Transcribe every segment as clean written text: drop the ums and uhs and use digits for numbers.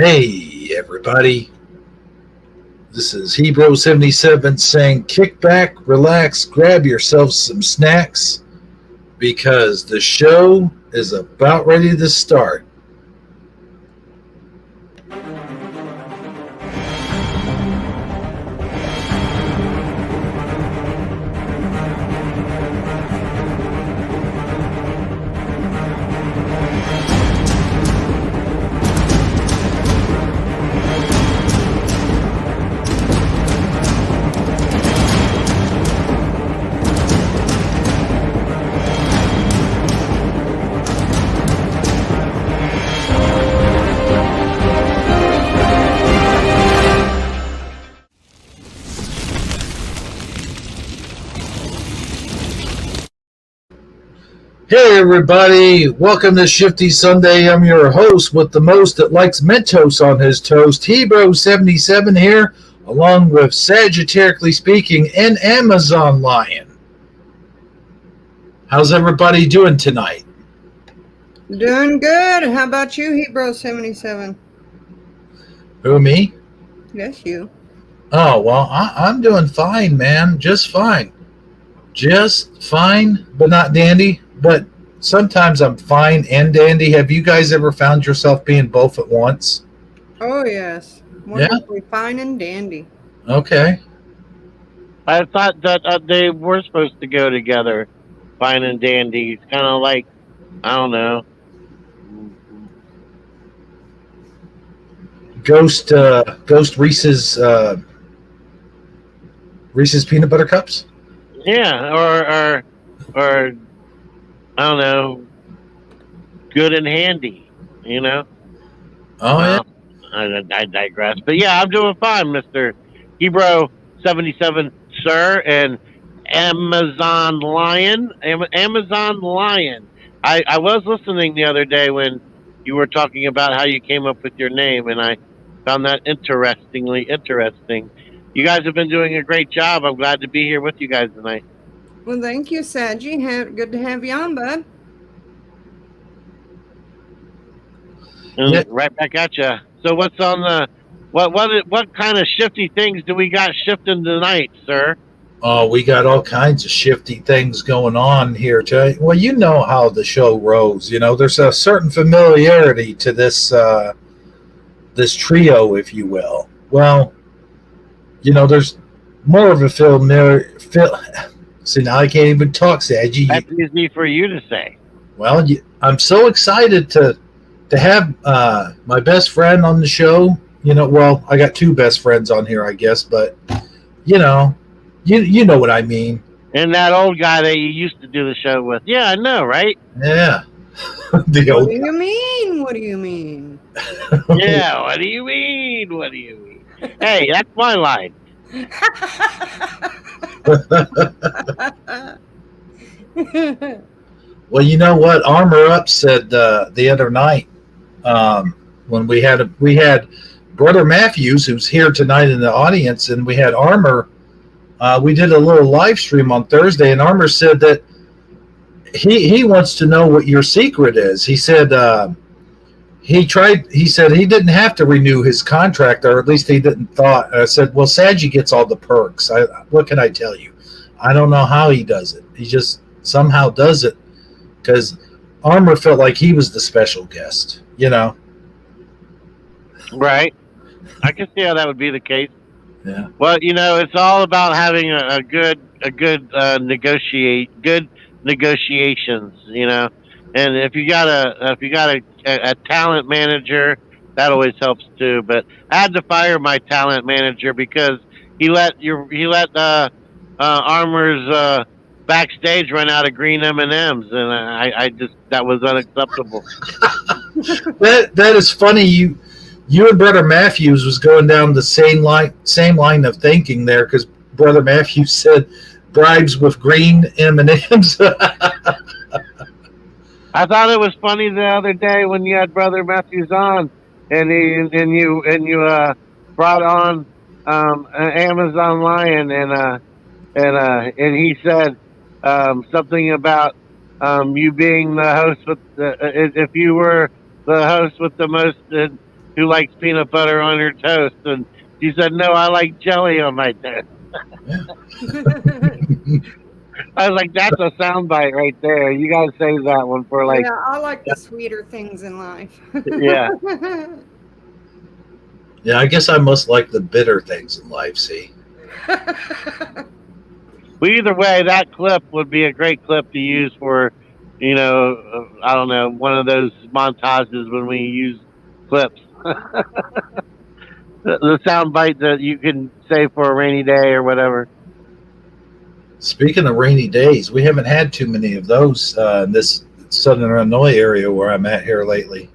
Hey, everybody. This is Hebrew77 saying kick back, relax, grab yourselves some snacks because the show is about ready to start. Hey everybody, welcome to Shifty Sunday. I'm your host with the most that likes Mentos on his toast, Hebrew77 here, along with Sagittarically Speaking and Amazon Lion. How's everybody doing tonight? Doing good. How about you, Hebrew77? Who, me? Yes, you. Oh, well, I'm doing fine, man. Just fine. Just fine, but not dandy. But sometimes I'm fine and dandy. Have you guys ever found yourself being both at once? Oh, yes. Wonderfully fine and dandy. Okay. I thought that they were supposed to go together, fine and dandy. It's kind of like, I don't know. Ghost Reese's peanut butter cups. Yeah, or I don't know, good and handy. You know. Oh yeah. I digress, but yeah, I'm doing fine, Mister Hebrew77, sir, and Amazon Lion. Amazon Lion. I was listening the other day when you were talking about how you came up with your name, and I found that interesting. You guys have been doing a great job. I'm glad to be here with you guys tonight. Well, thank you, Saggy. Good to have you on, bud. And Yeah. right back at you. So what's on the what kind of shifty things do we got shifting tonight, sir? Oh, we got all kinds of shifty things going on here, Jay. Well, you know how the show rolls. You know, there's a certain familiarity to this this trio, if you will. Well, you know, there's more of a See, now I can't even talk, Saggy. That's easy for you to say. Well, I'm so excited to have my best friend on the show. You know, well, I got two best friends on here, I guess, but you know what I mean. And that old guy that you used to do the show with. Yeah, I know, right? Yeah. What do you mean? What do you mean? Yeah, what do you mean? What do you mean? Hey, that's my line. Well, you know what? Armor Up said the other night when we had Brother Matthews, who's here tonight in the audience, and we had Armor. We did a little live stream on Thursday, and Armor said that he wants to know what your secret is. He said he said he didn't have to renew his contract, or at least he didn't thought. I said, well, Saggy gets all the perks. What can I tell you? I don't know how he does it. He just somehow does it because Armor felt like he was the special guest, you know? Right. I can see how that would be the case. Yeah. Well, you know, it's all about having a good negotiations, you know. And if you got a talent manager, that always helps too. But I had to fire my talent manager because he let Armor's backstage run out of green M&Ms, and I just that was unacceptable. That is funny. You and Brother Matthews was going down the same line of thinking there, because Brother Matthews said bribes with green M&Ms. I thought it was funny the other day when you had Brother Matthews on, and you brought on Amazon Lion, and he said something about you being the host with if you were the host with the most who likes peanut butter on her toast, and she said, "No, I like jelly on my toast." I was like, "That's a soundbite right there. You gotta save that one for like, Yeah, I like the sweeter things in life. yeah." Yeah, I guess I must like the bitter things in life. See, Well, either way, that clip would be a great clip to use for, I don't know, one of those montages when we use clips. The sound bite that you can save for a rainy day or whatever. speaking of rainy days, we haven't had too many of those in this southern Illinois area where I'm at here lately.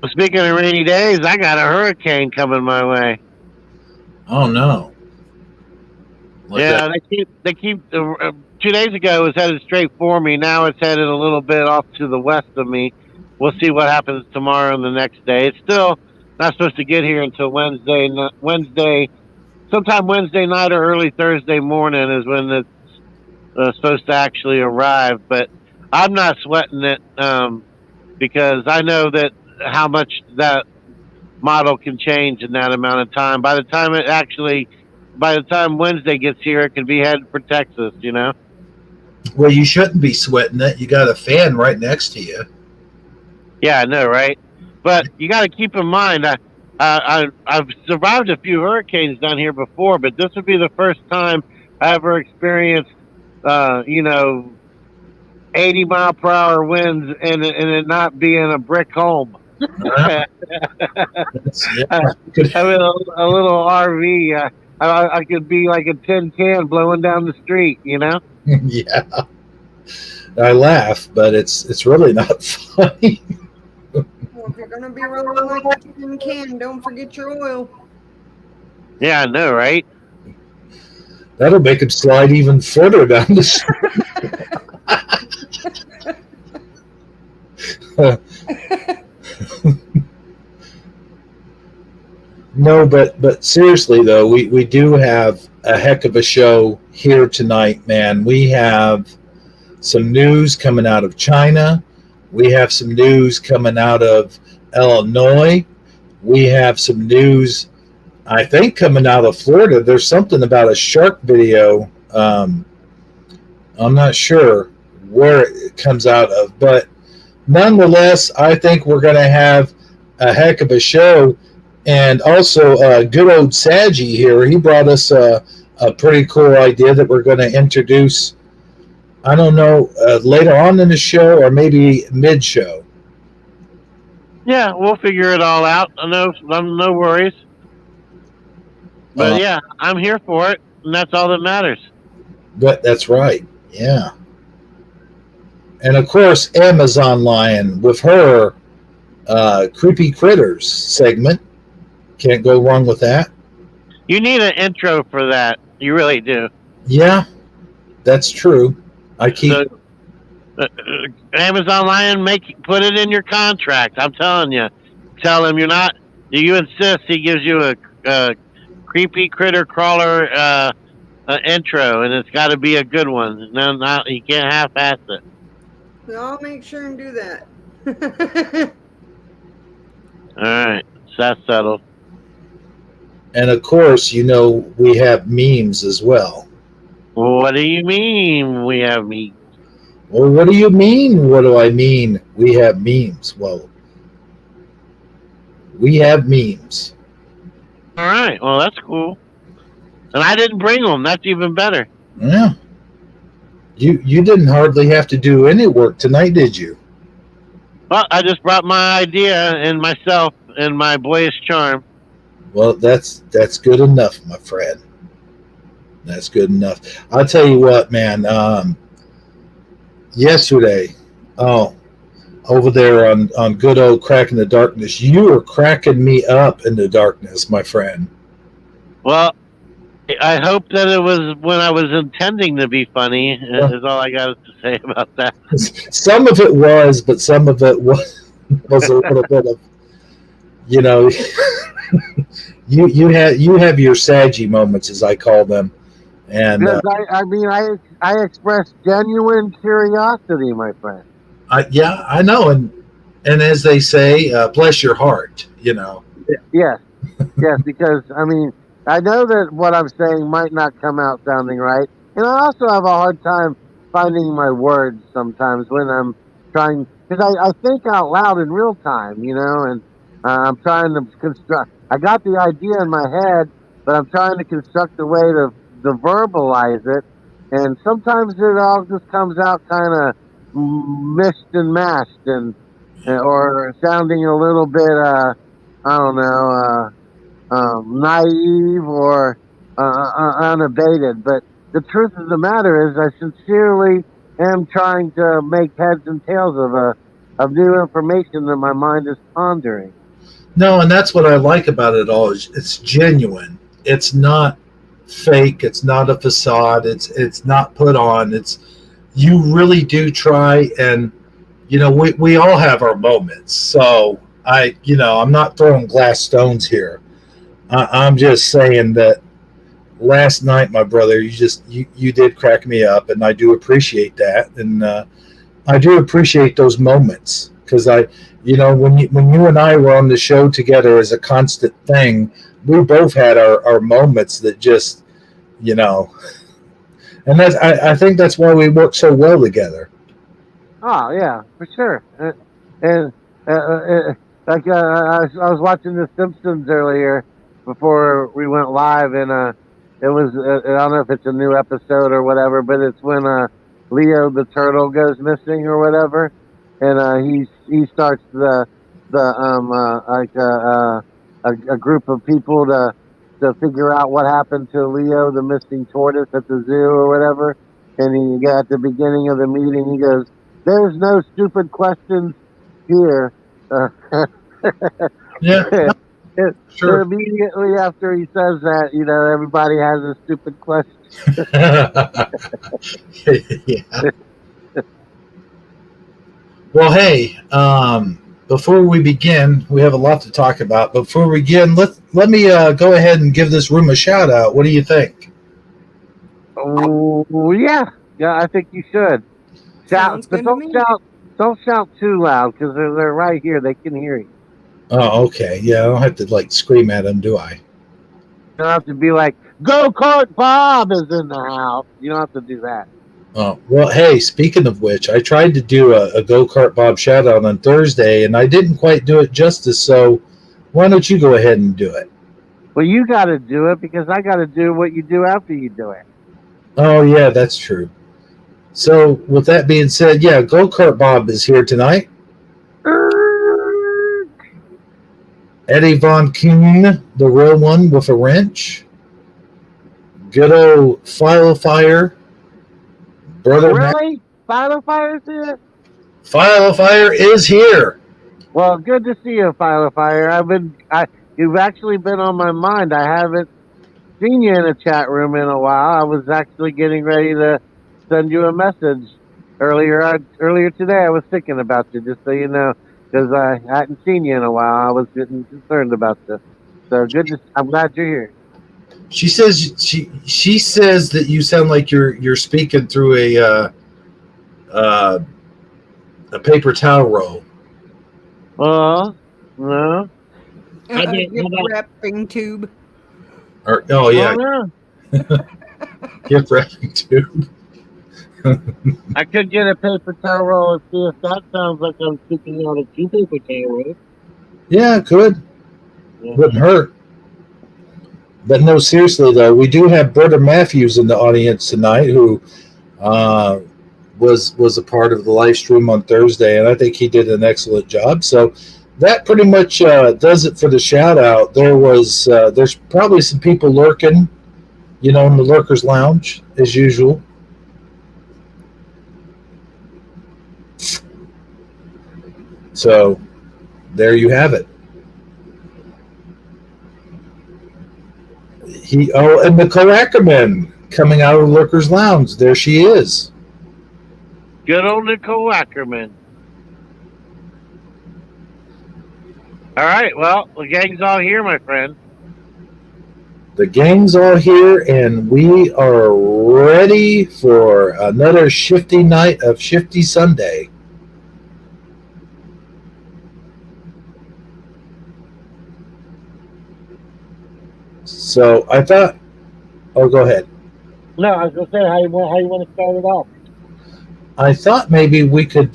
Speaking of rainy days, I got a hurricane coming my way. Oh no! Like Yeah, that. they keep. 2 days ago it was headed straight for me. Now it's headed a little bit off to the west of me. We'll see what happens tomorrow and the next day. It's still not supposed to get here until Wednesday, sometime Wednesday night or early Thursday morning is when it's supposed to actually arrive. But I'm not sweating it because I know that how much that model can change in that amount of time. By the time Wednesday gets here, it could be headed for Texas. Well, you shouldn't be sweating it. You got a fan right next to you. Yeah, I know, right? But you got to keep in mind, I've survived a few hurricanes down here before, but this would be the first time I ever experienced, 80-mile-per-hour winds and it not being a brick home. Yeah. I mean, a little RV. I could be like a tin can blowing down the street. Yeah. I laugh, but it's really not funny. Well, if you're gonna be rolling like a tin can, don't forget your oil. Yeah, I know, right? That'll make him slide even further down the street. No, but seriously though, we do have a heck of a show here tonight, man. We have some news coming out of China. We have some news coming out of Illinois. We have some news, I think, coming out of Florida. There's something about a shark video. I'm not sure where it comes out of, but nonetheless, I think we're going to have a heck of a show. And also, good old Saji here, he brought us a pretty cool idea that we're going to introduce, I don't know, later on in the show or maybe mid-show. Yeah, we'll figure it all out. No worries. But yeah, I'm here for it, and that's all that matters. But that's right, yeah. And of course, Amazon Lion with her Creepy Critters segment. Can't go wrong with that. You need an intro for that. You really do. Yeah, that's true. I keep Amazon Lion, put it in your contract. I'm telling you. Tell him you're not. You insist. He gives you a creepy critter crawler intro, and it's got to be a good one. No, you can't half-ass it. I'll make sure and do that. All right, so that's settled. And of course, we have memes as well. What do you mean we have memes? Well, what do you mean? What do I mean? We have memes. Well, we have memes. All right, well, that's cool. And I didn't bring them. That's even better. Yeah. You didn't hardly have to do any work tonight, did you? Well, I just brought my idea and myself and my boyish charm. Well, that's good enough, my friend. That's good enough. I'll tell you what, man. Yesterday, over there on good old Crack in the Darkness, you were cracking me up in the darkness, my friend. Well, I hope that it was when I was intending to be funny, is all I got to say about that. Some of it was, but some of it was a little bit of, you have your saggy moments, as I call them. And I expressed genuine curiosity, my friend. I know, and as they say, bless your heart. Yes, yes, because I mean, I know that what I'm saying might not come out sounding right, and I also have a hard time finding my words sometimes when I'm trying, because I think out loud in real time, and I'm trying to construct. I got the idea in my head, but I'm trying to construct a way to verbalize it, and sometimes it all just comes out kind of mixed and mashed, and or sounding a little bit, I don't know. Naive or unabated. But the truth of the matter is, I sincerely am trying to make heads and tails of new information that my mind is pondering. No, and that's what I like about it all. Is it's genuine. It's not fake. It's not a facade. It's not put on. It's you really do try, and we all have our moments. So I'm not throwing glass stones here. I'm just saying that last night, my brother, you did crack me up, and I do appreciate that, and I do appreciate those moments because when you and I were on the show together as a constant thing, we both had our moments that just and I think that's why we work so well together. Oh yeah, for sure. And like I was watching The Simpsons earlier before we went live, and it was I don't know if it's a new episode or whatever, but it's when Leo the turtle goes missing or whatever, and he starts a group of people to figure out what happened to Leo the missing tortoise at the zoo or whatever, and he at the beginning of the meeting he goes, "There's no stupid questions here." Yeah, sure. Immediately after he says that, everybody has a stupid question. Yeah. Well, hey, before we begin, we have a lot to talk about. Before we begin, let me go ahead and give this room a shout out. What do you think? Oh yeah, I think you should shout, Sounds but good to me. don't shout too loud because they're right here. They can hear you. Oh, okay. Yeah, I don't have to scream at them, do I? You don't have to be like, "Go Kart Bob is in the house." You don't have to do that. Oh, well, hey, speaking of which, I tried to do a Go-Kart Bob shout out on Thursday, and I didn't quite do it justice, so why don't you go ahead and do it? Well, you got to do it because I got to do what you do after you do it. Oh, yeah, that's true. So, with that being said, yeah, Go-Kart Bob is here tonight. Eddie Von Kuhn, the real one with a wrench. Good old File Fire. Brother Really? File Fire's here? File Fire is here. Well, good to see you, File Fire. You've actually been on my mind. I haven't seen you in a chat room in a while. I was actually getting ready to send you a message earlier today. I was thinking about you, just so you know, because I hadn't seen you in a while. I was getting concerned about this. So I'm glad you're here. She says she says that you sound like you're speaking through a paper towel roll. No. Gift wrapping tube. Or yeah, no. gift wrapping tube. I could get a paper towel roll and see if that sounds like I'm speaking out of two paper towel rolls. Yeah, it could. Wouldn't hurt. But no, seriously though, we do have Brother Matthews in the audience tonight, who was a part of the live stream on Thursday, and I think he did an excellent job. So that pretty much does it for the shout out. There's probably some people lurking, in the Lurkers Lounge as usual. So there you have it. And Nicole Ackerman coming out of the Lurkers Lounge. There she is. Good old Nicole Ackerman. All right, well, the gang's all here, my friend. The gang's all here, and we are ready for another Shifty night of Shifty Sunday. So I thought, oh, go ahead. No, I was gonna say how you want to start it off. I thought maybe we could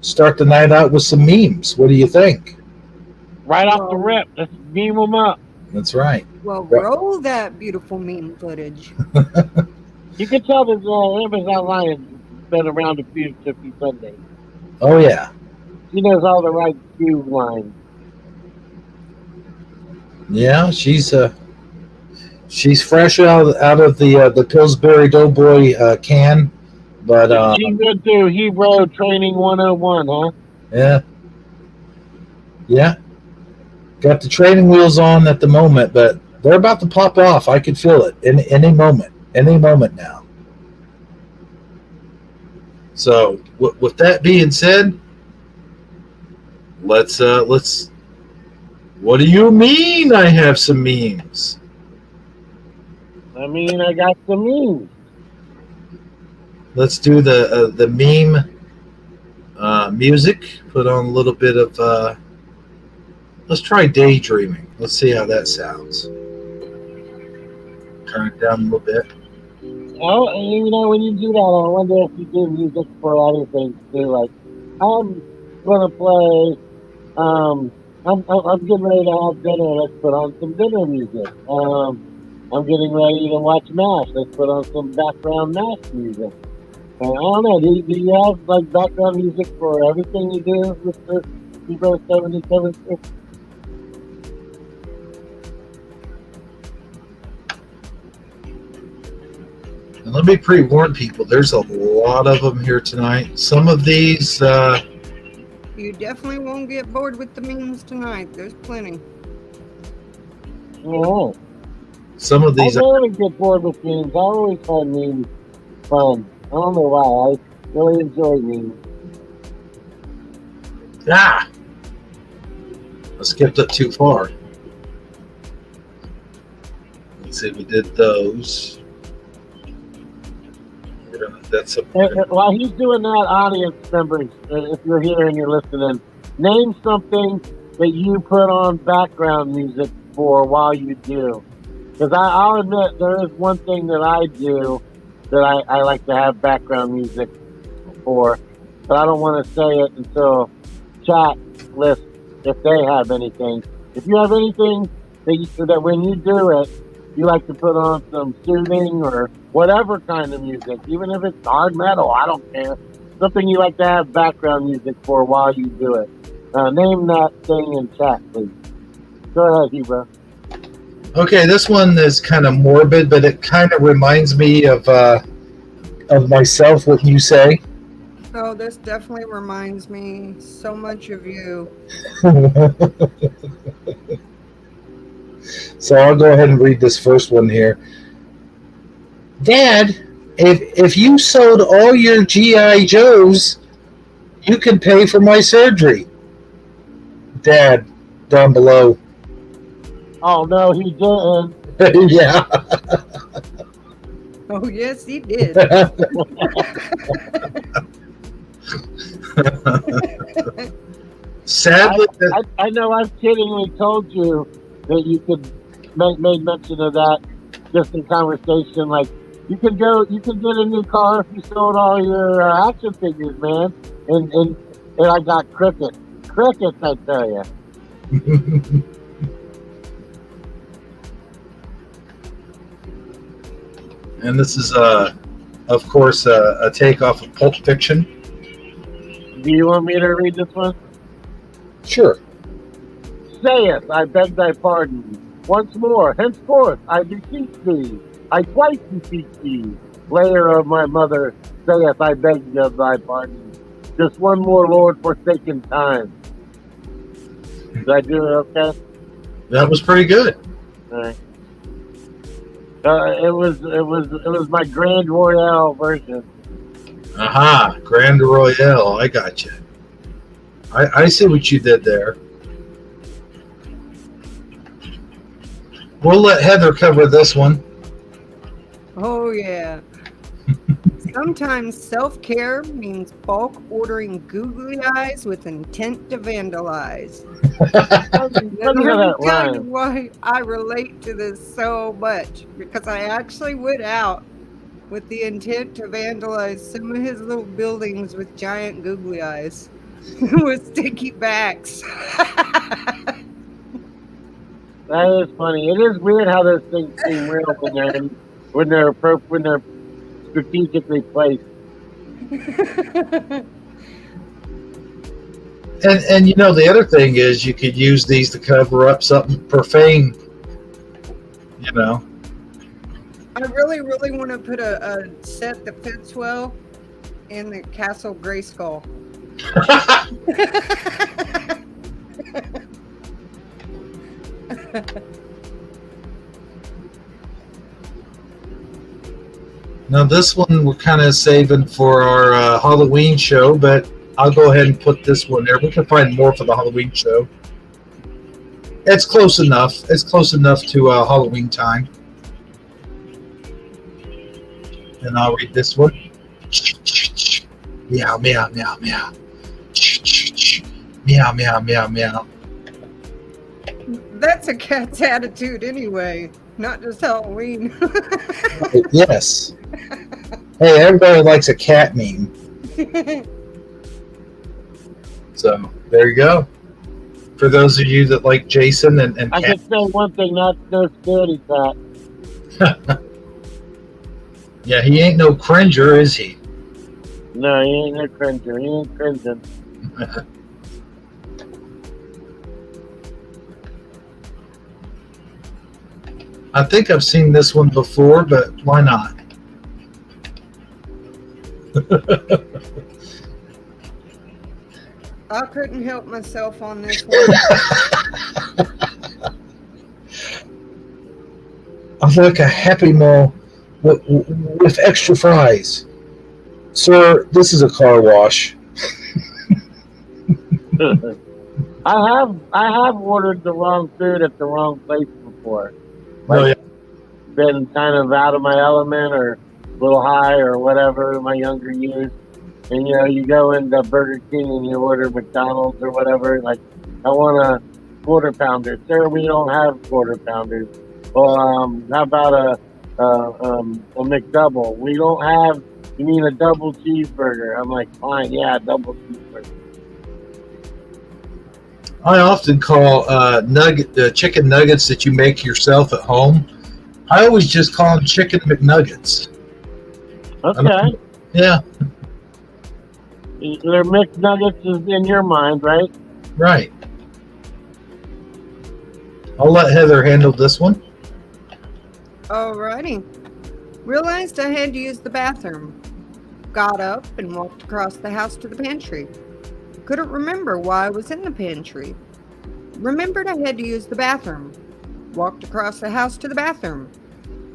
start the night out with some memes. What do you think? Right off the Well, rip, let's beam them up. That's right. well, roll that beautiful meme footage. You can tell that Amazon Lion's been around a few Shifty Sundays. Oh yeah, She knows all the right cue lines. yeah. She's fresh out of the Pillsbury Doughboy can, but She went through Hebrew Training 101, huh? yeah, yeah. Got the training wheels on at the moment, but they're about to pop off. I could feel it in any moment now. So with that being said, let's. What do you mean? I have some memes. I mean, I got some memes. Let's do the meme music. Put on a little bit of. Let's try daydreaming. Let's see how that sounds. Turn it down a little bit. Oh, and you know, when you do that, I wonder if you do music for other things too. Like, I'm gonna play. I'm getting ready to have dinner. Let's put on some dinner music. I'm getting ready to watch MASH. Let's put on some background MASH music. And I don't know. Do you have like background music for everything you do, Mr. Hebrew 77? And let me pre-warn people. There's a lot of them here tonight. Some of these. You definitely won't get bored with the memes tonight. There's plenty. Oh, Some of I these. rarely get bored with memes. I always find memes fun. I don't know why. I really enjoy memes. Ah! I skipped up too far. Let's see, we did those. That's a. While he's doing that, audience members, if you're here and you're listening, name something that you put on background music for while you do. Because I'll admit, there is one thing that I do that I like to have background music for, but I don't want to say it until chat lists if they have anything. If you have anything that when you do it, you like to put on some soothing or whatever kind of music, even if it's hard metal, I don't care. Something you like to have background music for while you do it. Name that thing in chat, please. Go ahead, Hebrew. Okay, this one is kind of morbid, but it kind of reminds me of myself. What you say. Oh, this definitely reminds me so much of you. So I'll go ahead and read this first one here. Dad, if you sold all your GI Joes, you could pay for my surgery. Dad, down below. Oh no, he didn't. Yeah. Oh, yes, he did. Sadly, I know I've kiddingly told you that you could made mention of that just in conversation. Like, you can get a new car if you sold all your action figures, man. And I got crickets, I tell you. and this is of course, a takeoff of Pulp Fiction. Do you want me to read this one? Sure. Saith, I beg thy pardon. Once more, henceforth, I beseech thee. I twice beseech thee. Layer of my mother, saith, I beg of thy pardon. Just one more, Lord, forsaken time. Did I do it okay? That was pretty good. All right. It was my Grand Royale version. Aha, Grand Royale. I got you. I see what you did there. We'll let Heather cover this one. Oh, yeah. Sometimes self-care means bulk ordering googly eyes with intent to vandalize. Funny Let how me that tell you rhymes. why I relate to this so much. Because I actually went out with the intent to vandalize some of his little buildings with giant googly eyes with sticky backs. That is funny. It is weird how those things seem real when they're strategically placed. And you know the other thing is you could use these to cover up something profane. You know. I really, really want to put a set that fits well in the Castle Grayskull. Now this one we're kind of saving for our Halloween show, but I'll go ahead and put this one there. We can find more for the Halloween show. It's close enough. It's close enough to Halloween time. And I'll read this one. Meow, meow, meow, meow. Meow, meow, meow, meow. That's a cat's attitude anyway, not just Halloween. Yes. Hey, everybody likes a cat meme. So, there you go. For those of you that like Jason and I cat. can say one thing, no scaredy cat. Yeah, he ain't no cringer, is he? No, he ain't no cringer. He ain't cringing. I think I've seen this one before, but why not? I couldn't help myself on this one. I'd like a Happy Meal with extra fries. Sir, this is a car wash. I have ordered the wrong food at the wrong place before. Oh, yeah. Been kind of out of my element or a little high or whatever in my younger years. And you go into Burger King and you order McDonald's or whatever. Like, I want a quarter pounder. Sir, we don't have quarter pounders. Well, how about a McDouble? We don't have. You mean a double cheeseburger? I'm like, fine, yeah, double cheeseburger. I often call chicken nuggets that you make yourself at home. I always just call them chicken McNuggets. Okay. Yeah, They're mixed nuggets is in your mind, right? right. I'll let Heather handle this one. Alrighty. Realized I had to use the bathroom. Got up and walked across the house to the pantry. Couldn't remember why I was in the pantry. Remembered I had to use the bathroom. Walked across the house to the bathroom.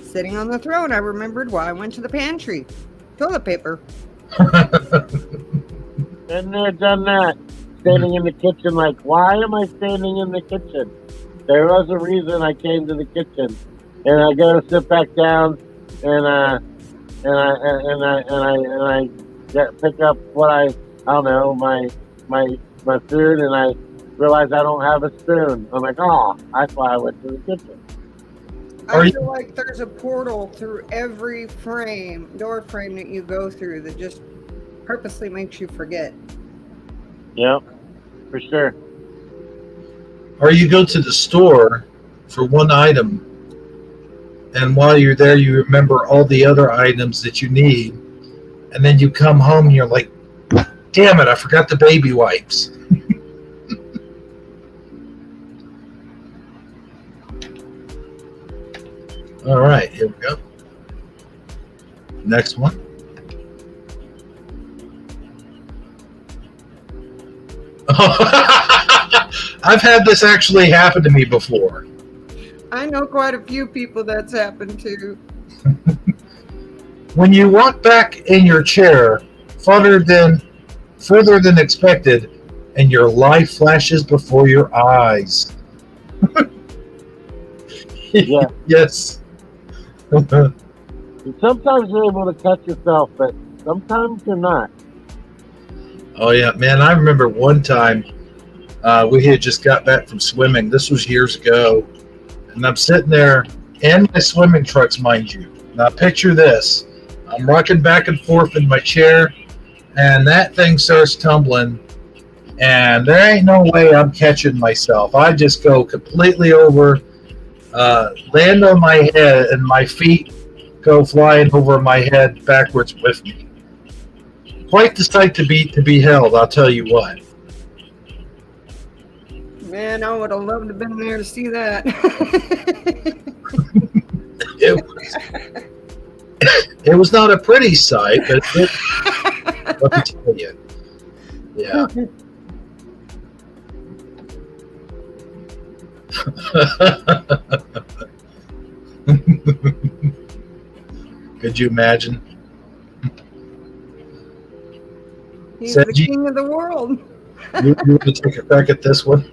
Sitting on the throne, I remembered why I went to the pantry. Toilet paper. Been there, done that. Standing in the kitchen like, why am I standing in the kitchen? There was a reason I came to the kitchen. And I go to sit back down and I pick up what I don't know, my food, and I realize I don't have a spoon. I'm like, oh, that's why I went to the kitchen. I feel like there's a portal through every door frame that you go through that just purposely makes you forget. Yep, for sure. Or you go to the store for one item, and while you're there, you remember all the other items that you need, and then you come home and you're like, damn it, I forgot the baby wipes. All right, here we go. Next one. I've had this actually happen to me before. I know quite a few people that's happened to. When you walk back in your chair further than expected, and your life flashes before your eyes. Yeah. Yes. Sometimes you're able to catch yourself, but Sometimes you're not. Oh yeah, man! I remember one time we had just got back from swimming. This was years ago, and I'm sitting there in my swimming trunks, mind you. Now picture this: I'm rocking back and forth in my chair, and that thing starts tumbling, and there ain't no way I'm catching myself. I just go completely over, land on my head, and my feet go flying over my head backwards with me. Quite the sight to be beheld, I'll tell you what. Man, I would have loved to have been there to see that. It was not a pretty sight, but let me tell you. Yeah. Could you imagine? He's the Senji, king of the world. you want to take a crack at this one?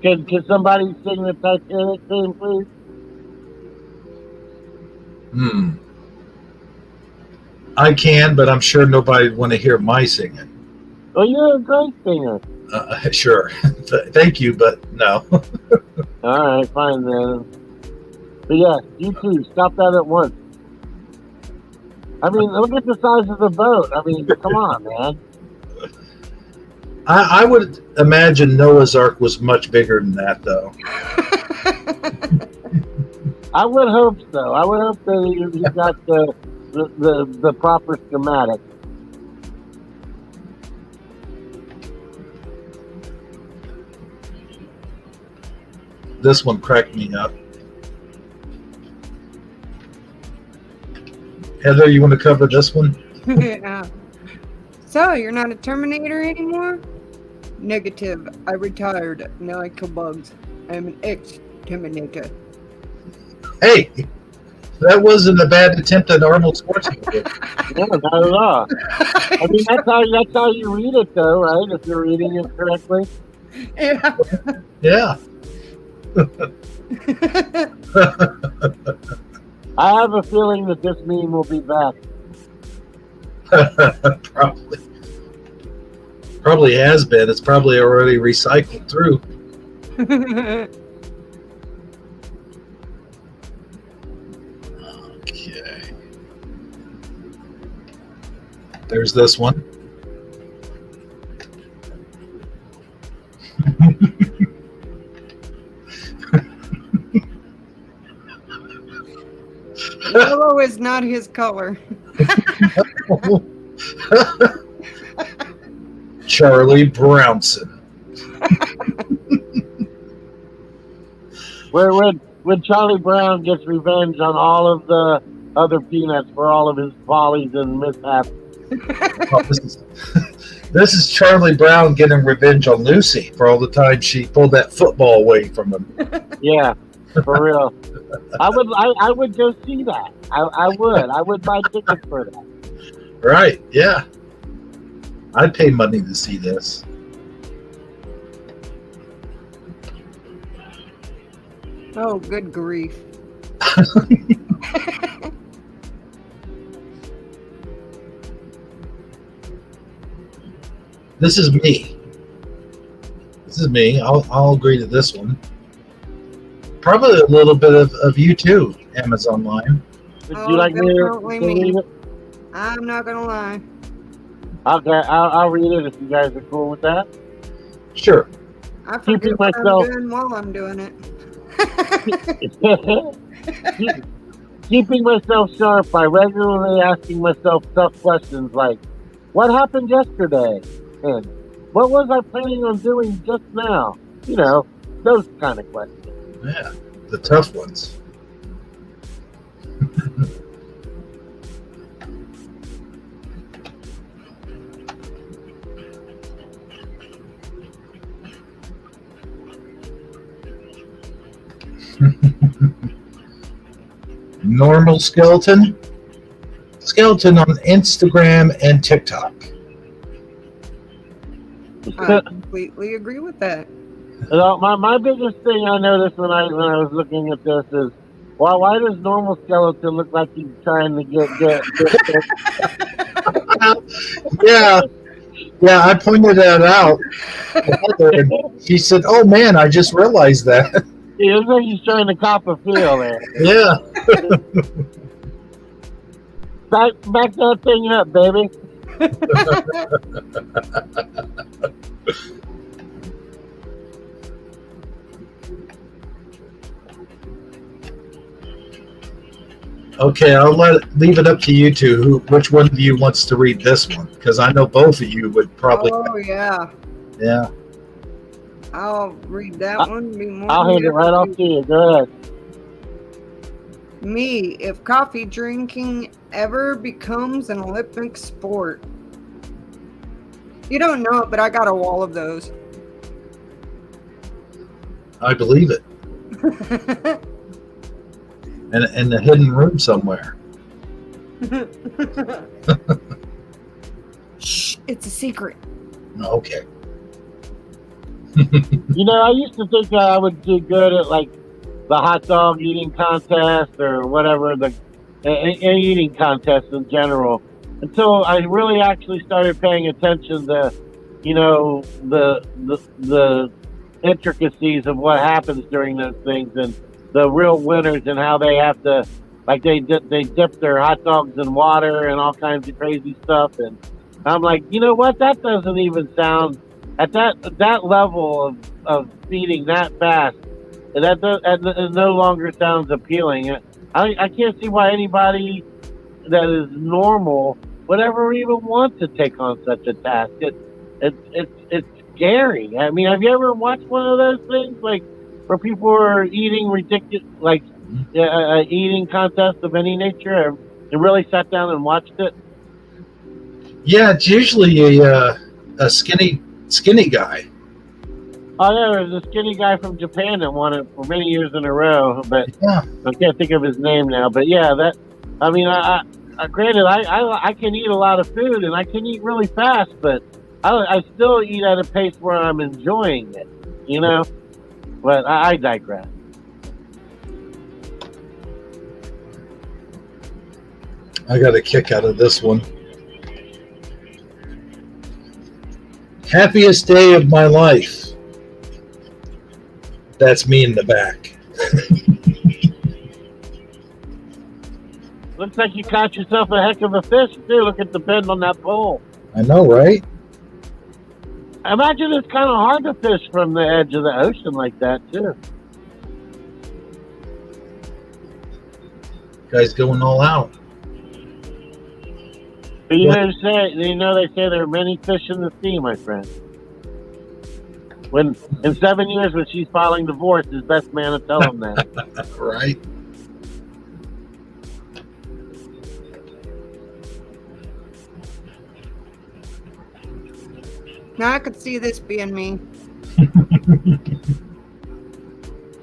Can somebody sing the Titanic theme, please? I can, but I'm sure nobody would want to hear my singing. Oh, you're a great singer. Sure. Thank you, but no. All right, fine then. But yeah, you two, stop that at once. I mean, look at the size of the boat. I mean, come on, man. I would imagine Noah's Ark was much bigger than that, though. I would hope so. I would hope that you got the proper schematic. This one cracked me up. Heather, you want to cover this one? Yeah. So, you're not a Terminator anymore? Negative. I retired. Now I kill bugs. I'm an ex-Terminator. Hey, that wasn't a bad attempt at Arnold Schwarzenegger. Yeah, not at all. I mean, that's how you read it, though, right? If you're reading it correctly. Yeah. Yeah. I have a feeling that this meme will be back. Probably has been. It's probably already recycled through. Okay. There's this one. Yellow is not his color. Charlie Brownson. When Charlie Brown gets revenge on all of the other peanuts for all of his follies and mishaps. Oh, this is Charlie Brown getting revenge on Lucy for all the time she pulled that football away from him. Yeah, for real. I would go see that. I would buy tickets for that. Right, yeah. I'd pay money to see this. Oh, good grief. This is me. This is me. I'll agree to this one. Probably a little bit of you too, Amazon Line. Would you like me to read it? I'm not gonna lie. Okay, I'll read it if you guys are cool with that. Sure. I forget Keeping what myself- I'm doing while I'm doing it. Keeping myself sharp by regularly asking myself tough questions like, what happened yesterday? And what was I planning on doing just now? You know, those kind of questions. Yeah, the tough ones. Normal skeleton. Skeleton on Instagram and TikTok. I completely agree with that. My biggest thing I noticed when I was looking at this is, why does normal skeleton look like he's trying to get Yeah, yeah. I pointed that out. And she said, "Oh man, I just realized that." It looks like he's trying to cop a feel there. Yeah. Back that thing up, baby. Okay, I'll leave it up to you two. Which one of you wants to read this one? Because I know both of you would probably. Oh yeah, Yeah. I'll read that one. Be more I'll than hand it right off happy. to you. Go ahead. Me, if coffee drinking ever becomes an Olympic sport. You don't know it, but I got a wall of those. I believe it. And in the hidden room somewhere. Shh, it's a secret. Okay. You know, I used to think I would do good at like the hot dog eating contest or whatever, the eating contest in general, until I really actually started paying attention to, you know, the intricacies of what happens during those things and the real winners and how they have to, like they dip their hot dogs in water and all kinds of crazy stuff. And I'm like, you know what? That doesn't even sound at that level of feeding that fast. That no longer sounds appealing. I can't see why anybody that is normal would ever even want to take on such a task. It's scary. I mean, have you ever watched one of those things like where people are eating ridiculous, like eating contests of any nature, and really sat down and watched it? Yeah, it's usually a skinny guy. Oh, yeah, there's a skinny guy from Japan that won it for many years in a row, but Yeah. I can't think of his name now. But yeah, that, I mean, granted, I can eat a lot of food and I can eat really fast, but I still eat at a pace where I'm enjoying it, you know? But I digress. I got a kick out of this one. Happiest day of my life. That's me in the back. Looks like you caught yourself a heck of a fish, too. Look at the bend on that pole. I know, right? I imagine it's kind of hard to fish from the edge of the ocean like that, too. Guy's going all out. But you know they say there are many fish in the sea, my friend. When in 7 years, when she's filing divorce, his best man will tell him that. Right? Now I could see this being me.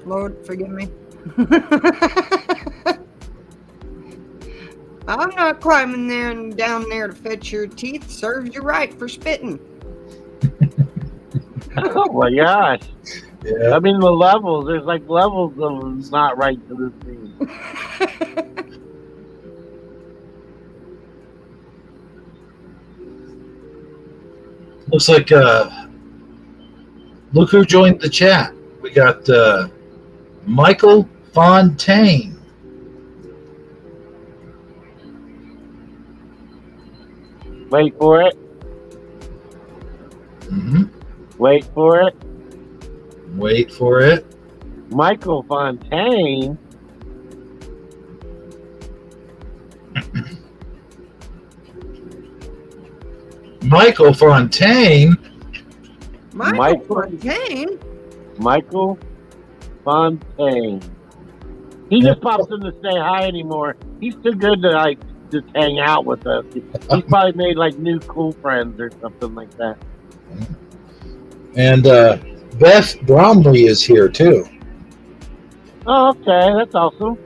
Lord, forgive me. I'm not climbing there and down there to fetch your teeth. Serves you right for spitting. Oh my gosh! Yeah. I mean, the levels. There's like levels of not right to this scene. Looks like look who joined the chat. We got Michael Fontaine. Wait for it. Mm-hmm. Wait for it. Wait for it. Michael Fontaine. Michael Fontaine. Michael Fontaine? Michael Fontaine. He just pops in to say hi anymore. He's too good to like just hang out with us. He's probably made like new cool friends or something like that. And Beth Bromley is here too. Oh, okay, that's awesome.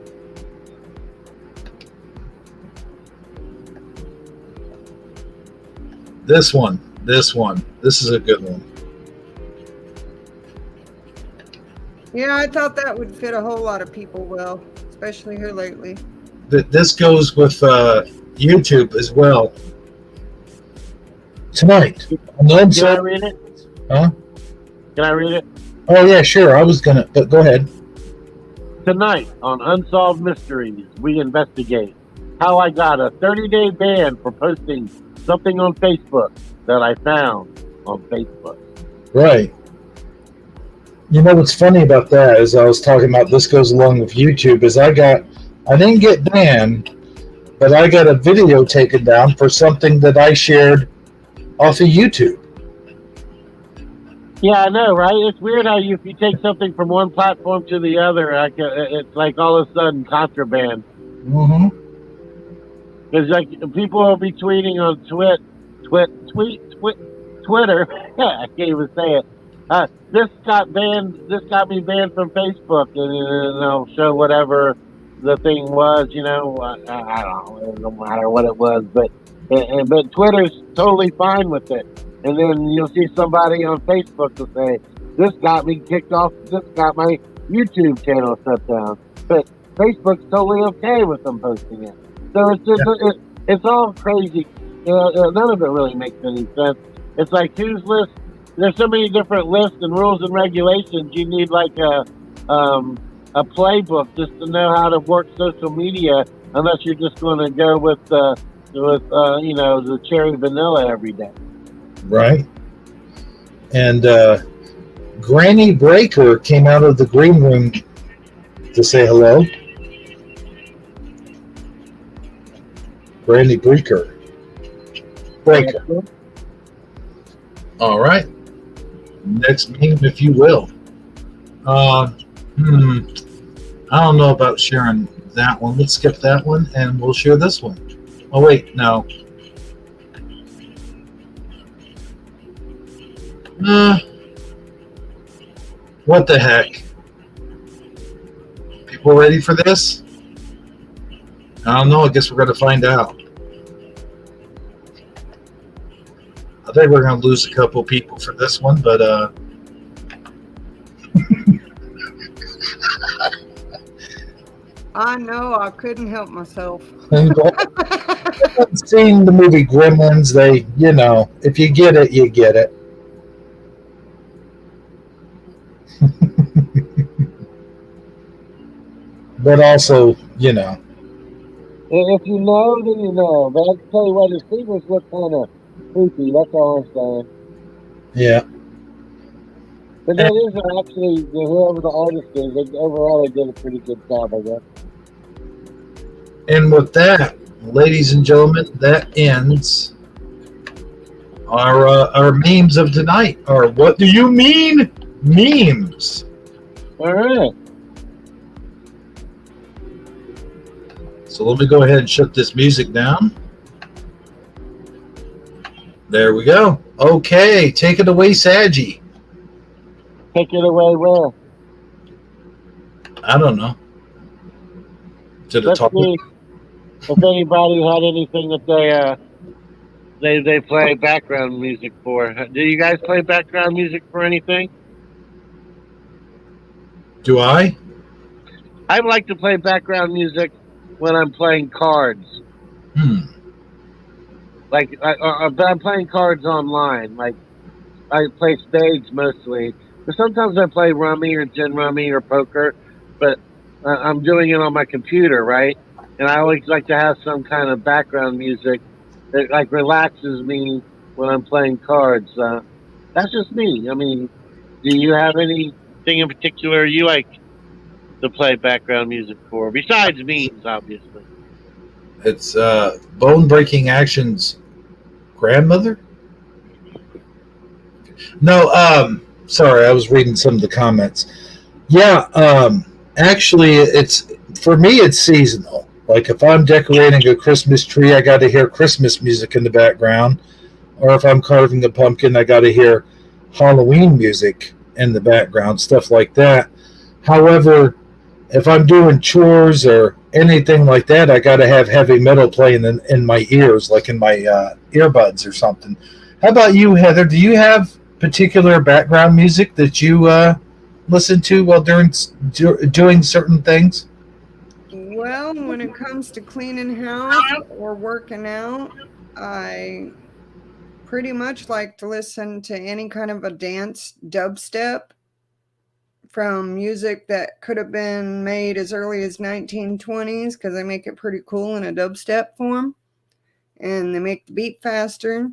This one. This is a good one. Yeah, I thought that would fit a whole lot of people well, especially here lately. This goes with YouTube as well. Tonight. On the Can I Unsolved. read it? Huh? Can I read it? Oh, yeah, sure. I was going to, but go ahead. Tonight on Unsolved Mysteries, we investigate how I got a 30-day ban for posting something on Facebook that I found on Facebook. Right. You know what's funny about that is I was talking about this goes along with YouTube is I didn't get banned, but I got a video taken down for something that I shared off of YouTube. Yeah, I know, right? It's weird how if you take something from one platform to the other, it's like all of a sudden contraband. Mm-hmm. Because like people will be tweeting on Twitter. I can't even say it. This got banned. This got me banned from Facebook, and they'll show whatever the thing was. I don't know. It don't matter what it was, but Twitter's totally fine with it. And then you'll see somebody on Facebook will say, "This got me kicked off. This got my YouTube channel shut down." But Facebook's totally okay with them posting it. So it's just it's all crazy. None of it really makes any sense. It's like whose list? There's so many different lists and rules and regulations. You need like a playbook just to know how to work social media. Unless you're just going to go with the cherry vanilla every day. Right. And Granny Breaker came out of the green room to say hello. Granny Breaker. All right. Next meme, if you will. I don't know about sharing that one. Let's skip that one, and we'll share this one. Oh, wait, no. What the heck? People ready for this? I don't know. I guess we're going to find out. I think we're going to lose a couple people for this one, but I know, I couldn't help myself. seeing the movie Gremlins, if you get it, you get it. But also, If you know, then you know. But I can tell you what, his fingers look kind of creepy. That's all I'm saying. yeah. But that is actually, whoever the artist is, overall they did a pretty good job, I guess. And with that, ladies and gentlemen, that ends our memes of tonight. Or what do you mean, memes? All right. So let me go ahead and shut this music down. There we go. Okay, take it away, Saji. Take it away where? I don't know. To the Let's top. see if anybody had anything that they play background music for. Do you guys play background music for anything? Do I? I like to play background music when I'm playing cards. Like, but I'm playing cards online. Like, I play spades mostly. But sometimes I play rummy or gin rummy or poker. But I'm doing it on my computer, right? And I always like to have some kind of background music that like relaxes me when I'm playing cards. That's just me. I mean, do you have anything in particular you like to play background music for, besides memes, obviously? It's Bone Breaking Action's grandmother? No, sorry, I was reading some of the comments. Yeah, actually, for me, it's seasonal. Like if I'm decorating a Christmas tree, I got to hear Christmas music in the background. Or if I'm carving a pumpkin, I got to hear Halloween music in the background, stuff like that. However, if I'm doing chores or anything like that, I got to have heavy metal playing in my ears, like in my earbuds or something. How about you, Heather? Do you have particular background music that you listen to while doing certain things? Well, when it comes to cleaning house or working out, I pretty much like to listen to any kind of a dance dubstep from music that could have been made as early as 1920s because they make it pretty cool in a dubstep form and they make the beat faster.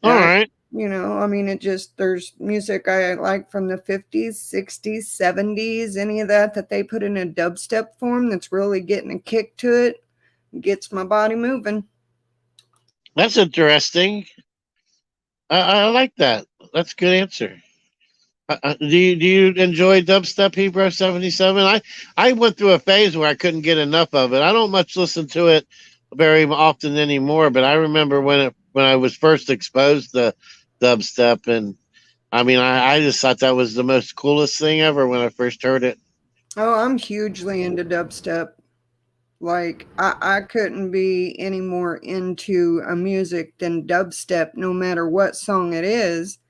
All right. I mean, there's music I like from the 50s, 60s, 70s, any of that they put in a dubstep form that's really getting a kick to it, gets my body moving. That's interesting. I like that. That's a good answer. Do you enjoy dubstep, Hebrew 77? I went through a phase where I couldn't get enough of it. I don't much listen to it very often anymore, but I remember when I was first exposed to dubstep, and I mean I just thought that was the most coolest thing ever when I first heard it. Oh, I'm hugely into dubstep. Like I couldn't be any more into a music than dubstep, no matter what song it is,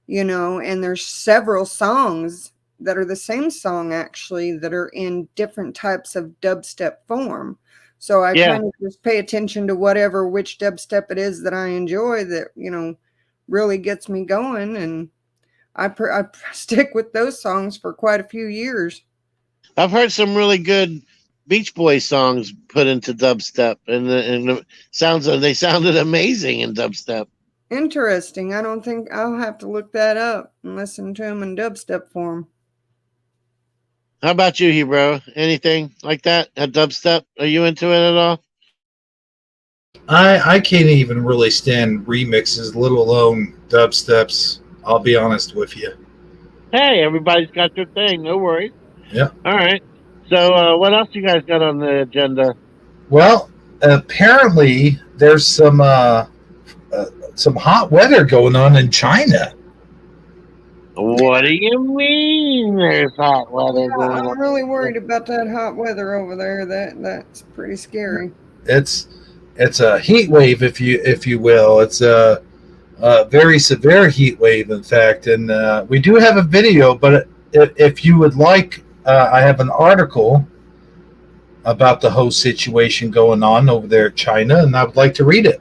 and there's several songs that are the same song actually that are in different types of dubstep form. So I kind of just pay attention to which dubstep it is that I enjoy that, really gets me going. And I stick with those songs for quite a few years. I've heard some really good Beach Boys songs put into dubstep, and they sounded amazing in dubstep. Interesting. I don't think I'll have to look that up and listen to them in dubstep form. How about you, Hebrew? Anything like that? A dubstep? Are you into it at all? I can't even really stand remixes, let alone dubsteps. I'll be honest with you. Hey, everybody's got their thing. No worries. Yeah. All right. So, what else you guys got on the agenda? Well, apparently there's some hot weather going on in China. What do you mean there's hot weather going on? I'm really worried about that hot weather over there. That's pretty scary. It's a heat wave, if you will. It's a very severe heat wave, in fact. And we do have a video, but if you would like, I have an article about the whole situation going on over there in China, and I would like to read it.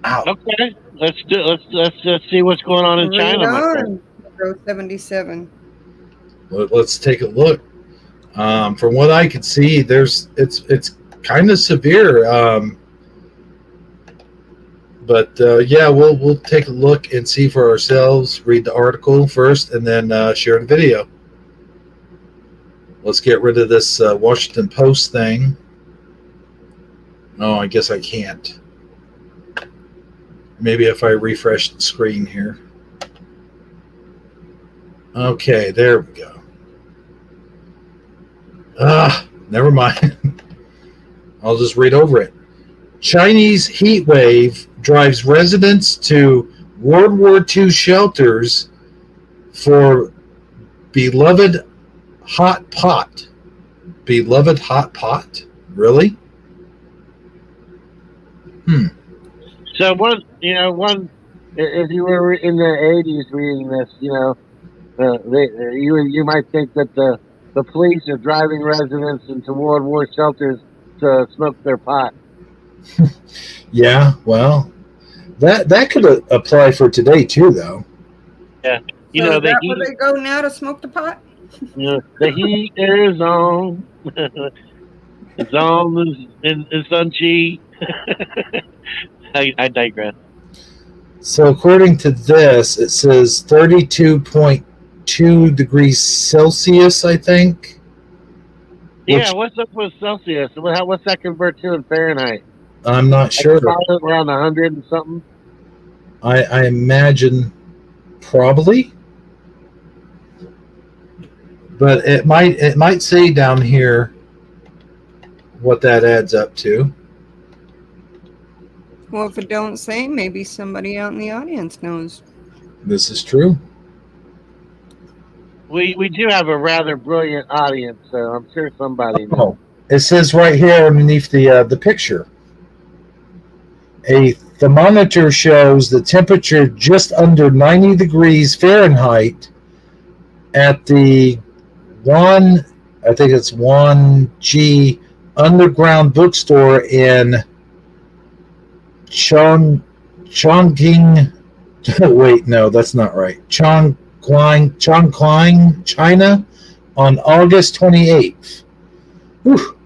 Ow. Okay, let's see what's going on in China, my friend. 77. Let's take a look. From what I can see, it's kind of severe. But we'll take a look and see for ourselves. Read the article first, and then share the video. Let's get rid of this Washington Post thing. No, I guess I can't. Maybe if I refresh the screen here. Okay, there we go. Never mind. I'll just read over it. Chinese heat wave drives residents to World War II shelters for beloved hot pot. Beloved hot pot? Really? So if you were in the 80s reading this, you might think that the police are driving residents into World War shelters to smoke their pot. Yeah, well, that could apply for today too, though. Yeah, where they go now to smoke the pot. The heat is on. It's on in Sun Chi. I digress. So according to this, it says 32.2 degrees Celsius, I think. Yeah, what's up with Celsius? What's that convert to in Fahrenheit? I'm not sure. Around 100 and something. I imagine probably, but it might say down here what that adds up to. Well, if it don't say, maybe somebody out in the audience knows. This is true. We do have a rather brilliant audience, so I'm sure somebody knows. Oh, it says right here underneath the picture. A thermometer shows the temperature just under 90 degrees Fahrenheit at the 1G underground bookstore in Chongqing. Wait, no, that's not right. Chongqing, China, on August 28th. Whew.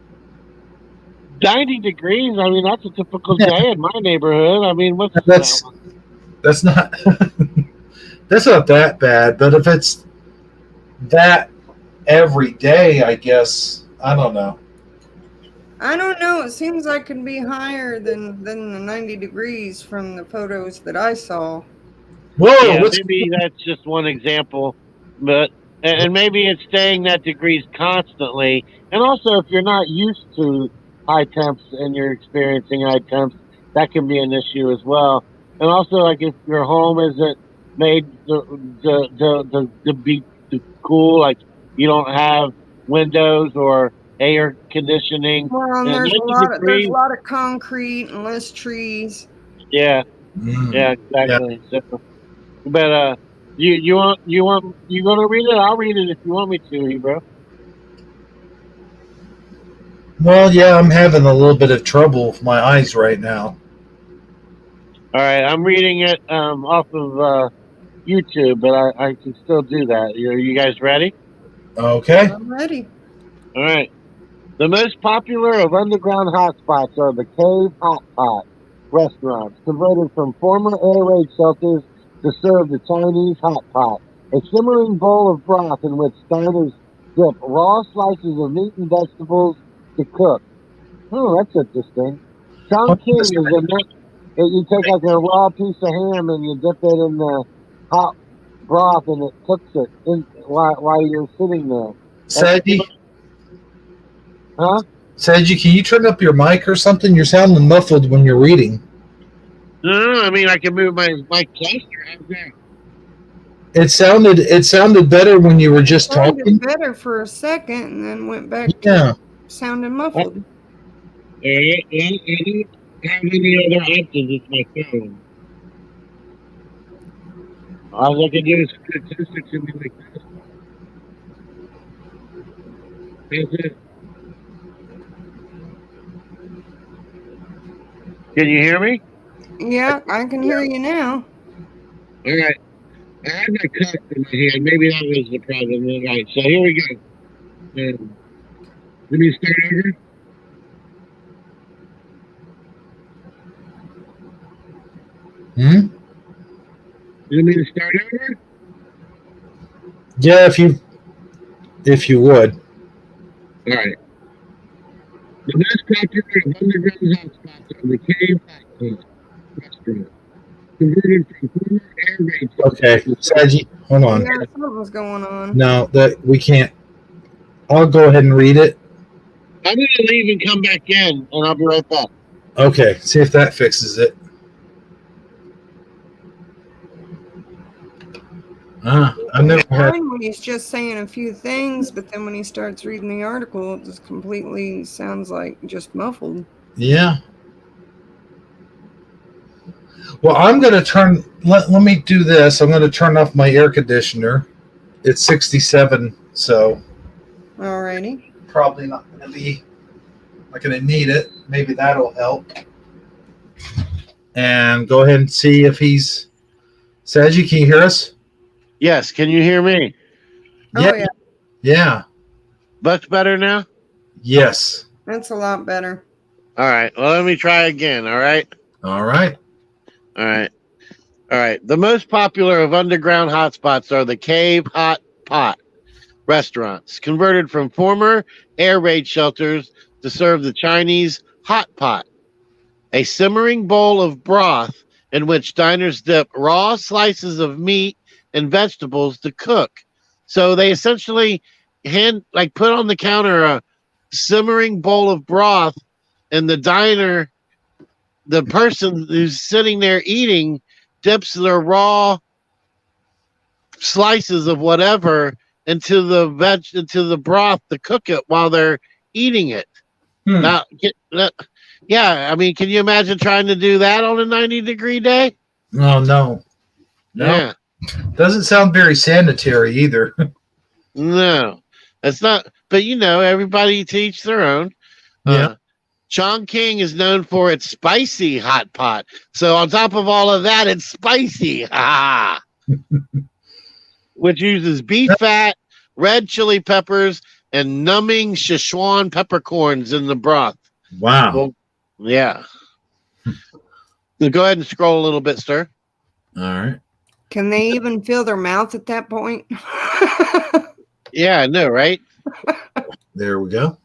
90 degrees. I mean, that's a typical day in my neighborhood. I mean, what's That's not that's not that bad. But if it's that every day, I guess I don't know. I don't know. It seems like it can be higher than the 90 degrees from the photos that I saw. Whoa! Yeah, maybe that's just one example, but and maybe it's staying that degrees constantly. And also, if you're not used to high temps and you're experiencing high temps, that can be an issue as well. And also, like if your home isn't made to be cool, like you don't have windows or air conditioning, Well, and and there's 90 there's degrees. a lot of concrete and less trees. Yeah, Mm. yeah, exactly. So, but you gonna read it? I'll read it if you want me to, bro. Well, yeah, I'm having a little bit of trouble with my eyes right now. All right, I'm reading it off of YouTube, but I can still do that. Are you guys ready? Okay. I'm ready. All right. The most popular of underground hotspots are the Cave Hot Pot restaurants, converted from former air raid shelters to serve the Chinese hot pot, a simmering bowl of broth in which diners dip raw slices of meat and vegetables to cook. Oh, that's interesting. Chongqing is a you take like a raw piece of ham and you dip it in the hot broth and it cooks it while you're sitting there. Saji, Huh? Saji, can you turn up your mic or something? You're sounding muffled when you're reading. No, I mean I can move my closer. How's that? It sounded better when you were just talking. Sounded better for a second and then went back Yeah. to sounding muffled. I don't have any other options. It's my phone. All I can do is statistics and be like this. That's it. Can you hear me? Yeah, I can hear you now. All right. I had my cup in my hand. Maybe that was the problem. All right. So here we go. Let me start over. Hmm? You want me to start over? Yeah, if you would. All right. The most popular of underground hotspots are the Cave Hot Pot restaurant, converted from former air raid Okay, Saji, hold on. Yeah, something's going on. No, that we can't. I'll go ahead and read it. I'm going to leave and come back in, and I'll be right back. Okay, see if that fixes it. I've never had. Fine when he's just saying a few things, but then when he starts reading the article, it just completely sounds like just muffled. Yeah. Well, I'm going to turn. Let me do this. I'm going to turn off my air conditioner. It's 67, so Alrighty. probably not going to need it. Maybe that'll help. And go ahead and see if he's. Saji, can you hear us? Yes, can you hear me? Oh, yeah. Yeah. Much better now? Yes. That's a lot better. All right. Well, let me try again. All right. All right. All right. All right. The most popular of underground hotspots are the Cave Hot Pot restaurants, converted from former air raid shelters to serve the Chinese hot pot, a simmering bowl of broth in which diners dip raw slices of meat and vegetables to cook. So they essentially put on the counter a simmering bowl of broth, and the diner, the person who's sitting there eating, dips their raw slices of whatever into the broth to cook it while they're eating it. Now, yeah, I mean, can you imagine trying to do that on a 90-degree day? Oh, no. Yeah. Doesn't sound very sanitary either. No, it's not. But everybody to each their own. Yeah. Chongqing is known for its spicy hot pot. So on top of all of that, it's spicy. Which uses beef fat, red chili peppers, and numbing Szechuan peppercorns in the broth. Wow. Well, yeah. So go ahead and scroll a little bit, sir. All right. Can they even feel their mouth at that point? Yeah, I know, right? There we go.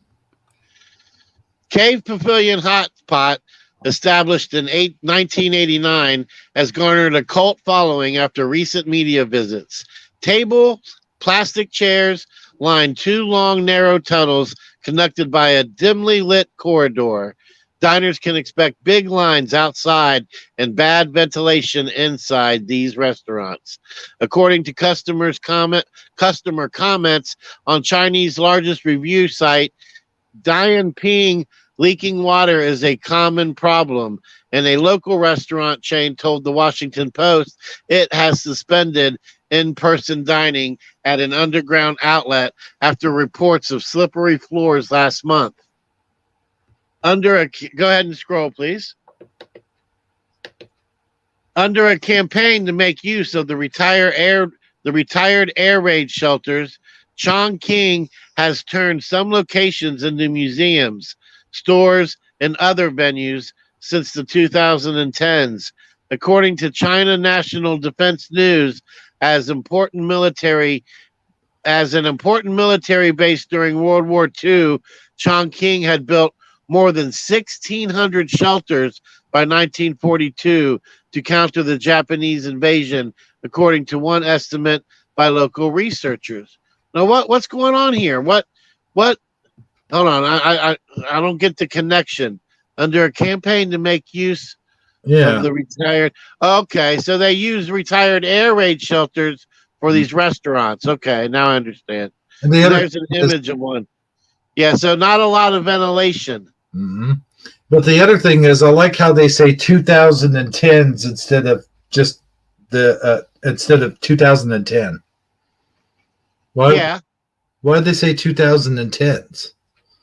Cave Pavilion Hot Pot, established in 1989, has garnered a cult following after recent media visits. Tables, plastic chairs line two long, narrow tunnels connected by a dimly lit corridor. Diners can expect big lines outside and bad ventilation inside these restaurants. According to customer comments on Chinese largest review site, Dianping, leaking water is a common problem, and a local restaurant chain told the Washington Post it has suspended in-person dining at an underground outlet after reports of slippery floors last month. Go ahead and scroll, please. Under a campaign to make use of the retired air raid shelters, Chongqing has turned some locations into museums, stores, and other venues since the 2010s. According to China National Defense News, as an important military base during World War II, Chongqing had built more than 1,600 shelters by 1942 to counter the Japanese invasion, according to one estimate by local researchers. Now, what's going on here? What? Hold on, I don't get the connection. Under a campaign to make use of the retired. Okay, so they use retired air raid shelters for these restaurants. Okay, now I understand. And there's an image of one. Yeah, so not a lot of ventilation. Mm-hmm. But the other thing is, I like how they say 2010s instead of just instead of 2010. Why? Yeah. Why did they say 2010s?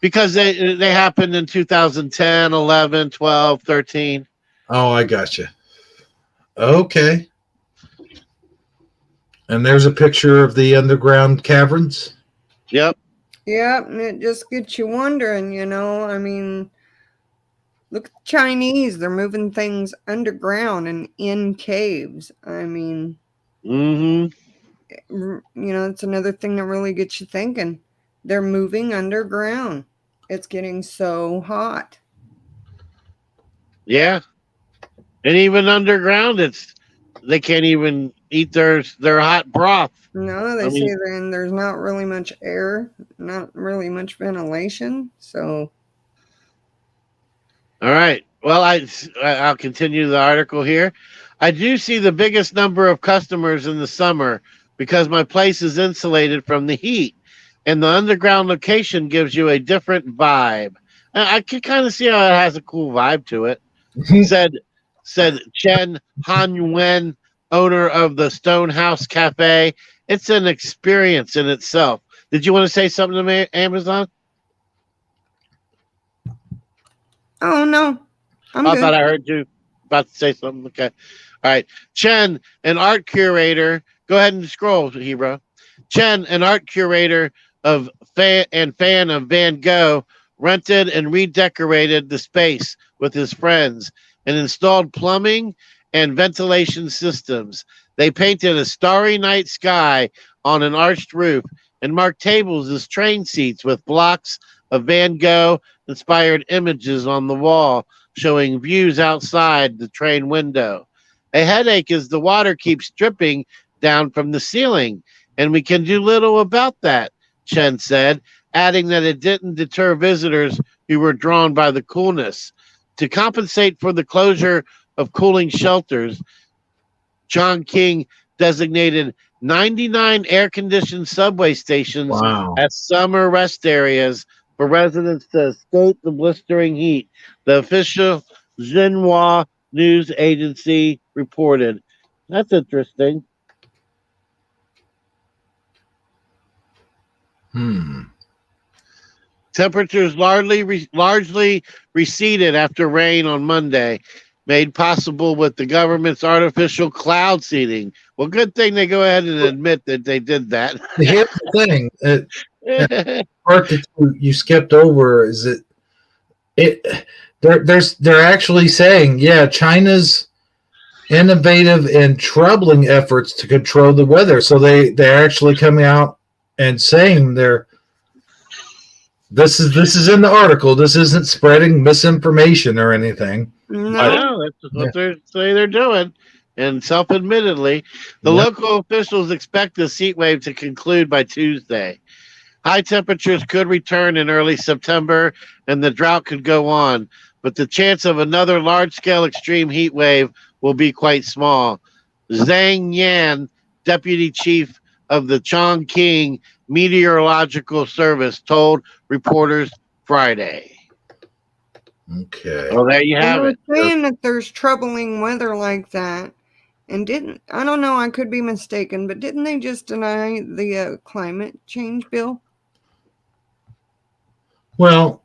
Because they happened in 2010, 11, 12, 13. Oh, I gotcha. Okay. And there's a picture of the underground caverns. Yep. Yep, and it just gets you wondering, you know. I mean, look at the Chinese. They're moving things underground and in caves. I mean, you know, it's another thing that really gets you thinking. They're moving underground. It's getting so hot. Yeah. And even underground, they can't even eat their hot broth. No, they say there's not really much air, not really much ventilation. So, all right. Well, I'll continue the article here. I do see the biggest number of customers in the summer because my place is insulated from the heat, and the underground location gives you a different vibe. I can kind of see how it has a cool vibe to it. said Chen Hanyuan, owner of the Stonehouse Cafe. It's an experience in itself. Did you want to say something to me, Amazon? oh no, I'm I good. thought I heard you about to say something. Okay. All right. Chen, an art curator. Go ahead and scroll, Hero. Chen, an art curator of fan of Van Gogh, rented and redecorated the space with his friends and installed plumbing and ventilation systems. They painted a starry night sky on an arched roof and marked tables as train seats with blocks of Van Gogh inspired images on the wall showing views outside the train window. A headache as the water keeps dripping down from the ceiling, and we can do little about that, Chen said, adding that it didn't deter visitors who were drawn by the coolness. To compensate for the closure of cooling shelters, Chongqing designated 99 air-conditioned subway stations as summer rest areas for residents to escape the blistering heat, the official Xinhua news agency reported. That's interesting. Temperatures largely receded after rain on Monday, made possible with the government's artificial cloud seeding. Well, good thing they go ahead and admit that they did that. Here's the thing. Part that you skipped over is that they're actually saying, yeah, China's innovative and troubling efforts to control the weather. So they're actually coming out and saying this is in the article. This isn't spreading misinformation or anything. No. I know that's what they're doing, and self-admittedly, the local officials expect this heat wave to conclude by Tuesday. High temperatures could return in early September, and the drought could go on, but the chance of another large-scale extreme heat wave will be quite small. Zhang Yan, deputy chief of the Chongqing Meteorological Service, told reporters Friday. Okay. Well, there you have it. They're saying that there's troubling weather like that, and I don't know, I could be mistaken, but didn't they just deny the climate change bill? Well,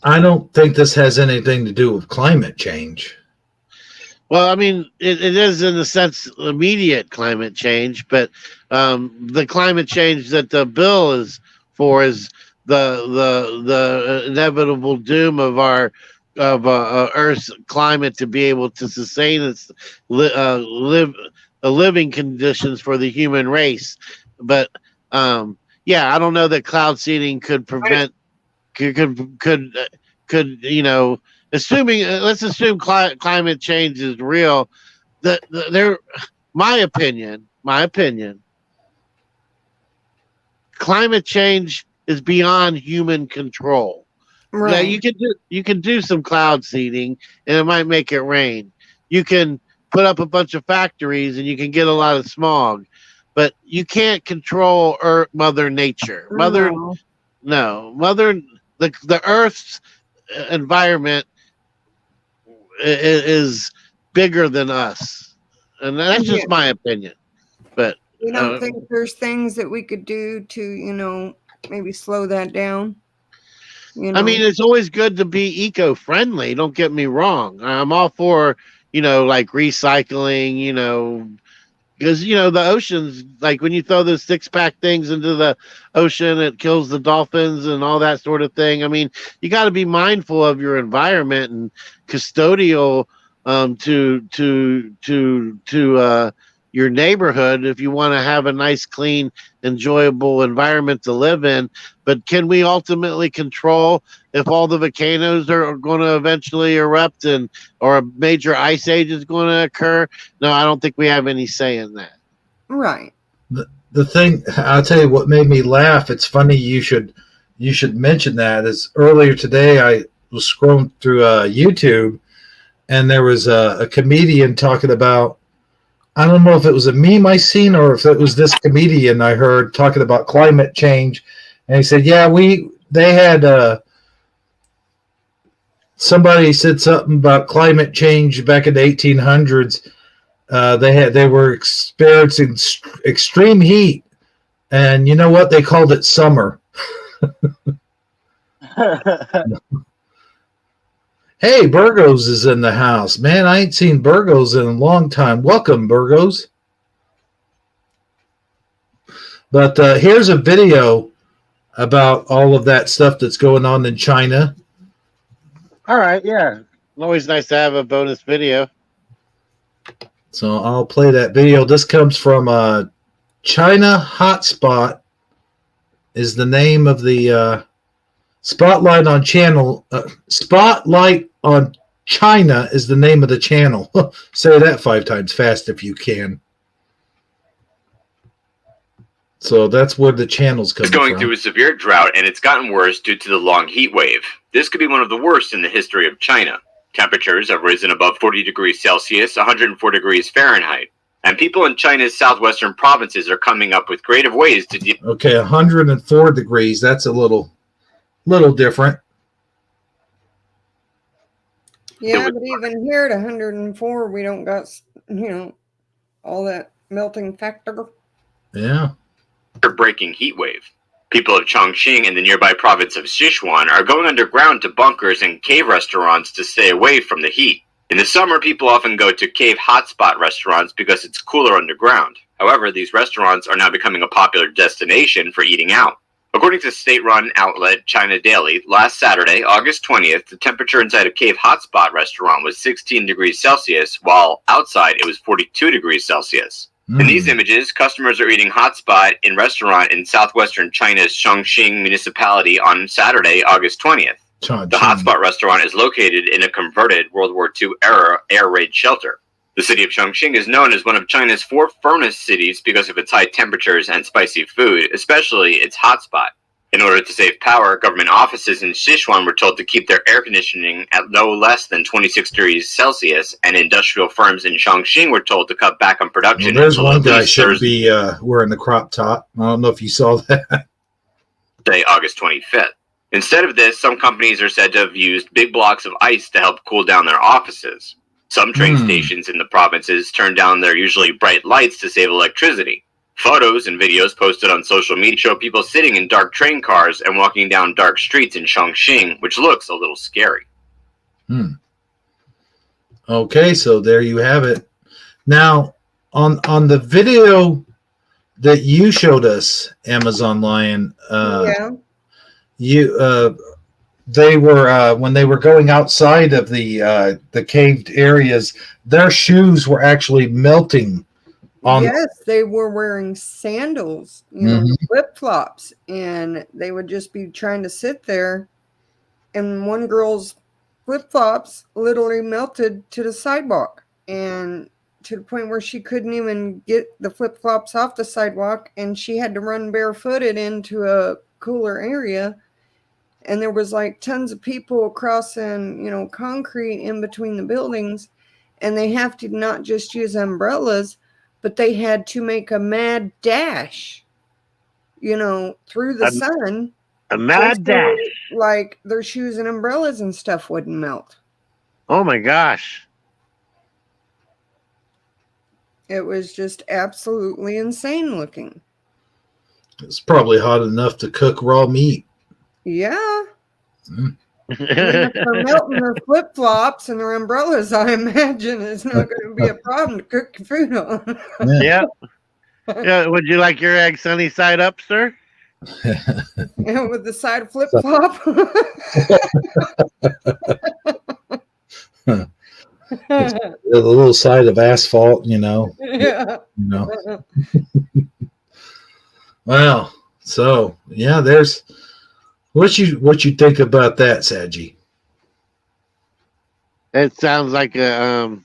I don't think this has anything to do with climate change. Well, I mean, it is in the sense immediate climate change, but the climate change that the bill is for is the inevitable doom of our Earth's climate to be able to sustain its living conditions for the human race. But yeah, I don't know that cloud seeding could prevent could assuming let's assume climate change is real. My opinion, climate change is beyond human control. Right. Yeah, you can do some cloud seeding and it might make it rain. You can put up a bunch of factories and you can get a lot of smog, but you can't control Mother Nature. The Earth's environment is bigger than us, and that's just my opinion. But you don't think there's things that we could do to, maybe slow that down? I mean, it's always good to be eco-friendly. Don't get me wrong. I'm all for, like recycling, because, the oceans, like when you throw those 6-pack things into the ocean, it kills the dolphins and all that sort of thing. I mean, you got to be mindful of your environment and custodial to your neighborhood if you want to have a nice, clean, enjoyable environment to live in. But can we ultimately control if all the volcanoes are going to eventually erupt or a major ice age is going to occur? No, I don't think we have any say in that. Right. The thing, I'll tell you what made me laugh. It's funny you should mention that. Is earlier today I was scrolling through YouTube, and there was a comedian talking about, I don't know if it was a meme I seen or if it was this comedian I heard talking about climate change. And he said, yeah, they had somebody said something about climate change back in the 1800s. They were experiencing extreme heat, and you know what? They called it summer. Hey, Burgos is in the house. Man, I ain't seen Burgos in a long time. Welcome, Burgos. But here's a video about all of that stuff that's going on in China. All right, yeah. Always nice to have a bonus video. So I'll play that video. This comes from China Hotspot is the name of the Spotlight on Channel. Spotlight on China is the name of the channel. Say that 5 times fast if you can. So that's where the channel's coming from. It's going through a severe drought, and it's gotten worse due to the long heat wave. This could be one of the worst in the history of China. Temperatures have risen above 40 degrees Celsius, 104 degrees Fahrenheit. And people in China's southwestern provinces are coming up with creative ways to deal. Okay, 104 degrees. That's a little different. Yeah, but even here at 104, we don't got, all that melting factor. Yeah. Breaking heat wave. People of Chongqing and the nearby province of Sichuan are going underground to bunkers and cave restaurants to stay away from the heat. In the summer, people often go to cave hotspot restaurants because it's cooler underground. However, these restaurants are now becoming a popular destination for eating out. According to state-run outlet China Daily, last Saturday, August 20th, the temperature inside a cave hotspot restaurant was 16 degrees Celsius, while outside it was 42 degrees Celsius. In these images, customers are eating hotspot in restaurant in southwestern China's Chongqing municipality on Saturday, August 20th. The hotspot restaurant is located in a converted World War II era air raid shelter. The city of Chongqing is known as one of China's 4 furnace cities because of its high temperatures and spicy food, especially its hotspot. In order to save power, government offices in Sichuan were told to keep their air conditioning at no less than 26 degrees Celsius, and industrial firms in Chongqing were told to cut back on production. Well, there's one guy should be wearing the crop top. I don't know if you saw that. Thursday, August 25th. Instead of this, some companies are said to have used big blocks of ice to help cool down their offices. Some train stations in the provinces turn down their usually bright lights to save electricity. Photos and videos posted on social media show people sitting in dark train cars and walking down dark streets in Chongqing, which looks a little scary. Okay, so there you have it. Now, on the video that you showed us, Amazon Lion, they were when they were going outside of the caved areas, their shoes were actually melting. Yes, they were wearing sandals, flip-flops, and they would just be trying to sit there, and one girl's flip-flops literally melted to the sidewalk, and to the point where she couldn't even get the flip-flops off the sidewalk, and she had to run barefooted into a cooler area. And there was like tons of people crossing, concrete in between the buildings, and they have to not just use umbrellas, but they had to make a mad dash, through the sun. A mad dash. Like their shoes and umbrellas and stuff wouldn't melt. Oh my gosh. It was just absolutely insane looking. It's probably hot enough to cook raw meat. Yeah. If they're melting their flip-flops and their umbrellas, I imagine it's not going to be a problem to cook your food on. Yeah. Would you like your egg sunny side up, sir? And with the side of flip-flop. A little side of asphalt, Yeah. Well, so yeah, there's what you think about that, Saji? It sounds like I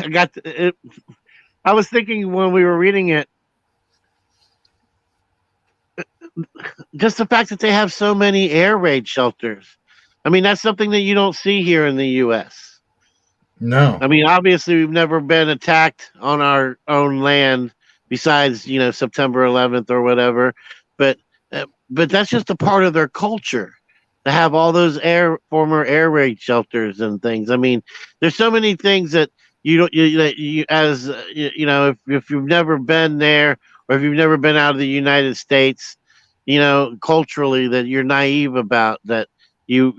got it. I was thinking when we were reading it, just the fact that they have so many air raid shelters. I mean, that's something that you don't see here in the U.S. No. I mean, obviously, we've never been attacked on our own land besides, September 11th or whatever. But that's just a part of their culture to have all those former air raid shelters and things. I mean, there's so many things that if you've never been there or if you've never been out of the United States, culturally that you're naive about, that you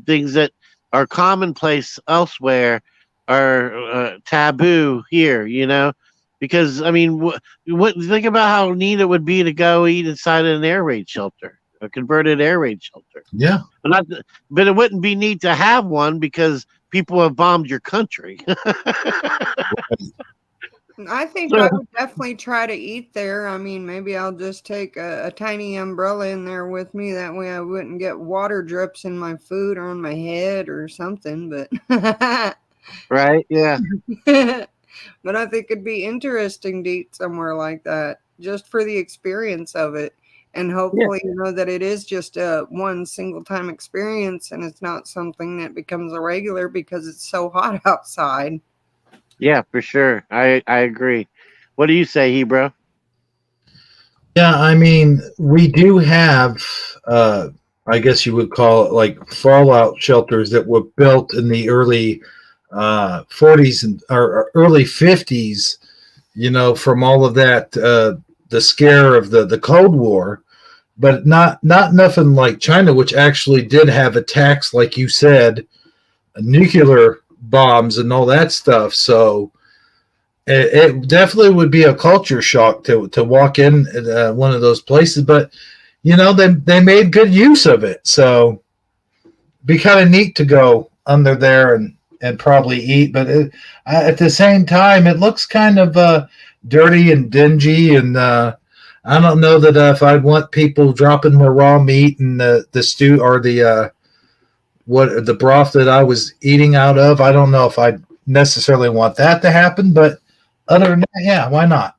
things that are commonplace elsewhere are taboo here, because I mean, think about how neat it would be to go eat inside an air raid shelter, a converted air raid shelter. Yeah, but it wouldn't be neat to have one because people have bombed your country. I think I would definitely try to eat there. I mean, maybe I'll just take a tiny umbrella in there with me. That way I wouldn't get water drips in my food or on my head or something. But right, yeah. But I think it'd be interesting to eat somewhere like that just for the experience of it. And hopefully, that it is just a one single time experience and it's not something that becomes a regular because it's so hot outside. Yeah, for sure. I agree. What do you say, Hebrew? Yeah, I mean, we do have, I guess you would call it like fallout shelters that were built in the early 40s or early 50s, from all of that, scare of the Cold War, but not nothing like China, which actually did have attacks, like you said, nuclear bombs and all that stuff. So it definitely would be a culture shock to walk in one of those places. But they made good use of it. So be kind of neat to go under there and probably eat. But at the same time, it looks kind of dirty and dingy, and I don't know that if I'd want people dropping the raw meat and the stew or the broth that I was eating out of. I don't know if I necessarily want that to happen, but other than that, yeah, why not?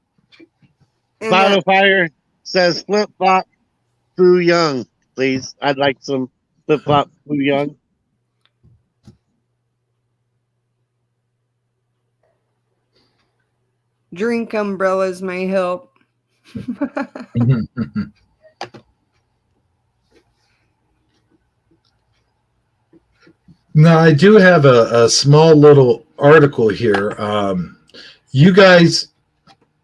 Final Fire says flip flop Fu Young, please. I'd like some flip flop Fu Young. Drink umbrellas may help. Now, I do have a small little article here. You guys.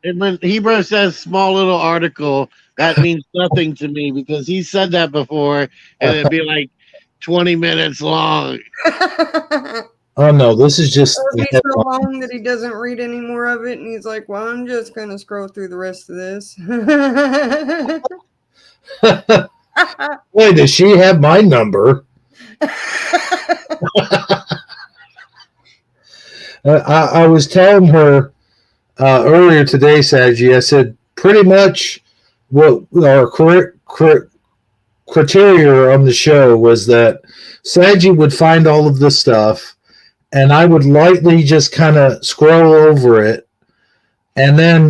And when Hebrew says small little article, that means nothing to me because he said that before and it'd be like 20 minutes long. Oh, no, this is just. It'll be so long that he doesn't read any more of it, and he's like, well, I'm just going to scroll through the rest of this. Boy, does she have my number. I was telling her earlier today, Saji, I said pretty much what our criteria on the show was that Saji would find all of the stuff, and I would lightly just kind of scroll over it, and then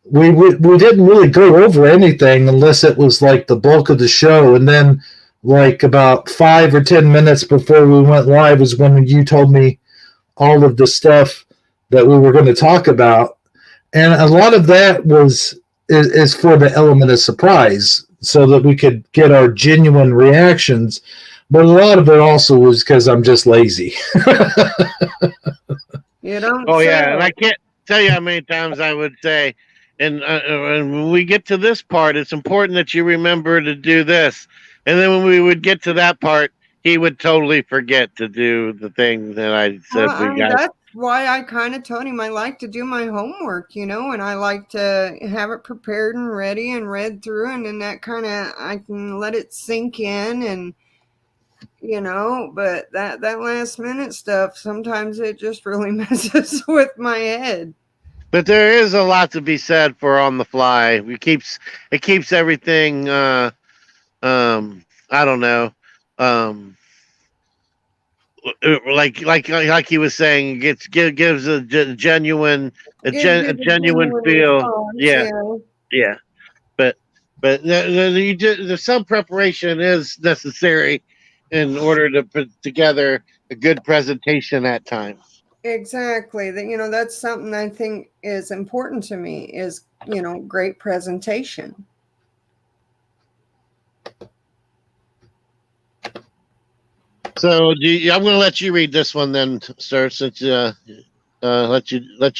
we didn't really go over anything unless it was like the bulk of the show, and then like about 5 or 10 minutes before we went live is when you told me all of the stuff that we were going to talk about, and a lot of that is for the element of surprise so that we could get our genuine reactions, but a lot of it also was because I'm just lazy. You don't yeah, and I can't tell you how many times I would say, and when we get to this part, it's important that you remember to do this. And then when we would get to that part, he would totally forget to do the thing that I said we got. That's why I kind of told him I like to do my homework, and I like to have it prepared and ready and read through, and then that kind of I can let it sink in, and but that last minute stuff, sometimes it just really messes with my head. But there is a lot to be said for on the fly. It keeps everything. I don't know. Like he was saying, gives a genuine feel. Yeah. But there's some preparation is necessary in order to put together a good presentation at times. Exactly. That's something I think is important to me is, great presentation. So I'm going to let you read this one then, sir, since let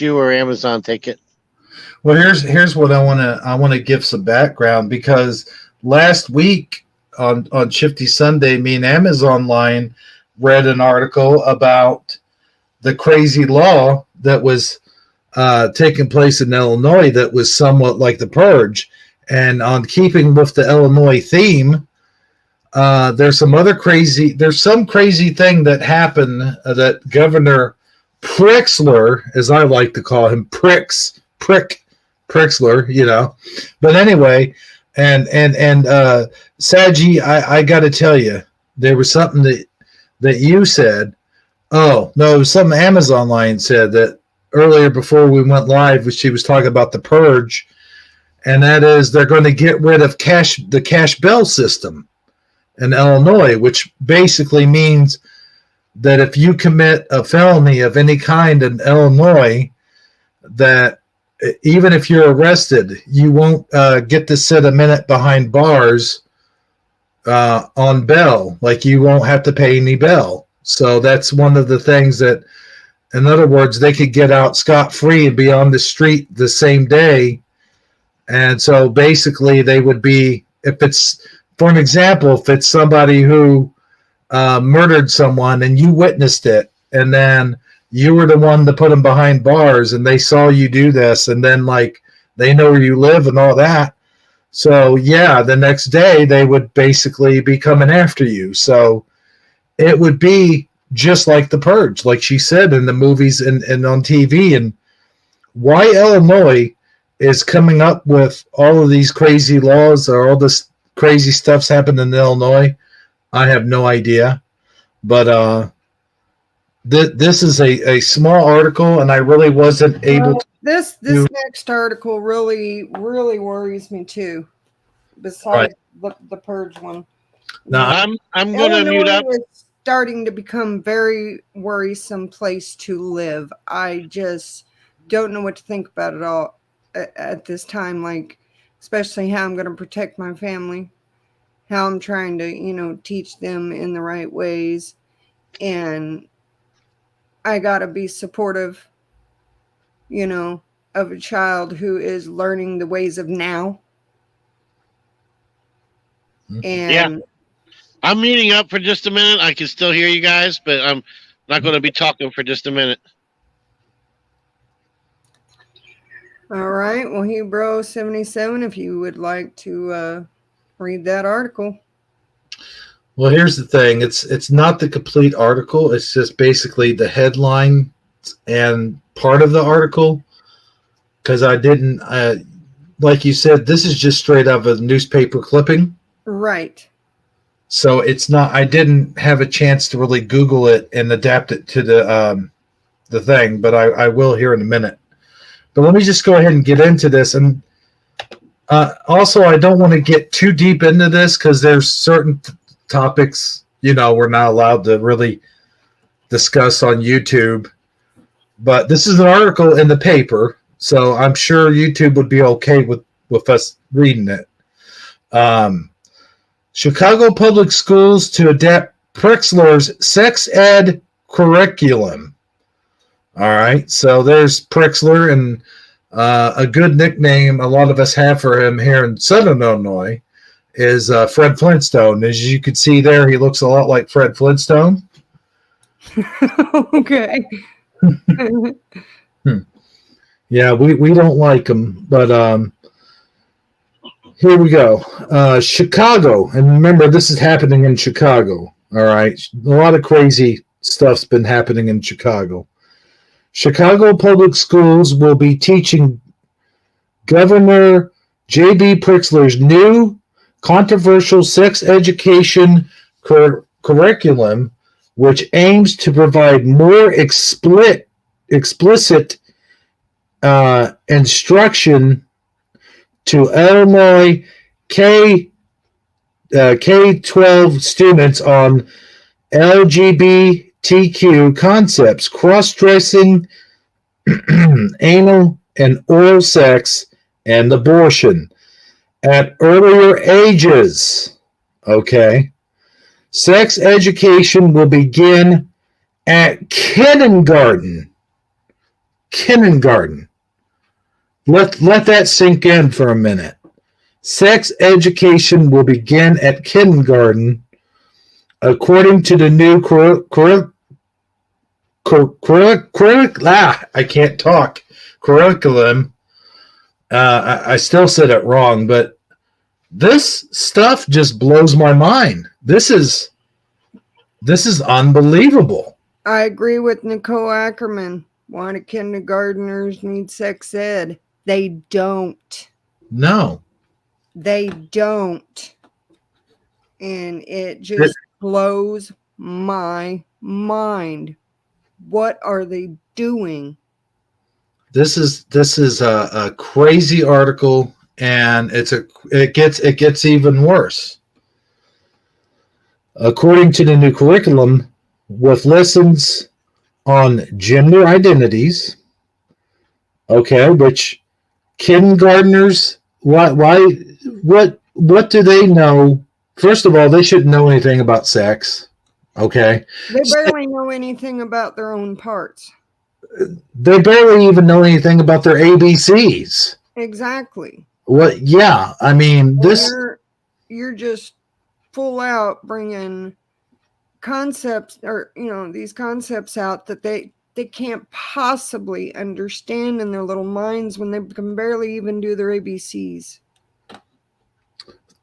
you or Amazon take it. Well, here's what I want to give some background, because last week on Shifty Sunday, me and Amazon Lion read an article about the crazy law that was taking place in Illinois that was somewhat like the purge. And on keeping with the Illinois theme, there's some crazy thing that happened that Governor Prixler, as I like to call him, Prixler, But anyway, and Saji, I got to tell you, there was something that you said. Oh no, it was something Amazon Lion said that earlier before we went live. She was talking about the purge, and that is they're going to get rid of the cash bail system in Illinois, which basically means that if you commit a felony of any kind in Illinois, that even if you're arrested, you won't get to sit a minute behind bars on bail. Like, you won't have to pay any bail. So that's one of the things that, in other words, they could get out scot-free and be on the street the same day And so basically, they would be, if it's, for an example, if it's somebody who murdered someone and you witnessed it, and then you were the one to put them behind bars, and they saw you do this, and then like they know where you live and all that. So yeah, the next day they would basically be coming after you. So it would be just like The Purge, like she said in the movies and on TV. And why Illinois is coming up with all of these crazy laws or all this crazy stuff's happened in Illinois, I have no idea. But this is a small article, and I really wasn't able to. This next article really worries me too. Besides the Purge one. Now I'm going to mute up. Is starting to become very worrisome place to live. I just don't know what to think about it all at this time. Like, especially how I'm going to protect my family, how I'm trying to, teach them in the right ways, and I got to be supportive, of a child who is learning the ways of now. And yeah, I'm meeting up for just a minute. I can still hear you guys, but I'm not going to be talking for just a minute. All right. Well, Hebrew 77, if you would like to read that article. Well, here's the thing. It's not the complete article. It's just basically the headline and part of the article. Because I didn't, like you said, this is just straight out of a newspaper clipping. Right. So it's not, I didn't have a chance to really Google it and adapt it to the thing, but I will here in a minute. But let me just go ahead and get into this. And also, I don't want to get too deep into this because there's certain topics, we're not allowed to really discuss on YouTube. But this is an article in the paper, so I'm sure YouTube would be okay with us reading it. Chicago Public Schools to adapt Pritzler's sex ed curriculum. All right, so there's Pritzler, and a good nickname a lot of us have for him here in Southern Illinois is Fred Flintstone. As you can see there, he looks a lot like Fred Flintstone. Okay. Yeah, we don't like him, but here we go. Chicago, and remember, this is happening in Chicago. All right, a lot of crazy stuff's been happening in Chicago. Chicago Public Schools will be teaching Governor J.B. Pritzler's new controversial sex education curriculum, which aims to provide more explicit instruction to Illinois K-12 students on LGBTQ concepts, cross-dressing, anal and oral sex, and abortion at earlier ages. Okay. Sex education will begin at kindergarten. Kindergarten. Let that sink in for a minute. Sex education will begin at kindergarten, according to the new curriculum. I still said it wrong, but this stuff just blows my mind. This is unbelievable. I agree with Nicole Ackerman. Why do kindergartners need sex ed? They don't. No. They don't. And it just blows my mind. What are they doing? This is a crazy article, and it gets even worse. According to the new curriculum, with lessons on gender identities, okay, which kindergartners, what do they know? First of all, they shouldn't know anything about sex, okay? They barely know anything about their own parts. They barely even know anything about their ABCs. Exactly. What? Yeah, I mean And this. you're just full out bringing concepts, or these concepts out that they can't possibly understand in their little minds when they can barely even do their ABCs.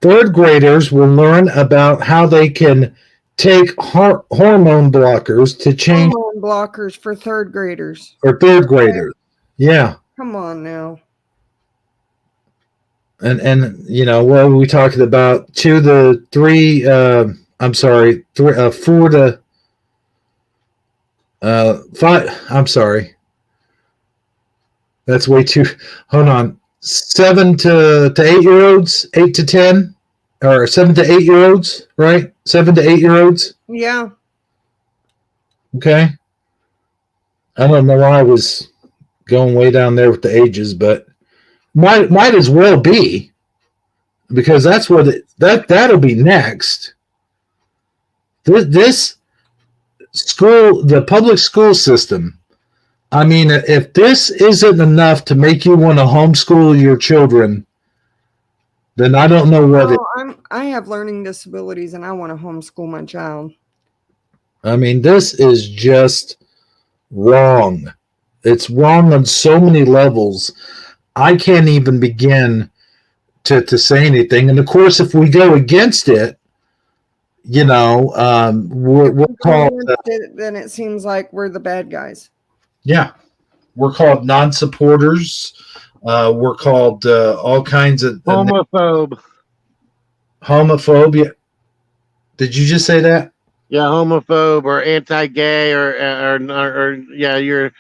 Third graders will learn about how they can take hormone blockers to change. Hormone blockers for third graders. Or third graders. Yeah. Come on now. And what are we talking about? 2 to 3. I'm sorry, 4 to 5. I'm sorry. That's way too. Hold on. 7 to 8-year-olds, 8 to 10, or 7 to 8-year-olds, right? 7 to 8-year-olds. Yeah. Okay. I don't know why I was going way down there with the ages, but might as well be, because that's what that'll be next. This school, the public school system. I mean, if this isn't enough to make you want to homeschool your children, then I don't know what. I have learning disabilities, and I want to homeschool my child. I mean, this is just wrong. It's wrong on so many levels. I can't even begin to say anything. And of course, if we go against it, we're called. Then it seems like we're the bad guys. Yeah, we're called non-supporters. We're called all kinds of homophobe. Homophobia. Did you just say that? Yeah, homophobe or anti-gay or yeah, you're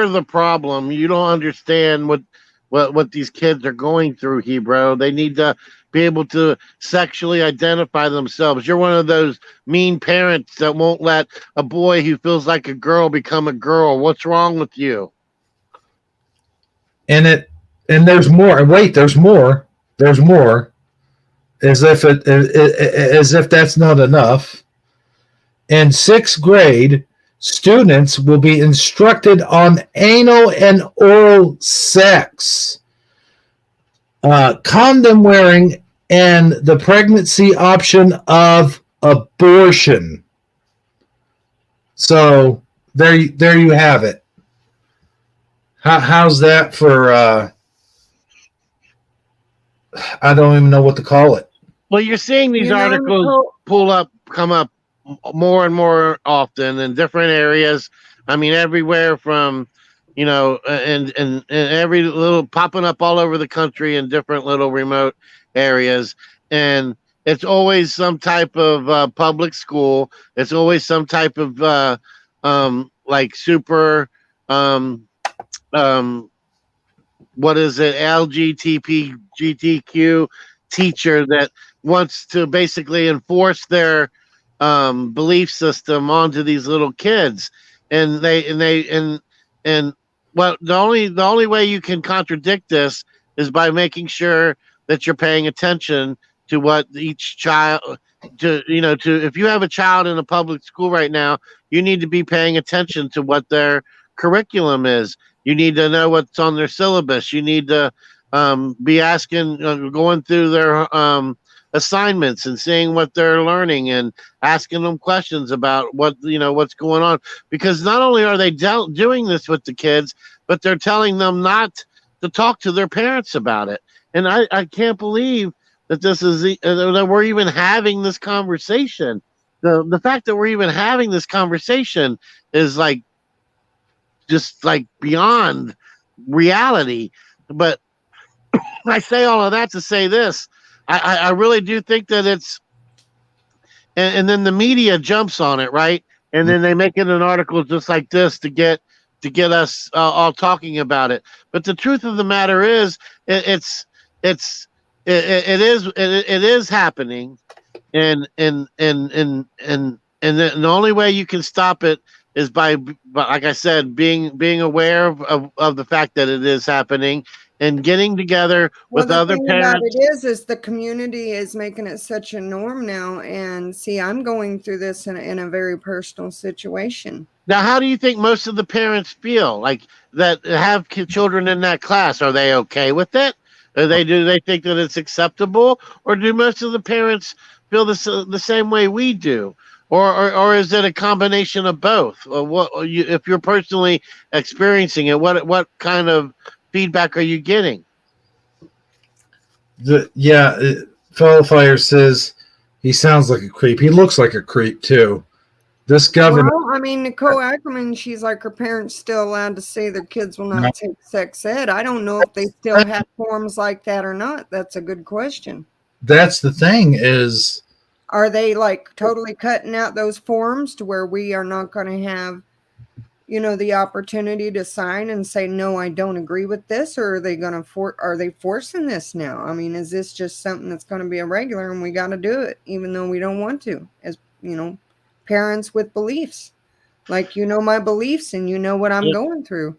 the problem. You don't understand what these kids are going through, Hebrew. They need to be able to sexually identify themselves. You're one of those mean parents that won't let a boy who feels like a girl become a girl. What's wrong with you? And there's more. And wait, there's more. There's more. As if that's not enough. In 6th grade, students will be instructed on anal and oral sex, condom wearing, and the pregnancy option of abortion. So there you have it. How's that for? I don't even know what to call it. Well, you're seeing these articles come up more and more often in different areas. I mean, everywhere from, and every little popping up all over the country in different little remote areas. And it's always some type of public school. It's always some type of like super, what is it? LGBTQ teacher that wants to basically enforce their belief system onto these little kids, and the only way you can contradict this is by making sure that you're paying attention to what each child if you have a child in a public school right now, you need to be paying attention to what their curriculum is. You need to know what's on their syllabus. You need to be asking, going through their assignments and seeing what they're learning and asking them questions about what's going on. Because not only are they doing this with the kids, but they're telling them not to talk to their parents about it. And I can't believe that this is that we're even having this conversation. The fact that we're even having this conversation is just beyond reality. But I say all of that to say this. I really do think that it's, and then the media jumps on it, right? And then they make it an article just like this to get us all talking about it. But the truth of the matter is, it is happening, and the only way you can stop it is by, like I said, being aware of the fact that it is happening and getting together with other parents. It is the community is making it such a norm now. And see, I'm going through this in a very personal situation. Now, how do you think most of the parents feel that have children in that class? Are they okay with it? Do they think that it's acceptable, or do most of the parents feel the same way we do, or is it a combination of both? If you're personally experiencing it, what kind of feedback are you getting? Fellow Fire says he sounds like a creep. He looks like a creep too. This government. Well, I mean, Nicole Ackerman, she's like, her parents still allowed to say their kids will not take sex ed. I don't know if they still have forums like that or not. That's a good question. That's the thing is, are they like totally cutting out those forums to where we are not going to have, the opportunity to sign and say, no, I don't agree with this? Or are they going to are they forcing this now? I mean, is this just something that's going to be a regular and we got to do it, even though we don't want to, as parents with beliefs, like, my beliefs and what I'm going through.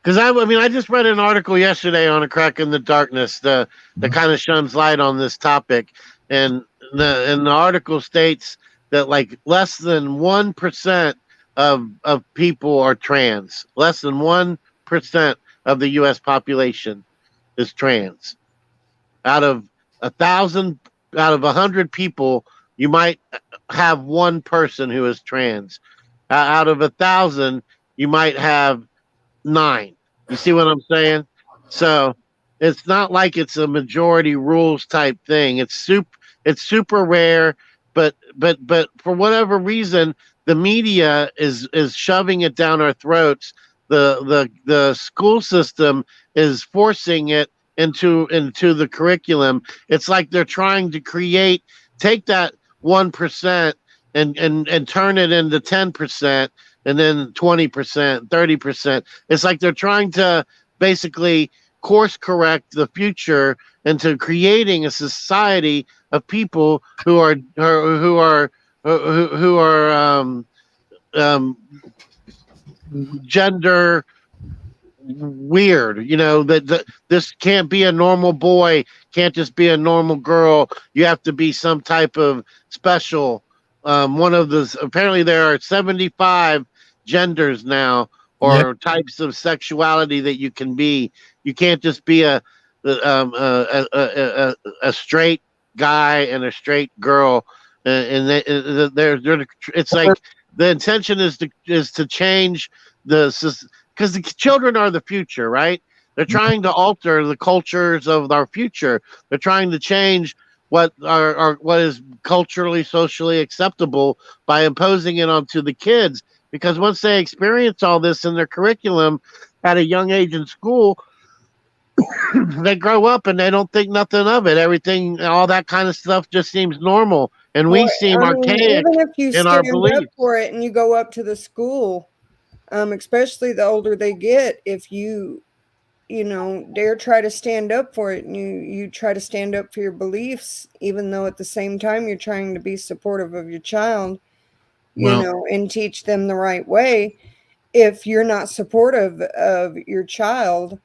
Because I just read an article yesterday on A Crack in the Darkness that kind of shines light on this topic, and the article states that like less than 1% of people are trans. Less than 1% of the U.S. population is trans. Out of 100 people, you might have one person who is trans. Out of 1,000, you might have 9. You see what I'm saying? So it's not like it's a majority rules type thing. It's super rare, but for whatever reason, the media is shoving it down our throats. The school system is forcing it into the curriculum. It's like they're trying to take that 1% and turn it into 10%, and then 20%, 30%. It's like they're trying to basically course correct the future into creating a society of people who are gender weird. That this can't be a normal boy, can't just be a normal girl. You have to be some type of special. Apparently there are 75 genders now, or types of sexuality that you can be. You can't just be a straight guy and a straight girl, it's like the intention is to change because the children are the future, right? They're trying to alter the cultures of our future. They're trying to change what is culturally, socially acceptable by imposing it onto the kids. Because once they experience all this in their curriculum at a young age in school, they grow up and they don't think nothing of it. Everything, all that kind of stuff just seems normal. And we seem archaic even if you in our stand beliefs. up for it and you go up to the school, especially the older they get, if you dare try to stand up for it and you try to stand up for your beliefs, even though at the same time you're trying to be supportive of your child, and teach them the right way. If you're not supportive of your child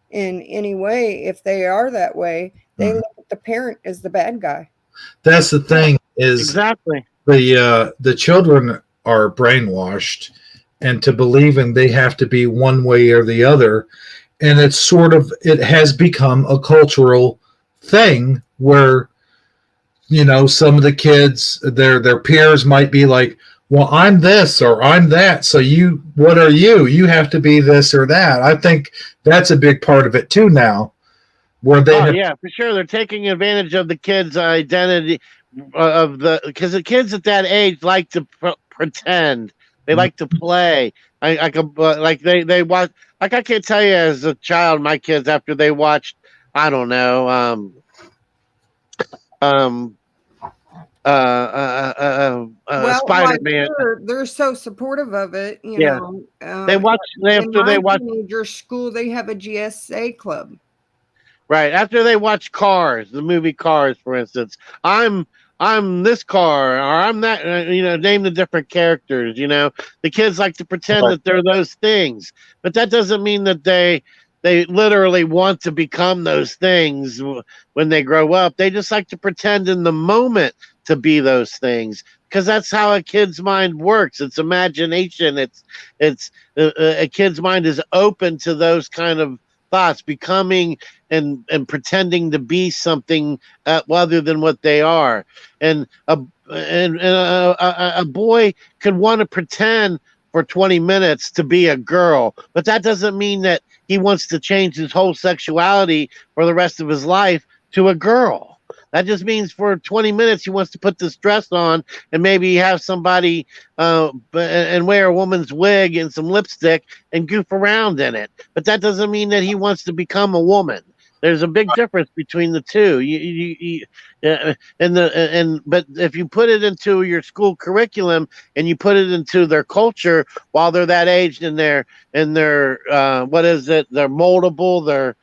in any way, if they are that way, they look at the parent as the bad guy. That's the thing is exactly the children are brainwashed and to believing they have to be one way or the other. And it has become a cultural thing where, some of the kids, their peers might be like, well, I'm this or I'm that. So what are you? You have to be this or that. I think that's a big part of it too now. Where yeah, for sure. They're taking advantage of the kids' identity because the kids at that age like to pretend. They like to play. They watch. Like, I can't tell you as a child, my kids, after they watched, I don't know, Spider-Man. They're so supportive of it, They watch after they watch teenager school. They have a GSA club. Right after they watch Cars, the movie Cars, for instance. I'm this car, or I'm that. Name the different characters. The kids like to pretend that they're those things, but that doesn't mean that they literally want to become those things when they grow up. They just like to pretend in the moment to be those things, because that's how a kid's mind works. It's imagination. It's a kid's mind is open to those kind of thoughts, becoming and pretending to be something other than what they are. And a boy could want to pretend for 20 minutes to be a girl, but that doesn't mean that he wants to change his whole sexuality for the rest of his life to a girl. That just means for 20 minutes he wants to put this dress on and maybe have somebody and wear a woman's wig and some lipstick and goof around in it. But that doesn't mean that he wants to become a woman. There's a big difference between the two. But if you put it into your school curriculum and you put it into their culture while they're that age and they're what is it? They're moldable, they're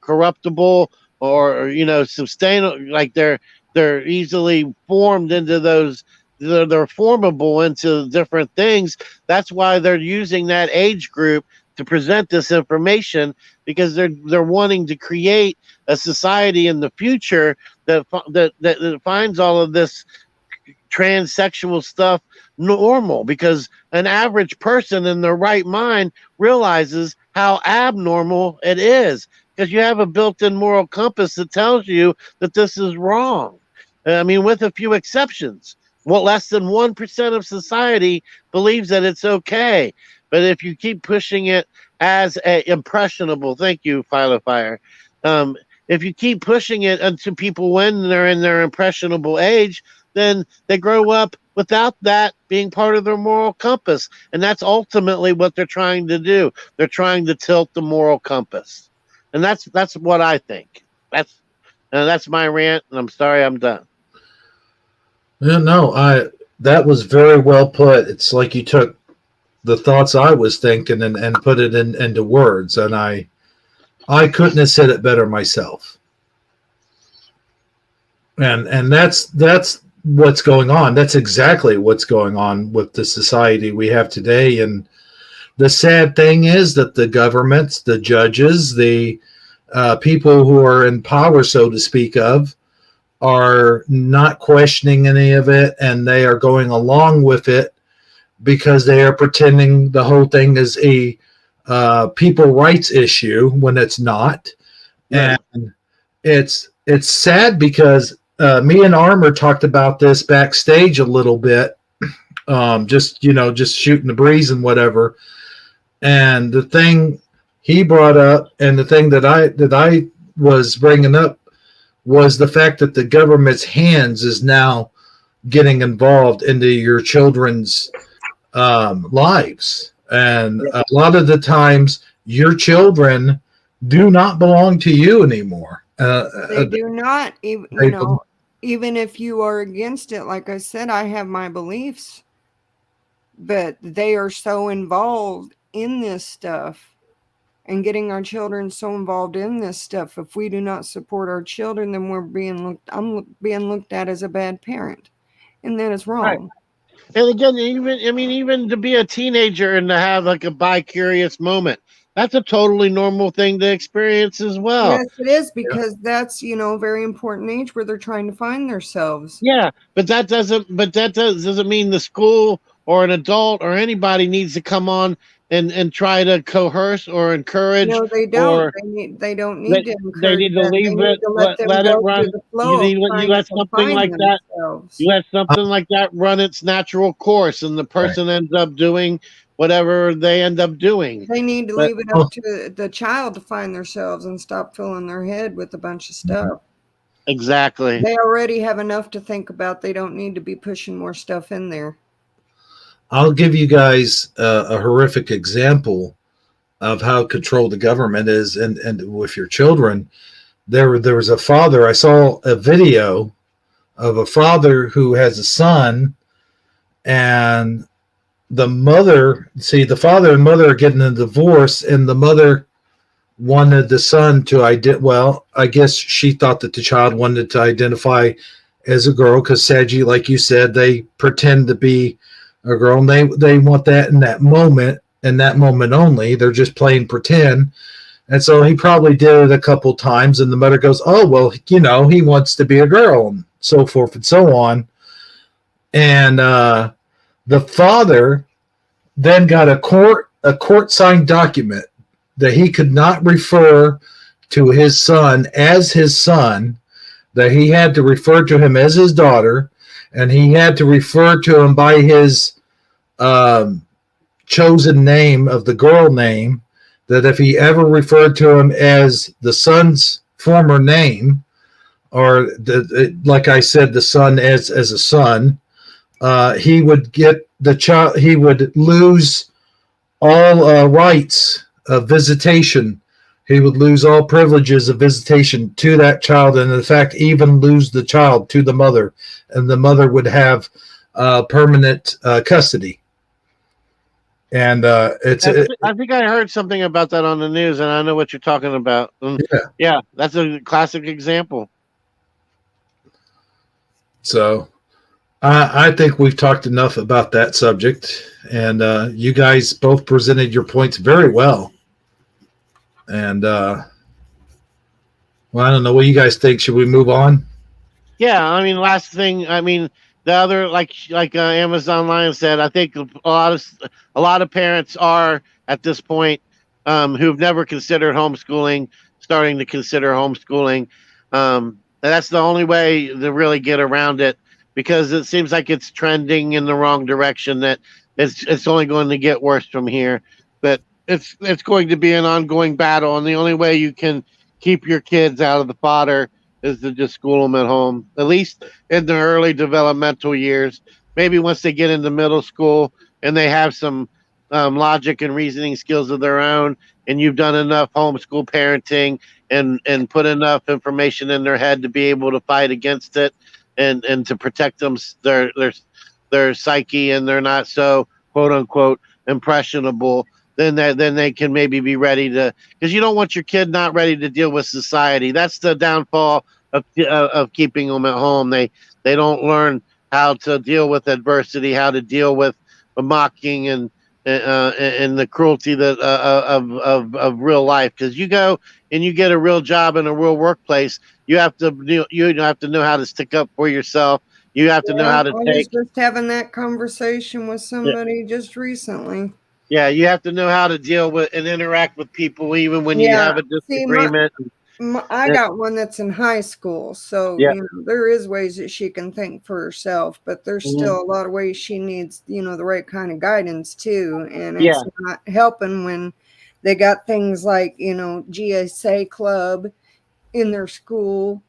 corruptible, or sustainable. Like they're easily formed into those. They're formable into different things. That's why they're using that age group to present this information, because they're wanting to create a society in the future that finds all of this transsexual stuff normal, because an average person in their right mind realizes how abnormal it is, because you have a built-in moral compass that tells you that this is wrong. I mean, with a few exceptions. Well, less than 1% of society believes that it's okay. But if you keep pushing it as a impressionable, thank you, Philofire. If you keep pushing it unto people when they're in their impressionable age, then they grow up without that being part of their moral compass. And that's ultimately what they're trying to do. They're trying to tilt the moral compass. And that's what I think. That's my rant, and I'm sorry I'm done. Yeah, no, that was very well put. It's like you took the thoughts I was thinking and put it into words, and I couldn't have said it better myself. And that's what's going on. That's exactly what's going on with the society we have today. And the sad thing is that the governments, the judges, the people who are in power, so to speak of, are not questioning any of it, and they are going along with it because they are pretending the whole thing is a people rights issue when it's not. Right. And it's sad because me and Armor talked about this backstage a little bit, just shooting the breeze and whatever. And the thing he brought up, and the thing that I was bringing up, was the fact that the government's hands is now getting involved into your children's lives. And a lot of the times your children do not belong to you anymore. They do not. Even if you are against it, like I said, I have my beliefs, but they are so involved in this stuff. And getting our children so involved in this stuff. If we do not support our children, then I'm being looked at as a bad parent, and that is wrong. Right. And again, even to be a teenager and to have like a bi-curious moment, that's a totally normal thing to experience as well. Yes, it is, because that's a very important age where they're trying to find themselves. Yeah, but that doesn't mean the school or an adult or anybody needs to come on and try to coerce or encourage. No, they don't. They don't need to encourage. They need to leave it. Let it run. You let something like that. You let something like that run its natural course, and the person ends up doing whatever they end up doing. They need to leave it up to the child to find themselves and stop filling their head with a bunch of stuff. Exactly. They already have enough to think about. They don't need to be pushing more stuff in there. I'll give you guys a horrific example of how controlled the government is, and with your children. There was a father. I saw a video of a father who has a son, and the father and mother are getting a divorce, and the mother wanted the son to I guess she thought that the child wanted to identify as a girl, because Saji, like you said, they pretend to be a girl, and they want that in that moment only. They're just playing pretend. And so he probably did it a couple times, and the mother goes, oh, well, he wants to be a girl, and so forth and so on. And the father then got a court signed document that he could not refer to his son as his son, that he had to refer to him as his daughter, and he had to refer to him by his chosen name of the girl name, that if he ever referred to him as the son's former name, or like I said, the son as a son, he would get the child. He would lose all rights of visitation. He would lose all privileges of visitation to that child, and in fact, even lose the child to the mother, and the mother would have permanent custody. And I think I heard something about that on the news, and I know what you're talking about. Yeah, that's a classic example. So I think we've talked enough about that subject, and you guys both presented your points very well. And well, I don't know what you guys think. Should we move on? Yeah, I mean, last thing. I mean, the other, like Amazon Lion said, I think a lot of parents are at this point who've never considered homeschooling, starting to consider homeschooling. And that's the only way to really get around it, because it seems like it's trending in the wrong direction. That it's only going to get worse from here. But it's going to be an ongoing battle, and the only way you can keep your kids out of the fodder is to just school them at home, at least in the early developmental years. Maybe once they get into middle school and they have some logic and reasoning skills of their own, and you've done enough homeschool parenting and put enough information in their head to be able to fight against it and to protect them, their psyche, and they're not so quote unquote impressionable, then they can maybe be ready to, because you don't want your kid not ready to deal with society. That's the downfall of keeping them at home. They don't learn how to deal with adversity, how to deal with the mocking and the cruelty that of real life. Because you go and you get a real job in a real workplace, you have to know how to stick up for yourself. You have to know how to I was just having that conversation with somebody just recently. Yeah, you have to know how to deal with and interact with people even when you have a disagreement. I got one that's in high school, so you know, there is ways that she can think for herself, but there's still a lot of ways she needs, the right kind of guidance too. And it's not helping when they got things like, GSA club in their school.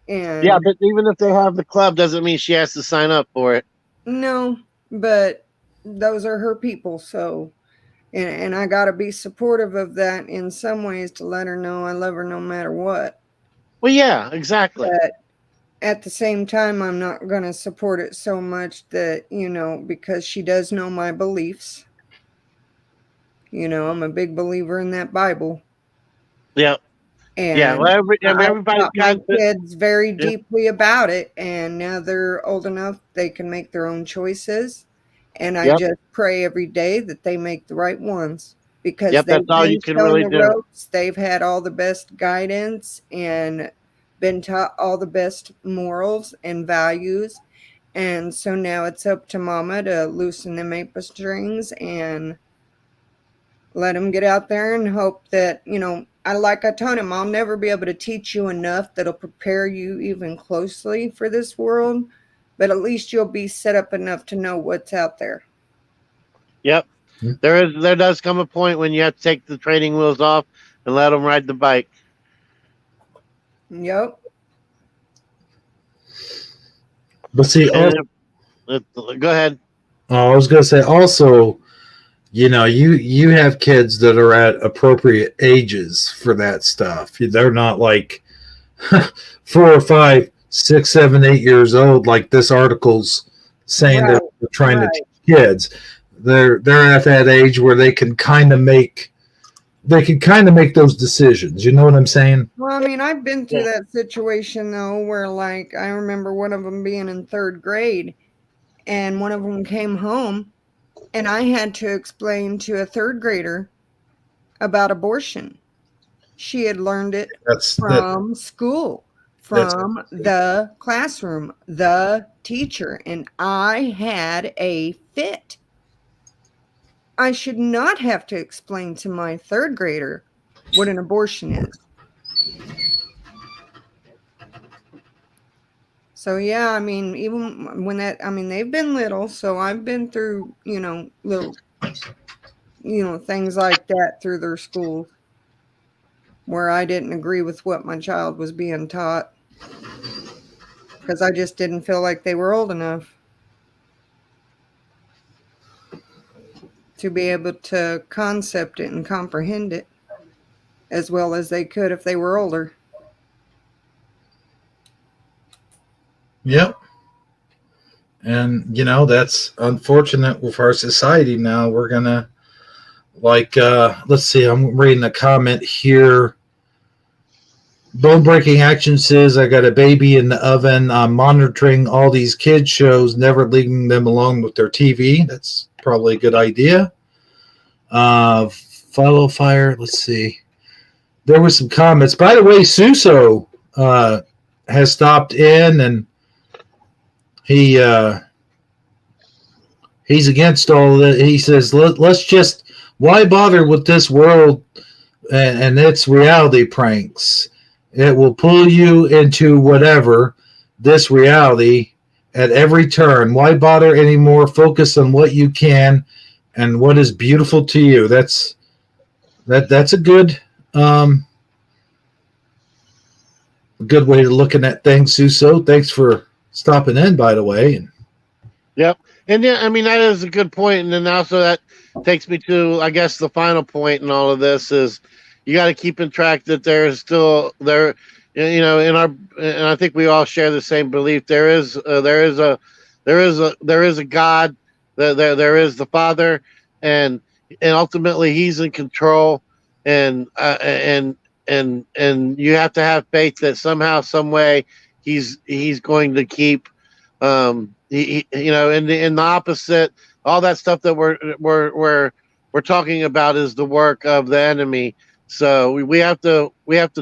And but even if they have the club, doesn't mean she has to sign up for it. No, but those are her people, so and I got to be supportive of that in some ways to let her know I love her no matter what. Well, yeah, exactly. But at the same time, I'm not going to support it so much that, because she does know my beliefs. I'm a big believer in that Bible. Yeah. And well, everybody's got my kids very deeply about it, and now they're old enough they can make their own choices. And I just pray every day that they make the right ones, because they've that's all you can really do. Ropes. They've had all the best guidance and been taught all the best morals and values. And so now it's up to mama to loosen them apron strings and let them get out there and hope that, I told him, I'll never be able to teach you enough that'll prepare you even closely for this world, but at least you'll be set up enough to know what's out there. Yep. There does come a point when you have to take the training wheels off and let them ride the bike. Yep. But see, go ahead. I was going to say also, you have kids that are at appropriate ages for that stuff. They're not like 4 or 5, 6, 7, 8 years old, like this article's saying that they're trying to teach kids. They're at that age where they can kind of make those decisions. You know what I'm saying? Well, I mean, I've been through that situation though, where like I remember one of them being in 3rd grade, and one of them came home, and I had to explain to a 3rd grader about abortion. She had learned it from school, from the classroom, the teacher, and I had a fit. I should not have to explain to my 3rd grader what an abortion is. So yeah, I mean, even when they've been little, so I've been through, little, things like that through their schools where I didn't agree with what my child was being taught because I just didn't feel like they were old enough to be able to concept it and comprehend it as well as they could if they were older. Yep. And, that's unfortunate with our society now. We're going to, let's see, I'm reading a comment here. Bone Breaking Action says, I got a baby in the oven. I'm monitoring all these kids' shows, never leaving them alone with their TV. That's probably a good idea. Follow Fire, let's see. There were some comments. By the way, Suso has stopped in, and he's against all that. He says, let's just, why bother with this world and its reality pranks? It will pull you into whatever, this reality, at every turn. Why bother anymore? Focus on what you can and what is beautiful to you. That's a good way to looking at things, Suso. Thanks for stopping in, by the way. Yep. And yeah, I mean, that is a good point. And then also that takes me to, I guess, the final point in all of this is you got to keep in track that there is still there, and I think we all share the same belief. There is a God, there is the Father, and ultimately He's in control, and you have to have faith that somehow, some way, He's going to keep, in the opposite, all that stuff that we're talking about is the work of the enemy. So we have to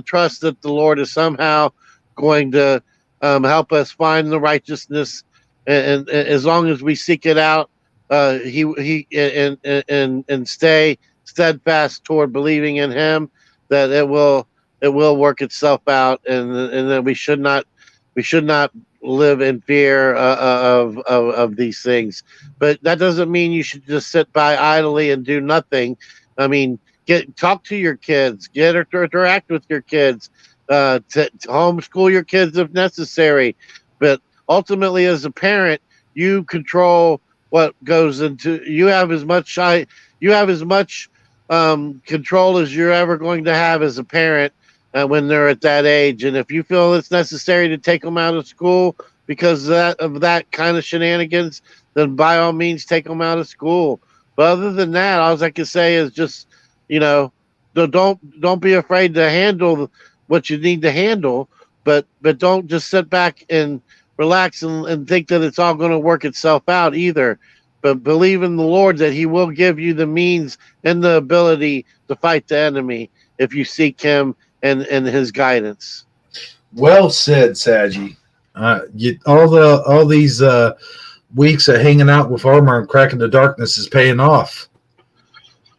trust that the Lord is somehow going to help us find the righteousness, and as long as we seek it out, he and stay steadfast toward believing in Him, that it will work itself out, and that we should not live in fear of these things. But that doesn't mean you should just sit by idly and do nothing. I mean, talk to your kids, interact with your kids, to homeschool your kids if necessary. But ultimately, as a parent, you control what goes into. You have as much control as you're ever going to have as a parent when they're at that age. And if you feel it's necessary to take them out of school because of that kind of shenanigans, then by all means take them out of school. But other than that, all I can say is just, don't be afraid to handle what you need to handle, but don't just sit back and relax and think that it's all going to work itself out either. But believe in the Lord that He will give you the means and the ability to fight the enemy if you seek Him and His guidance. Well said, Saji. All these weeks of hanging out with Armor and Cracking the Darkness is paying off.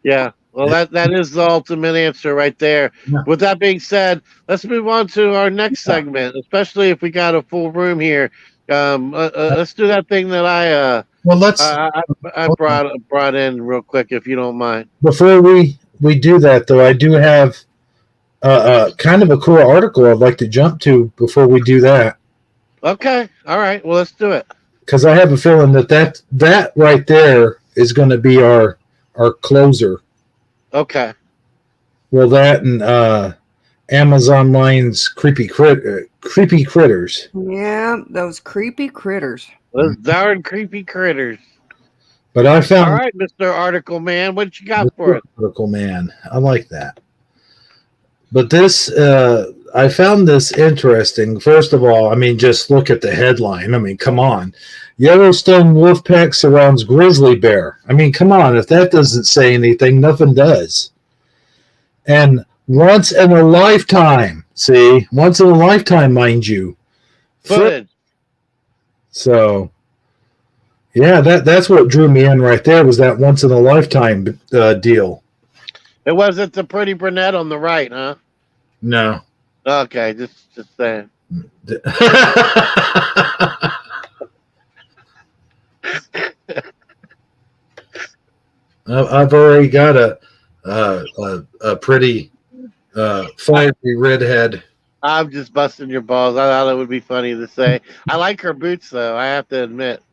Yeah. Well, that is the ultimate answer right there. Yeah. With that being said, let's move on to our next segment, especially if we got a full room here. Let's do that thing that I brought in real quick, if you don't mind. Before we do that, though, I do have kind of a cool article I'd like to jump to before we do that. Okay. All right. Well, let's do it. Because I have a feeling that right there is going to be our closer. Okay. Well, that and Amazon Line's creepy critters. Yeah, those creepy critters. Those darn creepy critters. But I found. All right, Mr. Article Man, what you got for us? Article Man, I like that. But this, I found this interesting. First of all, I mean, just look at the headline. I mean, come on. Yellowstone wolf pack surrounds grizzly bear. I mean, come on. If that doesn't say anything, nothing does. And once in a lifetime, see? Once in a lifetime, mind you. Footage. So, yeah, that's what drew me in right there was that once in a lifetime deal. It wasn't the pretty brunette on the right, huh? No. Okay, just saying. I've already got a pretty fiery redhead. I'm just busting your balls. I thought it would be funny to say. I like her boots, though. I have to admit.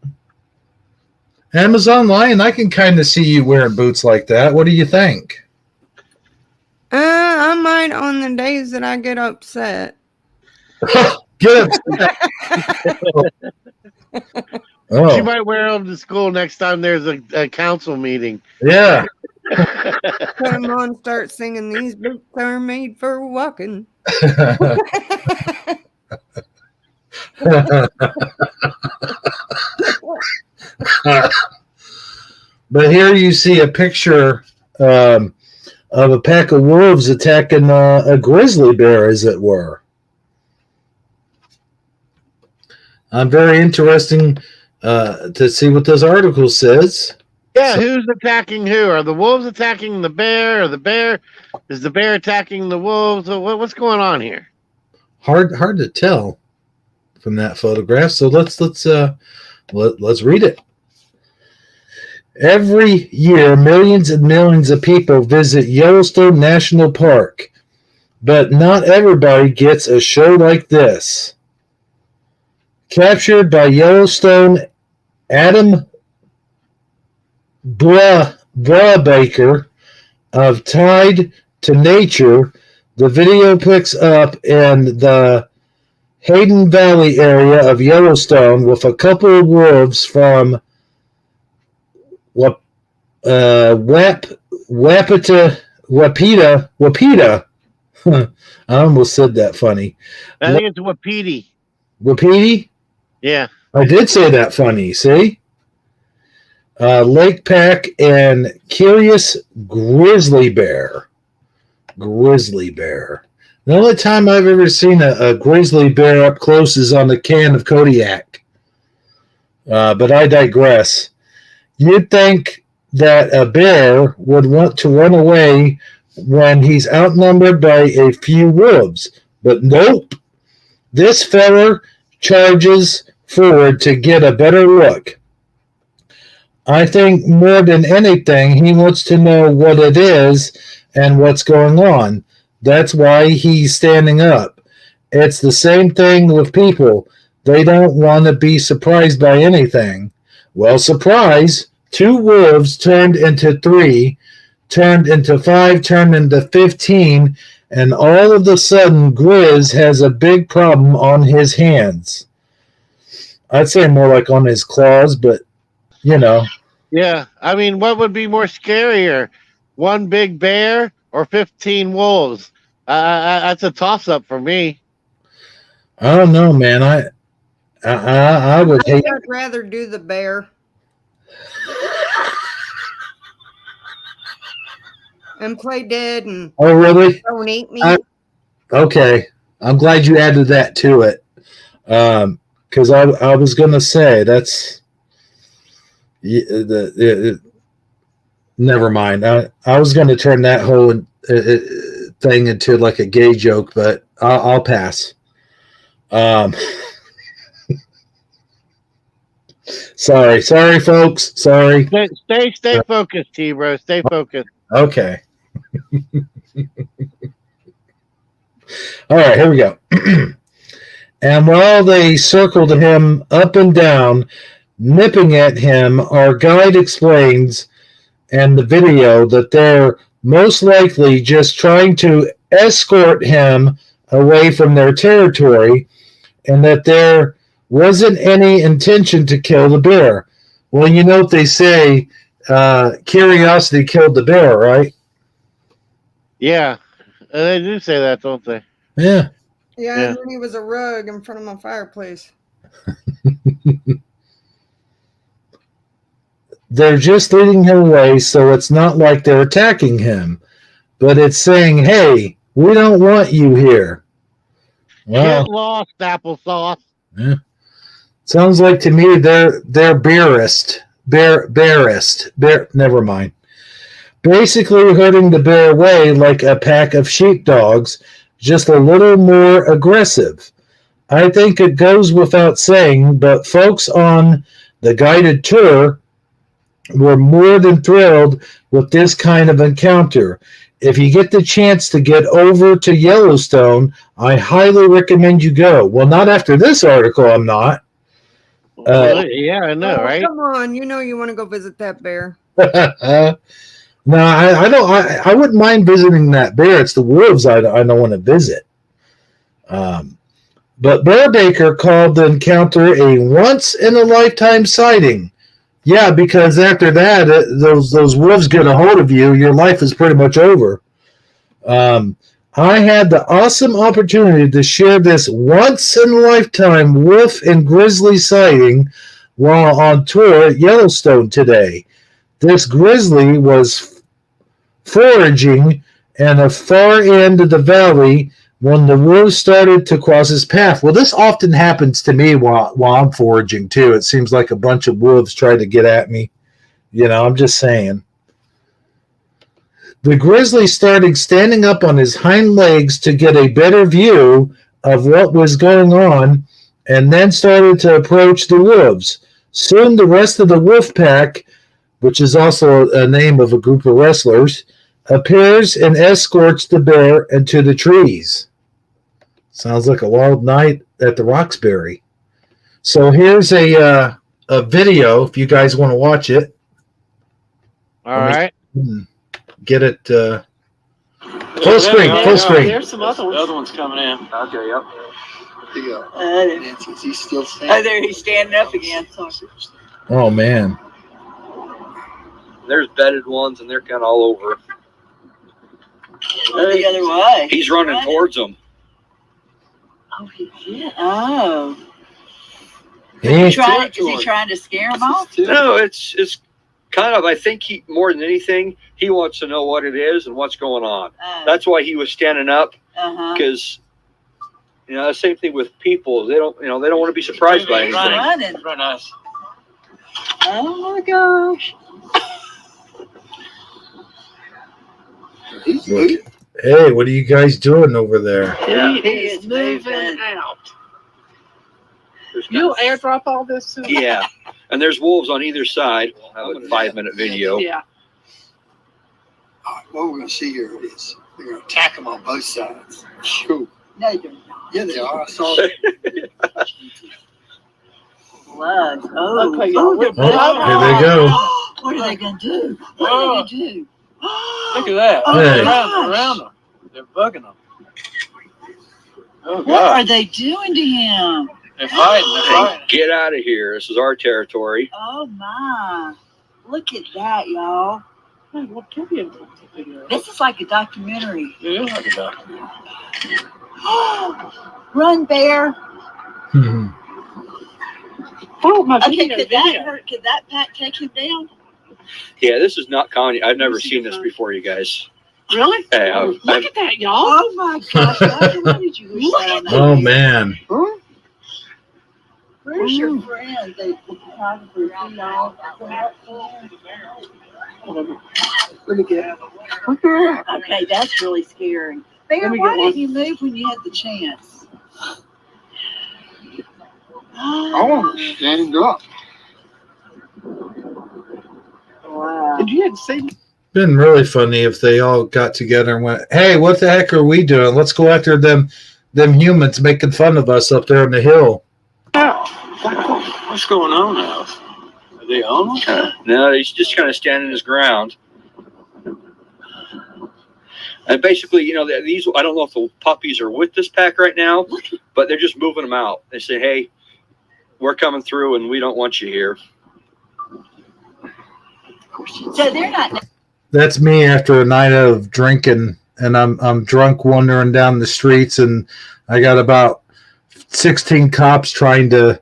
Amazon Lion, I can kind of see you wearing boots like that. What do you think? I might on the days that I get upset. Get upset. She Oh, might wear them to school next time there's a council meeting. yeah. Put them on, start singing, these boots are made for walking. But here you see a picture of a pack of wolves attacking a grizzly bear, as it were. Very interesting to see what this article says. Yeah, who's attacking who? Are the wolves attacking the bear? Or is the bear attacking the wolves? What's going on here? Hard to tell from that photograph. So let's read it. Every year, millions and millions of people visit Yellowstone National Park, but not everybody gets a show like this. Captured by Yellowstone Adam Brubaker of Tied to Nature, the video picks up in the Hayden Valley area of Yellowstone with a couple of wolves from Wapita. I almost said that funny. I think it's Wapiti. Wapiti? Yeah. I did say that funny, see? Lake Pack and Curious Grizzly Bear. Grizzly bear. The only time I've ever seen a grizzly bear up close is on the can of Kodiak. But I digress. You'd think that a bear would want to run away when he's outnumbered by a few wolves. But nope. This feller charges forward to get a better look. I think more than anything, he wants to know what it is and what's going on. That's why he's standing up. It's the same thing with people. They don't want to be surprised by anything. Well, surprise, 2 wolves turned into 3, turned into 5, turned into 15, and all of a sudden, Grizz has a big problem on his hands. I'd say more like on his claws, but, you know. Yeah. I mean, what would be more scarier? One big bear or 15 wolves? That's a toss-up for me. I don't know, man. I would hate. I'd rather do the bear. And play dead and Oh, really? don't eat me. Okay. I'm glad you added that to it. Because I was going to say that's never mind. I was going to turn that whole thing into like a gay joke, but I'll pass. Sorry, folks. Sorry. Stay focused, T-Bro. Stay focused. Okay. All right, here we go. And while they circled him up and down, nipping at him, our guide explains in the video that they're most likely just trying to escort him away from their territory and that there wasn't any intention to kill the bear. Well, you know what they say, curiosity killed the bear, right? Yeah. They do say that, don't they? Yeah. Yeah, and then he was a rug in front of my fireplace. They're just leading him away, so it's not like they're attacking him. But it's saying, hey, we don't want you here. Well, Get lost, applesauce. Yeah. Sounds like to me they're bearist. Never mind. basically herding the bear away like a pack of sheepdogs, just a little more aggressive. I think it goes without saying, but folks on the guided tour were more than thrilled with this kind of encounter. If you get the chance to get over to Yellowstone, I highly recommend you go. Well, not after this article, I'm not. Yeah, I know, Oh, right? come on. You know you want to go visit that bear. No, I don't. I wouldn't mind visiting that bear. It's the wolves I don't want to visit. But Bear Baker called the encounter a once-in-a-lifetime sighting. Yeah, because after that, those wolves get a hold of you, your life is pretty much over. I had the awesome opportunity to share this once-in-a-lifetime wolf and grizzly sighting while on tour at Yellowstone today. This grizzly was foraging in a far end of the valley when the wolves started to cross his path. Well, this often happens to me while I'm foraging, too. It seems like a bunch of wolves try to get at me. You know, I'm just saying. The grizzly started standing up on his hind legs to get a better view of what was going on, and then started to approach the wolves. Soon the rest of the wolf pack, which is also a name of a group of wrestlers, appears and escorts the bear into the trees. Sounds like a wild night at the Roxbury. So here's a video if you guys want to watch it. All right. Get it full screen. Full screen. There's some other ones. The other one's coming in. Okay, yep. There you go. Nancy's he's still standing. Oh, there he's standing up again. Oh man. There's bedded ones, and they're kind of all over. Oh, the other way. He's running towards them. Oh, he did. Oh. Hey. Is he trying to scare him off? No, it's kind of. I think he more than anything, he wants to know what it is and what's going on. That's why he was standing up, because the same thing with people. They don't want to be surprised by anything. Running. Run us. Oh my gosh. He's moving. Hey, what are you guys doing over there? Yeah. He is moving out. You'll airdrop all this to Yeah, and there's wolves on either side. We'll have a 5-minute video. Yeah. All right, what we're going to see here is they're going to attack them on both sides. Phew. No, you're not. Yeah, they are. I saw it. Blood. Oh, Okay, oh, y'all. they're Oh, here they go. What are they going to do? What are they going to do? Look at that. Oh, Hey. my gosh. Around them. They're bugging them. Oh, What God. are they doing to him? They're fighting. Hey, get out of here. This is our territory. Oh, my. Look at that, y'all. Hey, what can be able to figure out? This is like a documentary. Yeah, like a documentary. Run, bear. Oh, my Okay, video. could that hurt? Could that pack take him down? Yeah, this is not common. I've never seen this before, you guys. Really? Hey, Look I've at that, y'all. Oh, my gosh. What did you wish that on that? Oh man. Where's your friend? They photographer. Let me get Okay, that's really scary. Bear, Let me why get one. didn't you move when you had the chance? I want to stand up. Wow. Did you see? Been really funny if they all got together and went, "Hey, what the heck are we doing? Let's go after them humans making fun of us up there on the hill." What's going on now? Are they on him? No, he's just kind of standing his ground. And basically, these, I don't know if the puppies are with this pack right now, but they're just moving them out. They say, hey, we're coming through and we don't want you here. So they're not. That's me after a night of drinking, and I'm drunk wandering down the streets, and I got about 16 cops trying to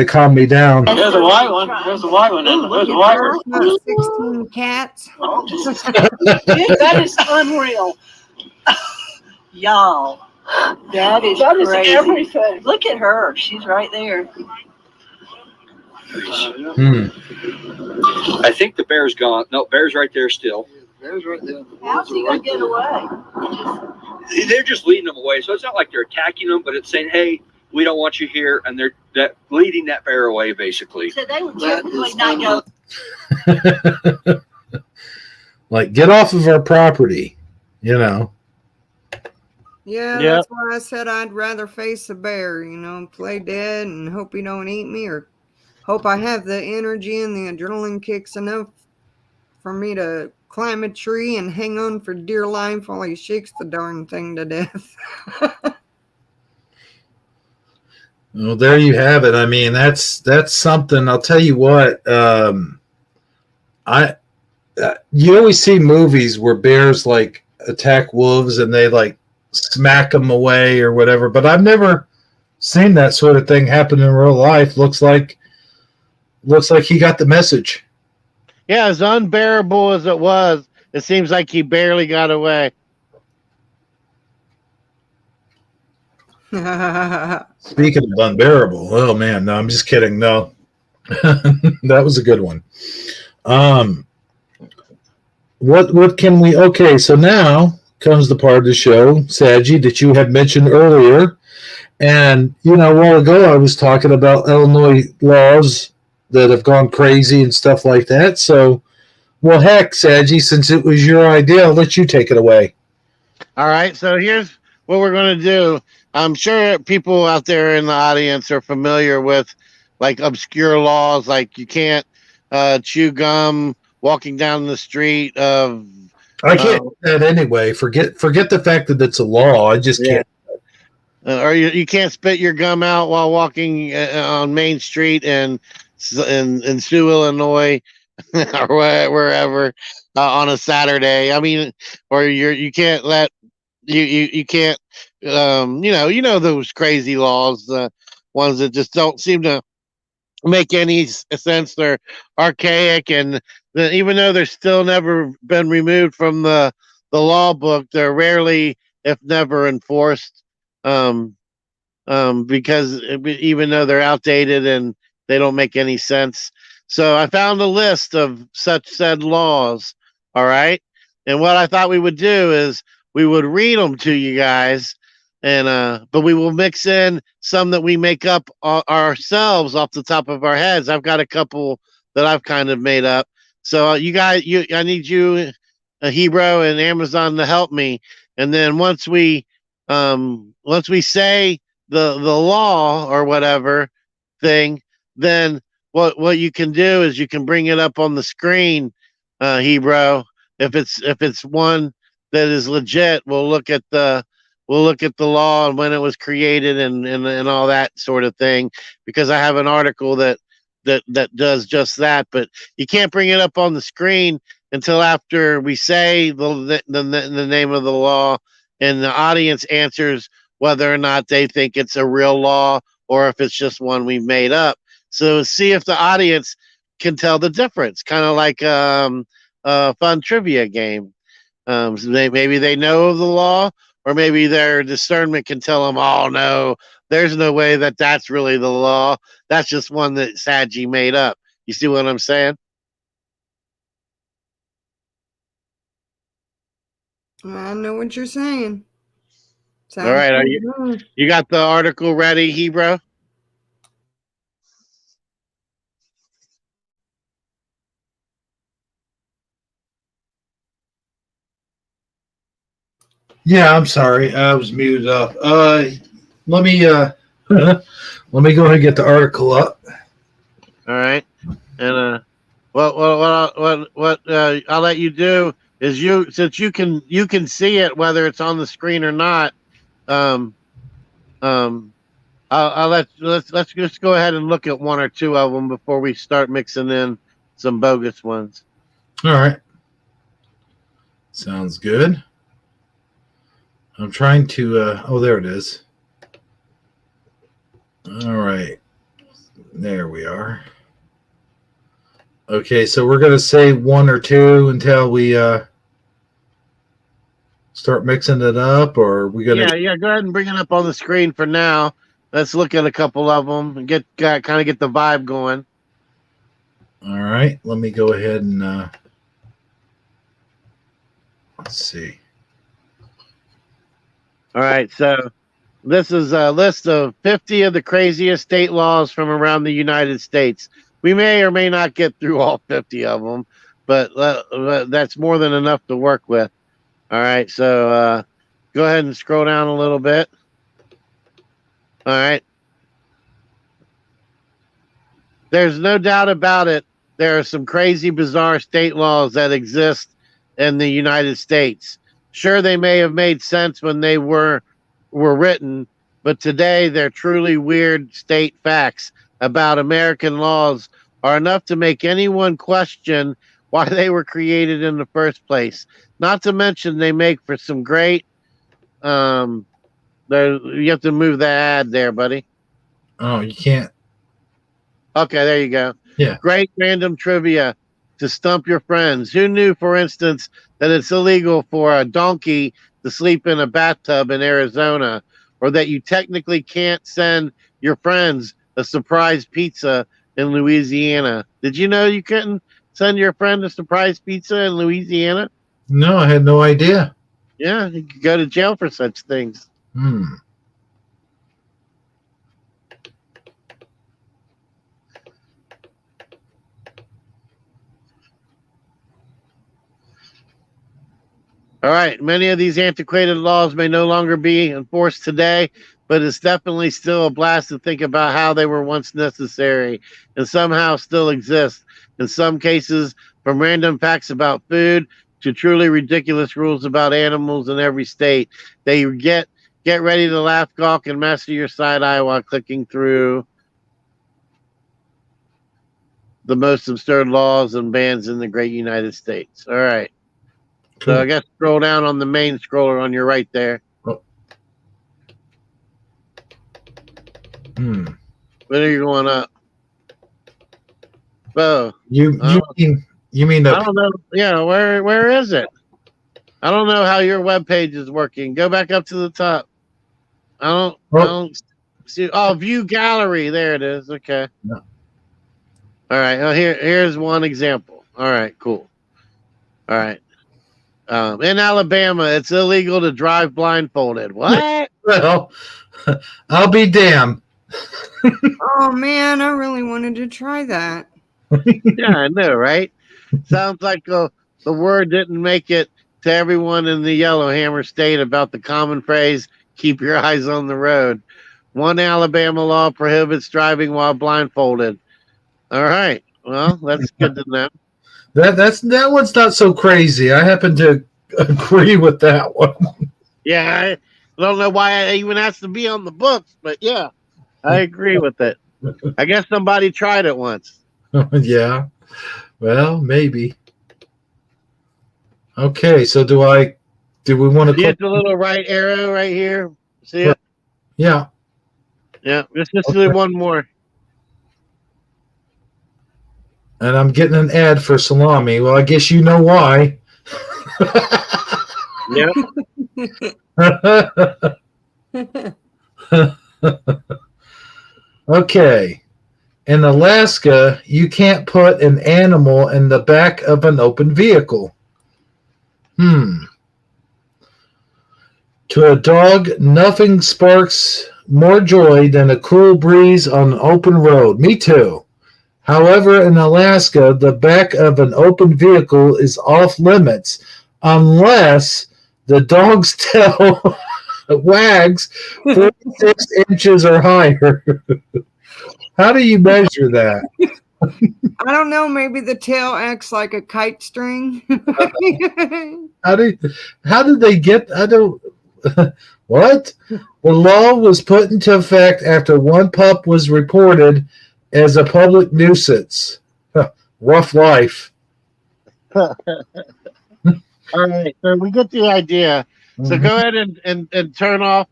calm me down. There's a white one. There's a white one. There's a white one. Not 16 cats. That is unreal. Y'all. That is crazy. Everything. Look at her. She's right there. Hmm. I think the bear's gone. No, bear's right there still. Bear's right there. How's he gonna get away? They're just leading them away. So it's not like they're attacking them, but it's saying, "Hey, we don't want you here," and they're leading that bear away, basically. So they would typically not go. Like, get off of our property, you know. Yeah, Yeah. that's why I said I'd rather face a bear, play dead and hope he don't eat me, or hope I have the energy and the adrenaline kicks enough for me to climb a tree and hang on for dear life while he shakes the darn thing to death. Well, there you have it. I mean, that's something. I'll tell you what. You always see movies where bears like attack wolves and they like smack them away or whatever, but I've never seen that sort of thing happen in real life. Looks like he got the message. Yeah, as unbearable as it was, it seems like he barely got away. Speaking of unbearable, oh man, no, I'm just kidding. No, that was a good one. What can we? Okay, so now comes the part of the show, Saji, that you had mentioned earlier, and a while ago I was talking about Illinois laws that have gone crazy and stuff like that. So, well, heck, Saji, since it was your idea, I'll let you take it away. All right, so here's what we're going to do. I'm sure people out there in the audience are familiar with like obscure laws, like you can't chew gum walking down the street of. I can't do that anyway. Forget the fact that it's a law. I just can't. Or you can't spit your gum out while walking on Main Street in Sioux, Illinois, or wherever on a Saturday. I mean, or you can't let you can't those crazy laws, the ones that just don't seem to make any sense. They're archaic, and even though they're still never been removed from the law book, they're rarely, if never, enforced. Because even though they're outdated and they don't make any sense. So I found a list of such said laws. All right. And what I thought we would do is we would read them to you guys, and but we will mix in some that we make up ourselves off the top of our heads. I've got a couple that I've kind of made up. So you guys, I need you, Hebrew and Amazon, to help me. And then once we say the law or whatever thing, then what you can do is you can bring it up on the screen, Hebrew. If it's one that is legit, we'll look at the law and when it was created and all that sort of thing, because I have an article that does just that. But you can't bring it up on the screen until after we say the name of the law and the audience answers whether or not they think it's a real law or if it's just one we've made up. So see if the audience can tell the difference, kind of like a fun trivia game. So maybe they know of the law, or maybe their discernment can tell them, oh, no, there's no way that's really the law. That's just one that Saji made up. You see what I'm saying? I know what you're saying. All right. You got the article ready, Hebrew? Yeah, I'm sorry. I was muted up. Let me let me go ahead and get the article up. All right. And what I'll let you do is since you can see it whether it's on the screen or not. Let's just go ahead and look at one or two of them before we start mixing in some bogus ones. All right. Sounds good. I'm trying to oh, there it is. All right. There we are. Okay, so we're going to say one or two until we start mixing it up, or are we going to... Yeah, go ahead and bring it up on the screen for now. Let's look at a couple of them and get the vibe going. All right, let me go ahead and Let's see. All right, so this is a list of 50 of the craziest state laws from around the United States. We may or may not get through all 50 of them, but that's more than enough to work with. All right, so go ahead and scroll down a little bit. All right. There's no doubt about it. There are some crazy, bizarre state laws that exist in the United States. Sure, they may have made sense when they were written, but today they're truly weird state facts about American laws are enough to make anyone question why they were created in the first place. Not to mention they make for some great you have to move the ad there, buddy. Oh, you can't. Okay, there you go. Yeah. Great random trivia to stump your friends. Who knew, for instance, that it's illegal for a donkey to sleep in a bathtub in Arizona, or that you technically can't send your friends a surprise pizza in Louisiana? Did you know you couldn't send your friend a surprise pizza in Louisiana? No, I had no idea. Yeah, you could go to jail for such things. All right, many of these antiquated laws may no longer be enforced today, but it's definitely still a blast to think about how they were once necessary and somehow still exist. In some cases, from random facts about food to truly ridiculous rules about animals in every state. They get ready to laugh, gawk, and master your side eye while clicking through the most absurd laws and bans in the great United States. All right. Cool. So I guess scroll down on the main scroller on your right there. Oh. When are you going up? Oh, You mean I don't know. Yeah, where is it? I don't know how your web page is working. Go back up to the top. I don't see. Oh, view gallery. There it is. Okay. No. All right. Well, here's one example. All right. Cool. All right. In Alabama, it's illegal to drive blindfolded. What? Well, I'll be damned. Oh man, I really wanted to try that. Yeah, I know, right? Sounds like the word didn't make it to everyone in the Yellowhammer State about the common phrase, keep your eyes on the road. One Alabama law prohibits driving while blindfolded. All right. Well, that's good to know. That one's not so crazy. I happen to agree with that one. Yeah, I don't know why it even has to be on the books, but yeah, I agree with it. I guess somebody tried it once. Yeah. Well, maybe. Okay, so do we want to See the little right arrow right here? See it? Yeah. Yeah, let's just do one more. And I'm getting an ad for salami. Well, I guess you know why. Yeah. Okay. In Alaska, you can't put an animal in the back of an open vehicle. To a dog, nothing sparks more joy than a cool breeze on an open road. Me too. However, in Alaska, the back of an open vehicle is off limits unless the dog's tail wags 46 inches or higher. How do you measure that? I don't know. Maybe the tail acts like a kite string. How did they get? I don't. What? The law was put into effect after one pup was reported as a public nuisance. Rough life. All right, so we get the idea. So go ahead and turn off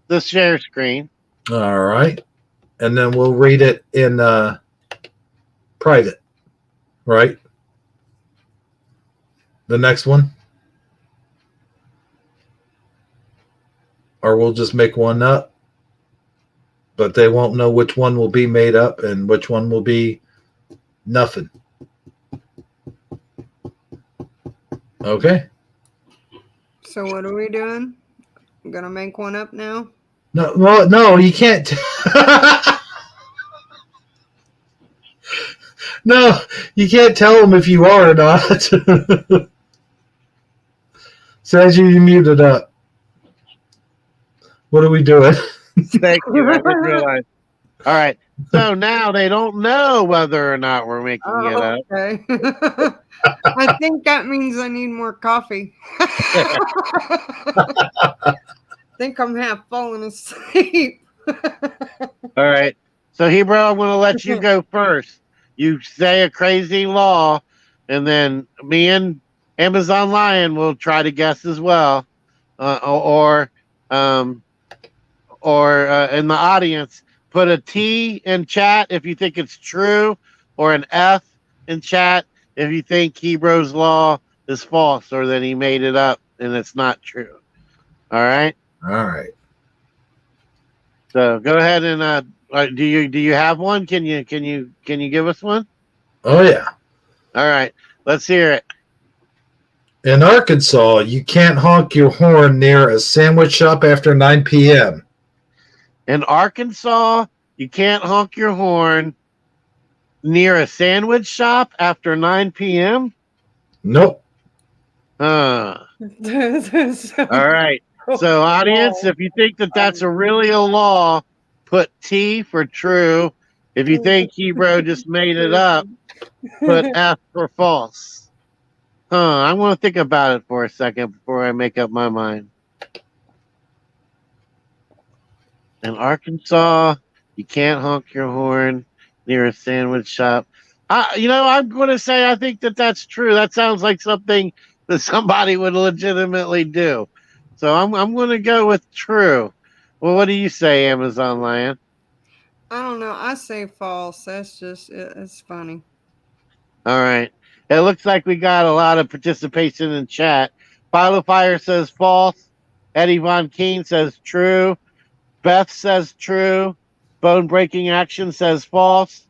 the share screen. All right. And then we'll read it in private, right? The next one? Or we'll just make one up, but they won't know which one will be made up and which one will be nothing. Okay. So what are we doing? I'm gonna make one up now. No, well, no, you can't. No, you can't tell them if you are or not. Says you muted up. What are we doing? Thank you. I didn't realize. All right. So now they don't know whether or not we're making it up. Okay. I think that means I need more coffee. I think I'm half falling asleep. All right. So, Hebrew, I'm going to let you go first. You say a crazy law, and then me and Amazon Lion will try to guess as well. Or in the audience, put a T in chat if you think it's true, or an F in chat if you think Hebrew's law is false or that he made it up and it's not true. All right. All right. So go ahead and do you have one? Can you give us one? Oh yeah. All right. Let's hear it. In Arkansas, you can't honk your horn near a sandwich shop after 9 p.m. In Arkansas, you can't honk your horn near a sandwich shop after 9 p.m. Nope. All right. So, audience, if you think that that's really a law, put T for true. If you think Hebrew just made it up, put F for false. I'm going to think about it for a second before I make up my mind. In Arkansas, you can't honk your horn near a sandwich shop. I'm going to say I think that that's true. That sounds like something that somebody would legitimately do. So I'm going to go with true. Well, what do you say, Amazon Lion? I don't know. I say false. That's just it's funny. All right. It looks like we got a lot of participation in chat. Philo Fire says false. Eddie Von Keen says true. Beth says true. Bone Breaking Action says false.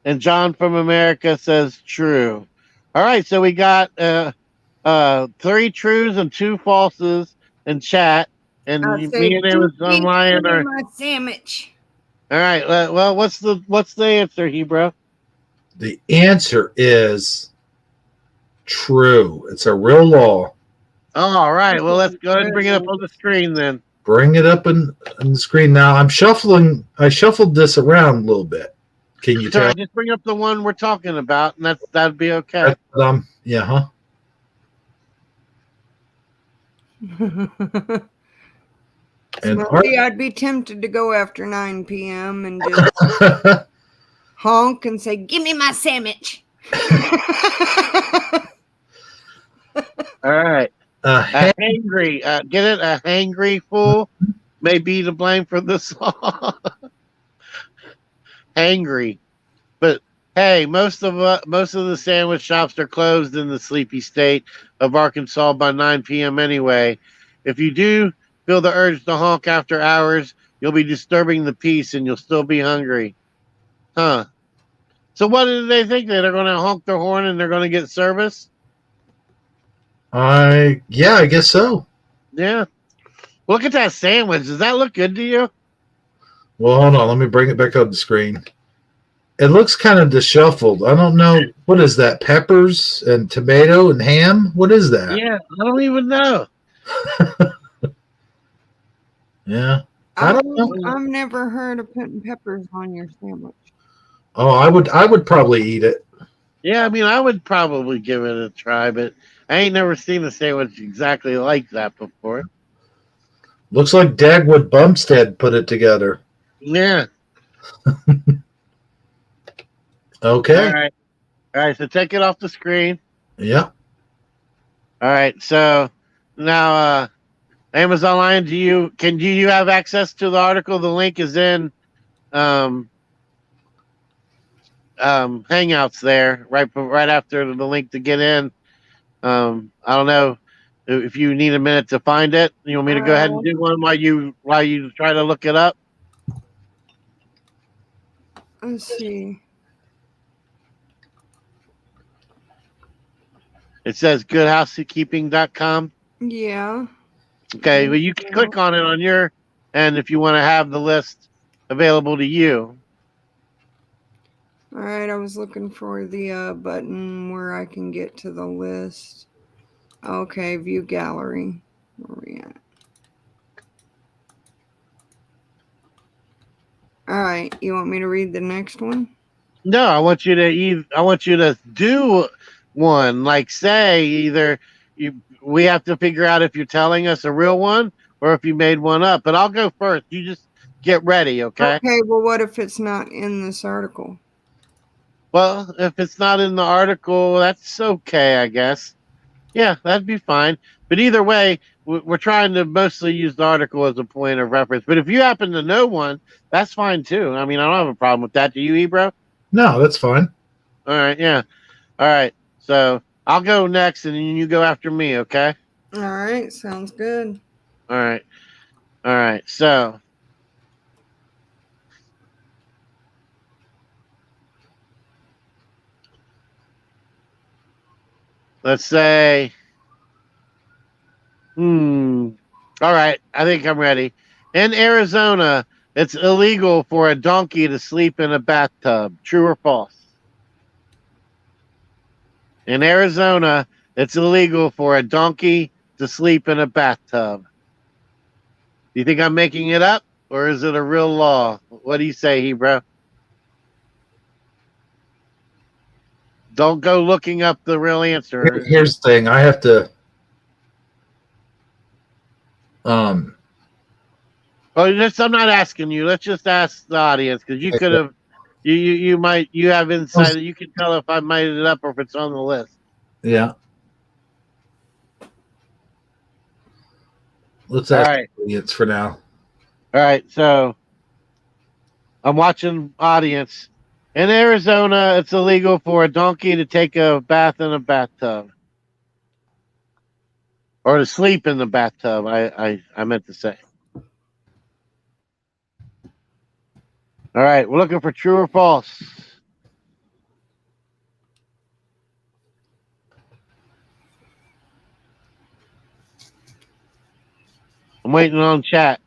And John from America says true. All right. So we got 3 trues and 2 falses in chat. And me and Amazon Lion are my sandwich. all right. Well, what's the answer, Hebrew? The answer is true. It's a real law. All right. Well, let's go ahead and bring it up on the screen then. Bring it up on the screen now. I'm shuffling. I shuffled this around a little bit. Can you tell? Just bring up the one we're talking about, and that'd be okay. Yeah, huh? And I'd be tempted to go after 9 p.m. and just honk and say, "Give me my sandwich." All right. Hangry. Get it? A hangry fool may be to blame for the song. Hangry. But hey, most of the sandwich shops are closed in the sleepy state of Arkansas by 9 p.m. anyway. If you do feel the urge to honk after hours, you'll be disturbing the peace and you'll still be hungry. Huh. So what do they think? They're going to honk their horn and they're going to get service? I guess so. Yeah. Look at that sandwich. Does that look good to you? Well, hold on. Let me bring it back up the screen. It looks kind of disheveled. I don't know. What is that? Peppers and tomato and ham? What is that? Yeah, I don't even know. Yeah. I don't know. I've never heard of putting peppers on your sandwich. Oh, I would probably eat it. Yeah, I mean, I would probably give it a try, but I ain't never seen a sandwich exactly like that before. Looks like Dagwood Bumstead put it together. Yeah. Okay. All right. So take it off the screen. Yeah. All right. So now, Amazon Lion, do you have access to the article? The link is in Hangouts there, right after the link to get in. I don't know if you need a minute to find it. You want me to go ahead and do one while you try to look it up? Let's see. It says goodhousekeeping.com. Yeah. Okay, well, you can click on it on your end if you want to have the list available to you. All right, I was looking for the button where I can get to the list. Okay, view gallery. Where are we at? All right, you want me to read the next one? No, I want you to do one. Like, say either we have to figure out if you're telling us a real one or if you made one up. But I'll go first. You just get ready, okay? Okay, well, what if it's not in this article? Well, if it's not in the article, that's okay, I guess. Yeah, that'd be fine. But either way, we're trying to mostly use the article as a point of reference. But if you happen to know one, that's fine too. I mean, I don't have a problem with that. Do you, Ebro? No, that's fine. All right, yeah. All right. So I'll go next and then you go after me, okay? All right, sounds good. All right. All right. So let's say, all right, I think I'm ready. In Arizona, it's illegal for a donkey to sleep in a bathtub. True or false? In Arizona, it's illegal for a donkey to sleep in a bathtub. Do you think I'm making it up, or is it a real law? What do you say, Hebrew? Don't go looking up the real answer. Here's the thing. I have to. Well, I'm not asking you. Let's just ask the audience because you could have, you might, you have insight. You can tell if I made it up or if it's on the list. Yeah. Let's ask the audience for now. All right. So I'm watching audience. In Arizona, it's illegal for a donkey to take a bath in a bathtub. Or to sleep in the bathtub, I meant to say. All right, we're looking for true or false. I'm waiting on chat.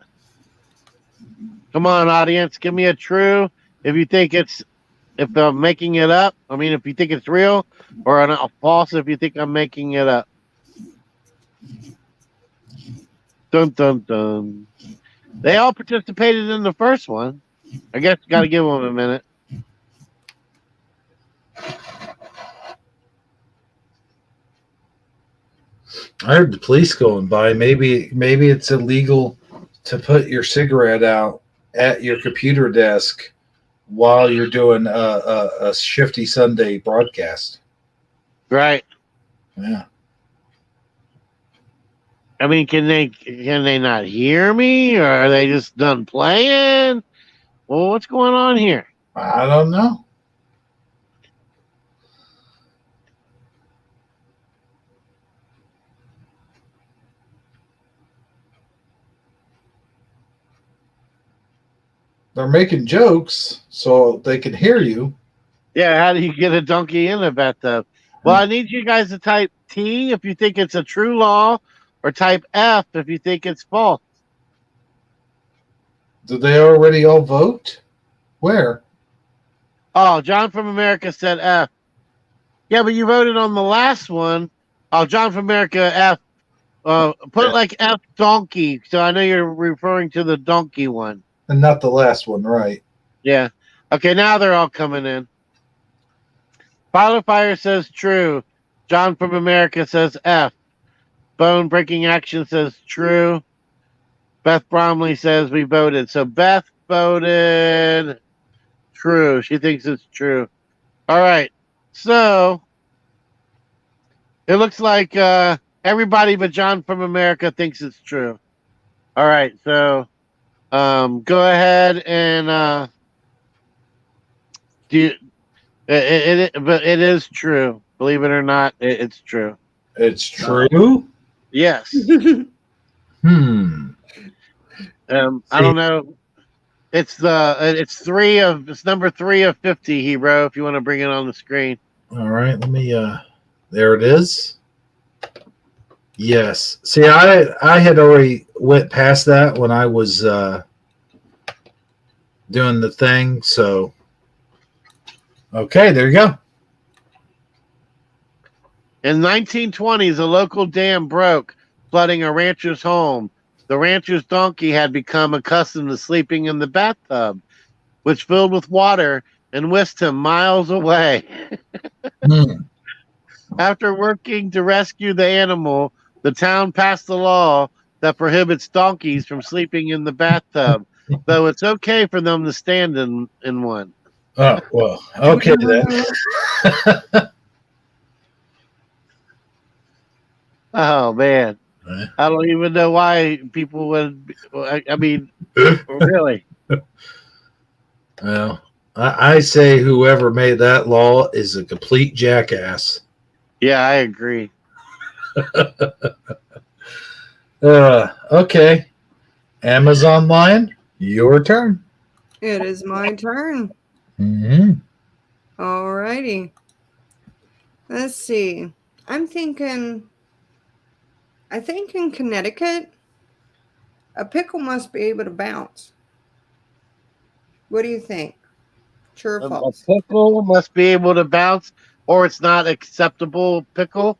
Come on, audience, give me a true if you think if I'm making it up. I mean, if you think it's real, or a false if you think I'm making it up. Dun, dun, dun. They all participated in the first one. I guess got to give them a minute. I heard the police going by. Maybe it's illegal to put your cigarette out at your computer desk while you're doing a Shifty Sunday broadcast. Right. Yeah. I mean, can they not hear me, or are they just done playing? Well, what's going on here? I don't know. They're making jokes so they can hear you. Yeah, how do you get a donkey in a bathtub? Well, I need you guys to type T if you think it's a true law, or type F if you think it's false. Did they already all vote? Where? Oh, John from America said F. Yeah, but you voted on the last one. Oh, John from America F. Put like F donkey, so I know you're referring to the donkey one. And not the last one, right? Yeah. Okay, now they're all coming in. Pilot Fire says true. John from America says F. Bone Breaking Action says true. Beth Bromley says we voted. So Beth voted true. She thinks it's true. All right. So it looks like everybody but John from America thinks it's true. All right. So go ahead and do but it is true. Believe it or not, it's true. It's true? Yes. I don't know. It's number 3 of 50, Hero, if you want to bring it on the screen. All right, let me there it is. Yes. See, I had already went past that when I was doing the thing. So, okay, there you go. In 1920s, a local dam broke, flooding a rancher's home. The rancher's donkey had become accustomed to sleeping in the bathtub, which filled with water and whisked him miles away. Hmm. After working to rescue the animal, the town passed a law that prohibits donkeys from sleeping in the bathtub, though it's okay for them to stand in one. Oh, well, okay then. Oh, man. I don't even know why people would. I mean, really. Well, I say whoever made that law is a complete jackass. Yeah, I agree. Okay. Amazon Lion, your turn. It is my turn. Mm-hmm. All righty. Let's see. I think in Connecticut, a pickle must be able to bounce. What do you think? True or A false? pickle must be able to bounce, or it's not acceptable pickle.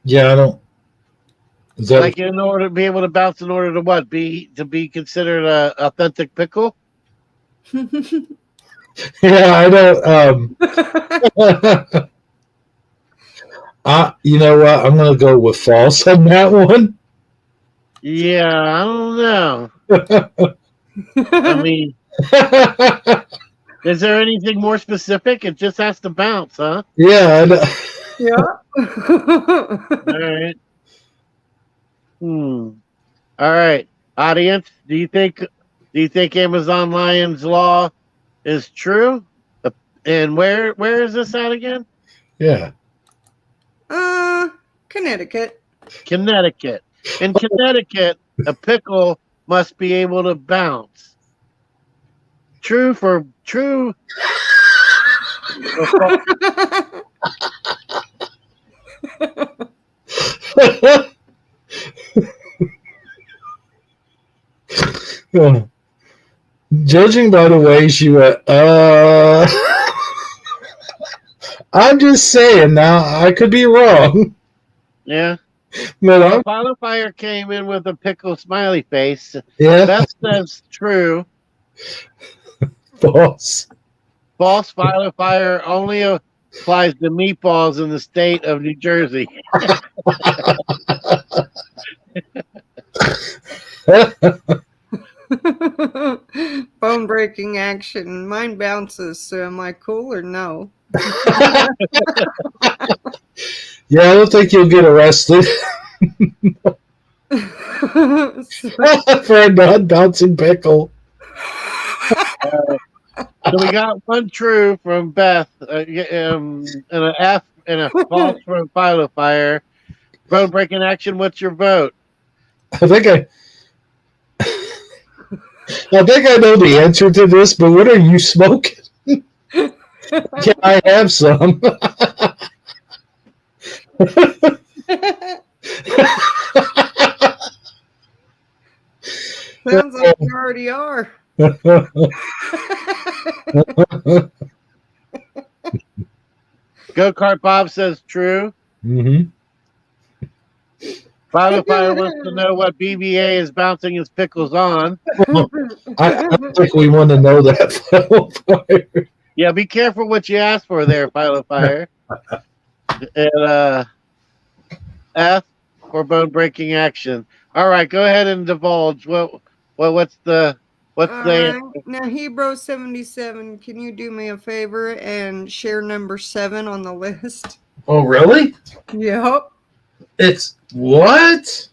Yeah, I don't. Is that Like in order to be able to bounce, in order to what? Be considered a authentic pickle? Yeah, I don't. You know what? I'm gonna go with false on that one. Yeah, I don't know. I mean, is there anything more specific? It just has to bounce, huh? Yeah. I know. Yeah. All right. All right, audience. Do you think Amazon Lion's law is true? And where is this at again? Yeah. Connecticut. Connecticut. In Connecticut, a pickle must be able to bounce. True for true. Or false? Judging by the way she went, I'm just saying now, I could be wrong. Yeah. But Final Fire came in with a pickle smiley face. yeah, Beth says true. false. False. Final Fire only applies to meatballs in the state of New Jersey. Bone breaking action. Mine bounces. So am I cool or no? Yeah, I don't think you'll get arrested for a non-bouncing pickle. So we got one true from Beth, and an F and a false from Final Fire. Bone breaking action. What's your vote? I think I know the answer to this, but what are you smoking? Can I have some? Sounds like you already are. Go Kart Bob says true. Mm-hmm. Final Fire wants to know what BBA is bouncing his pickles on. I think we want to know that. Yeah, be careful what you ask for there, Final Fire. And F for bone breaking action. All right, go ahead and divulge. What's the Now, Hebrew 77, can you do me a favor and share number 7 on the list? Oh, really? Yep. It's what?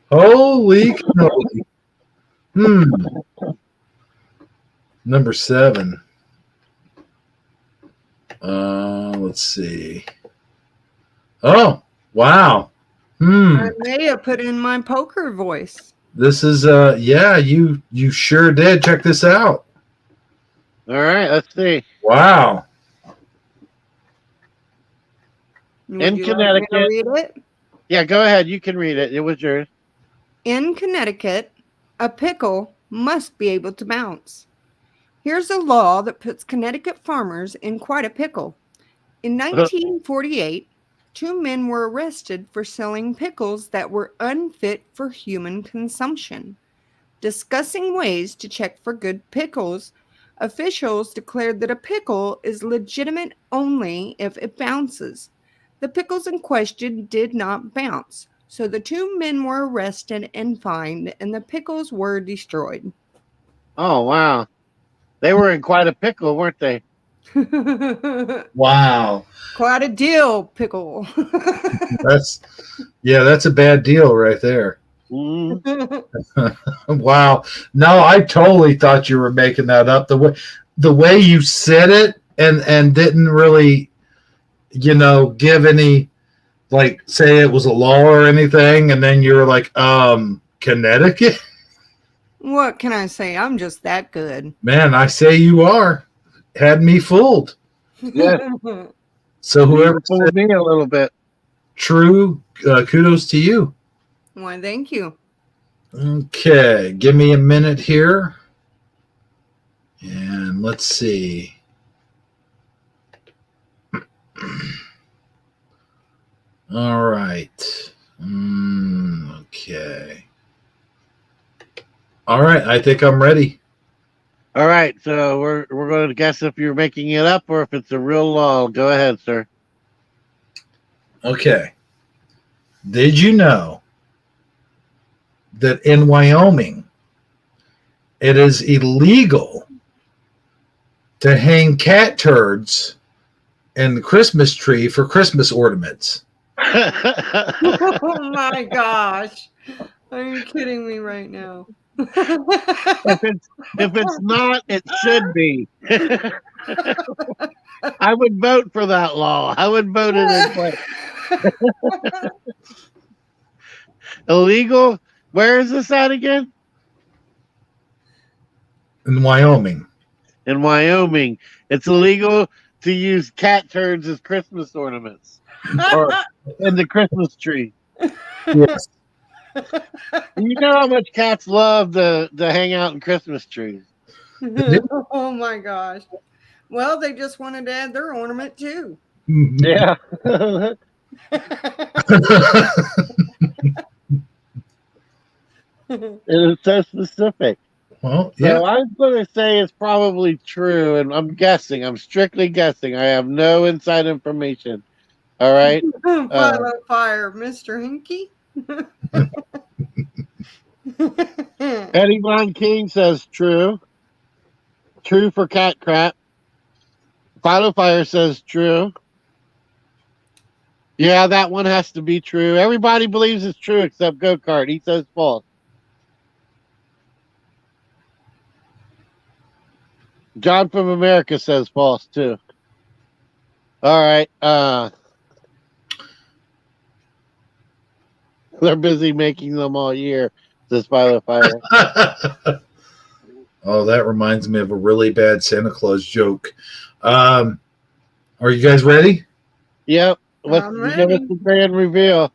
Holy cannoli. Number 7. Let's see. Oh, wow. I may have put in my poker voice. This is yeah, you sure did. Check this out. All right, let's see. Wow. Would you like me to read it? Yeah, go ahead. You can read it. It was yours. In Connecticut, a pickle must be able to bounce. Here's a law that puts Connecticut farmers in quite a pickle. In 1948, 2 men were arrested for selling pickles that were unfit for human consumption. Discussing ways to check for good pickles, officials declared that a pickle is legitimate only if it bounces. The pickles in question did not bounce, so the 2 men were arrested and fined, and the pickles were destroyed. Oh, wow. They were in quite a pickle, weren't they? Wow. Quite a deal, pickle. That's a bad deal right there. Wow. No, I totally thought you were making that up. The way you said it and didn't really, give any, like, say it was a law or anything, and then you were like, Connecticut? What can I say? I'm just that good. Man, I say you are. Had me fooled. Yeah. So whoever fooled me a little bit. True, kudos to you. Why, thank you. Okay, give me a minute here. And let's see. All right. Okay. All right, I think I'm ready. All right, so we're going to guess if you're making it up or if it's a real law. Go ahead, sir. Okay. Did you know that in Wyoming it is illegal to hang cat turds in the Christmas tree for Christmas ornaments? Oh my gosh. Are you kidding me right now? If it's not, it should be. I would vote for that law. I would vote it in place. Illegal? Where is this at again? In Wyoming. In Wyoming. It's illegal to use cat turds as Christmas ornaments. Or in the Christmas tree. Yes. You know how much cats love to hang out in Christmas trees. Oh my gosh. Well, they just wanted to add their ornament too. Yeah. It is so specific. Well, yeah. So I'm going to say it's probably true, and I'm guessing. I'm strictly guessing. I have no inside information. All right? Fire, Mr. Hinky. Eddie Von King says true. True for cat crap. Final Fire says true. Yeah, that one has to be true. Everybody believes it's true except Go-Kart. He says false. John from America says false too. All right. They're busy making them all year, says Final Fire. Oh, that reminds me of a really bad Santa Claus joke. Are you guys ready? Yep. Let's give us the grand reveal.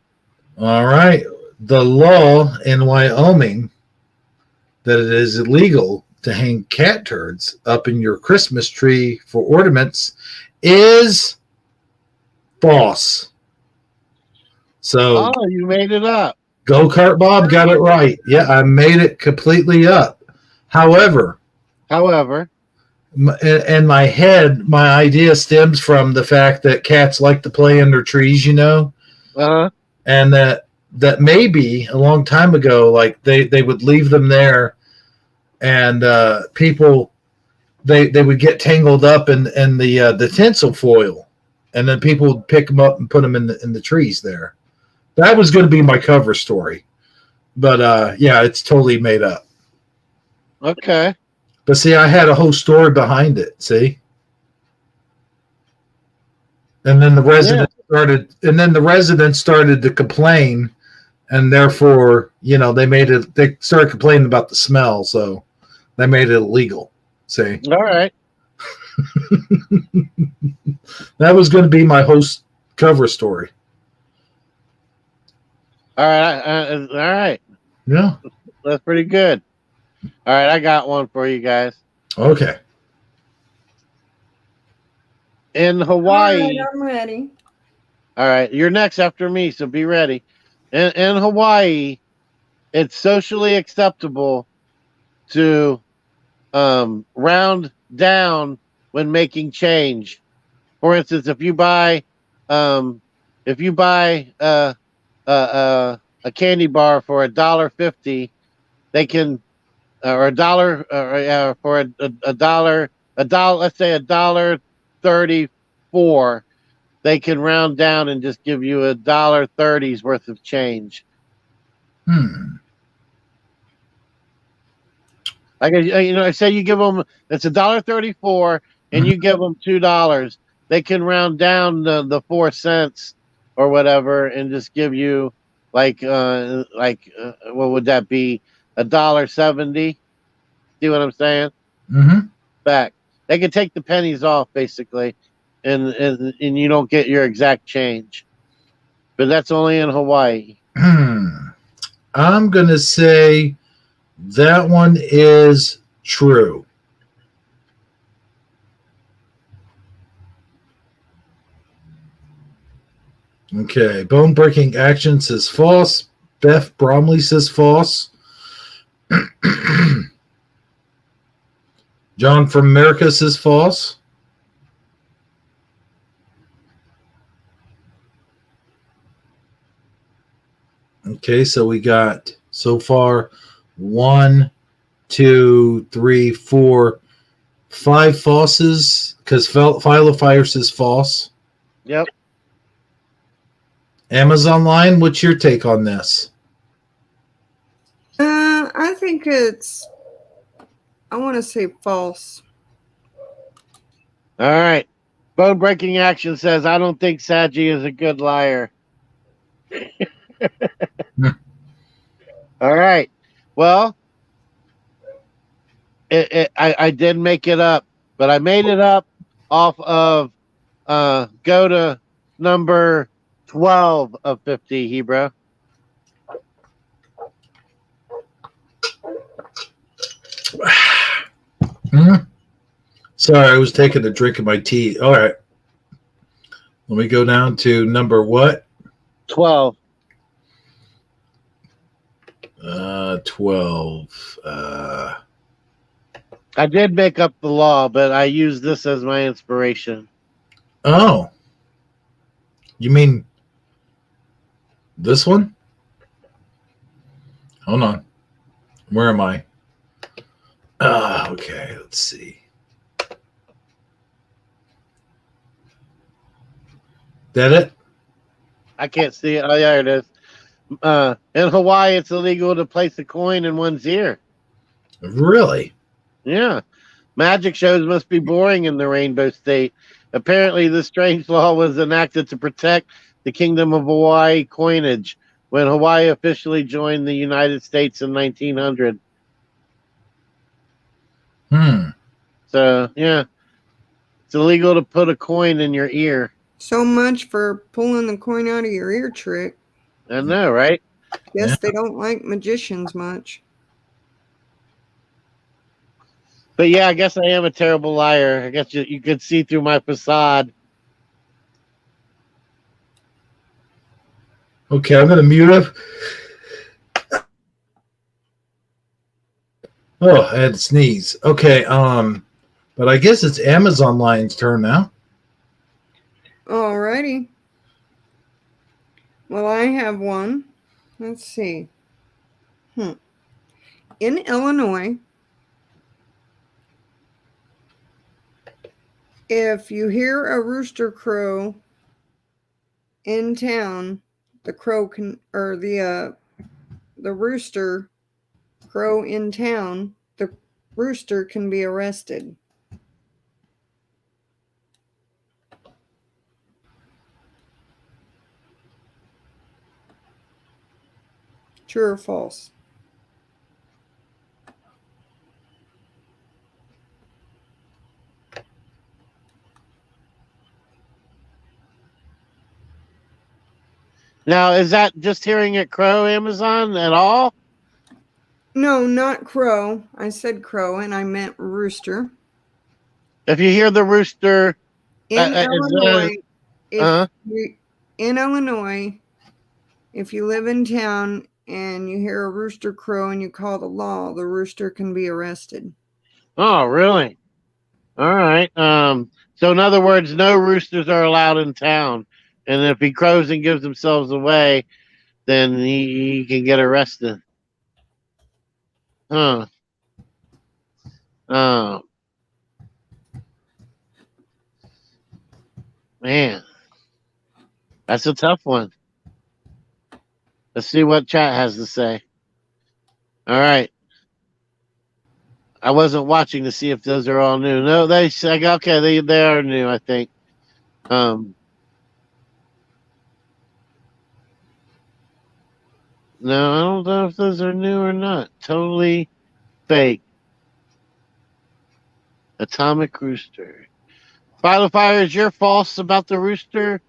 All right. The law in Wyoming that it is illegal to hang cat turds up in your Christmas tree for ornaments is false. So, you made it up. Go-Kart Bob got it right. Yeah, I made it completely up. However, in my head, my idea stems from the fact that cats like to play under trees, Uh-huh. and that maybe a long time ago, like they would leave them there, and people they would get tangled up in the tinsel foil, and then people would pick them up and put them in the trees there. That was going to be my cover story, but yeah, it's totally made up. Okay. But see, I had a whole story behind it. See, and then the residents started to complain, and therefore, they started complaining about the smell, so they made it illegal. See, all right. That was going to be my cover story. All right, all right. Yeah. That's pretty good. All right, I got one for you guys. Okay. In All Hawaii, right, I'm ready. all right, you're next after me, so be ready. In Hawaii, it's socially acceptable to round down when making change. For instance, if you buy a candy bar for $1.50, they can or a dollar for a dollar let's say $1.34, they can round down and just give you $1.30's worth of change. Like say you give them it's $1.34 and you give them $2, they can round down the 4 cents or whatever and just give you what would that be, $1.70? See what I'm saying? Mm-hmm. Back. They can take the pennies off basically, and you don't get your exact change. But that's only in Hawaii. I'm going to say that one is true. Okay. Bone Breaking Action says false. Beth Bromley says false. John from America says false. Okay, so we got so far 1, 2, 3, 4, 5 falses because File of Fire says false. Yep. Amazon Line, what's your take on this? I think I want to say false. All right. Bone Breaking Action says, I don't think Saji is a good liar. All right. Well, I did make it up, but I made it up off of go to number 12 of 50, Hebrew. Sorry, I was taking a drink of my tea. All right. Let me go down to number what? 12. 12. I did make up the law, but I used this as my inspiration. Oh. You mean this one? Hold on. Where am I? Okay, let's see. That it? I can't see it. Oh, yeah, it is. In Hawaii, it's illegal to place a coin in one's ear. Really? Yeah. Magic shows must be boring in the Rainbow State. Apparently, this strange law was enacted to protect the Kingdom of Hawaii coinage when Hawaii officially joined the United States in 1900. So, yeah. It's illegal to put a coin in your ear. So much for pulling the coin out of your ear trick. I know, right? Guess they don't like magicians much. But yeah, I guess I am a terrible liar. I guess you could see through my facade. Okay, I'm going to mute up. Oh, I had to sneeze. Okay, but I guess it's Amazon Line's turn now. Alrighty. Well, I have one. Let's see. In Illinois, if you hear a rooster crow in town, the rooster crow in town, the rooster can be arrested. True or false? Now, is that just hearing it crow, Amazon, at all? No, not crow. I said crow, and I meant rooster. If you hear the rooster, In Illinois, uh-huh. in Illinois, if you live in town and you hear a rooster crow and you call the law, the rooster can be arrested. Oh, really? All right. So in other words, no roosters are allowed in town, and if he crows and gives themselves away, then he can get arrested. Huh. Oh. Man. That's a tough one. Let's see what chat has to say. All right. I wasn't watching to see if those are all new. No, they say okay, they are new, I think. No, I don't know if those are new or not. Totally fake. Atomic Rooster. Final Fire, is your false about the rooster?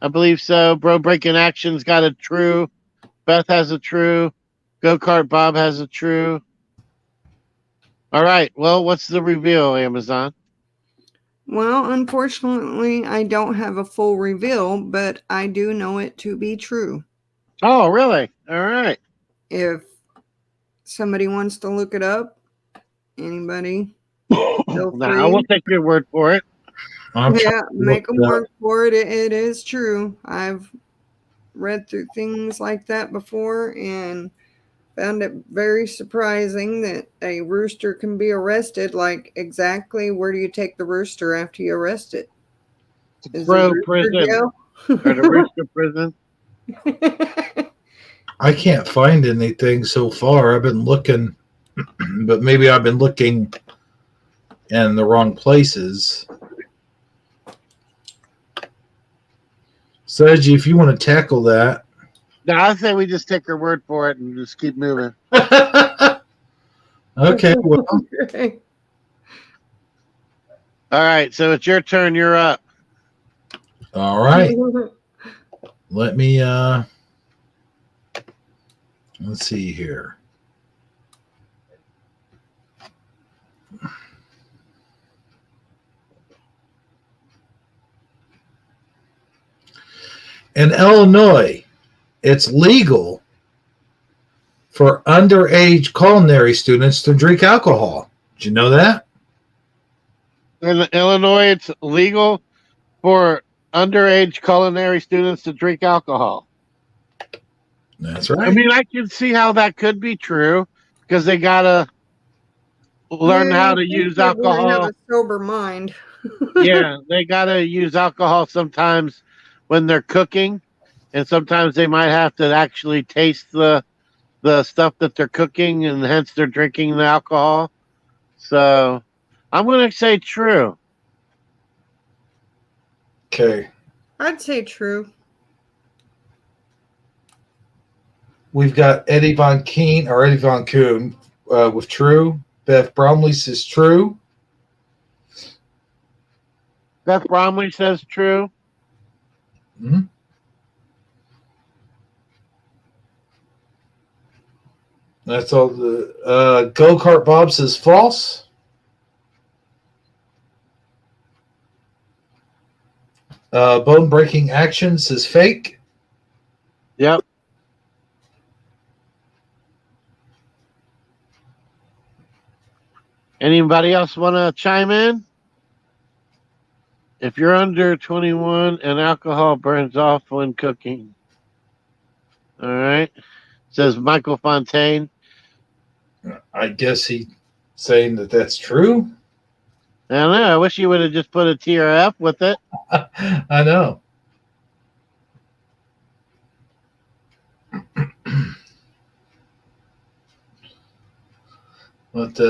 I believe so. Bro Breaking Action's got a true. Beth has a true. Go-Kart Bob has a true. All right. Well, what's the reveal, Amazon? Well, unfortunately, I don't have a full reveal, but I do know it to be true. Oh, really? All right. If somebody wants to look it up, anybody, feel free. I will take your word for it. Make them work for it. It is true. I've read through things like that before and found it very surprising that a rooster can be arrested. Like, exactly where do you take the rooster after you arrest it? Is Bro prison. jail? Or the rooster prison. I can't find anything so far. I've been looking, but maybe I've been looking in the wrong places. Sergi, if you want to tackle that. No, I say we just take her word for it and just keep moving. Okay, well. Okay. All right, so it's your turn. You're up. All right. Let me let's see here. In Illinois, it's legal for underage culinary students to drink alcohol. Did you know that? In Illinois, it's legal for underage culinary students to drink alcohol. That's right. I mean, I can see how that could be true because they gotta learn how to use alcohol. Have a sober mind. Yeah, they gotta use alcohol sometimes when they're cooking, and sometimes they might have to actually taste the stuff that they're cooking, and hence they're drinking the alcohol. So I'm gonna say true. Okay. I'd say true. We've got Eddie Von Kuhn with true. Beth Bromley says true. Beth Bromley says true. Mm-hmm. That's all. The Go-Kart Bob says false. Bone Breaking Action says fake. Yep. Anybody else want to chime in? If you're under 21 and alcohol burns off when cooking. All right. Says Michael Fontaine. I guess he's saying that that's true. I don't know. I wish you would have just put a TRF with it. I know. But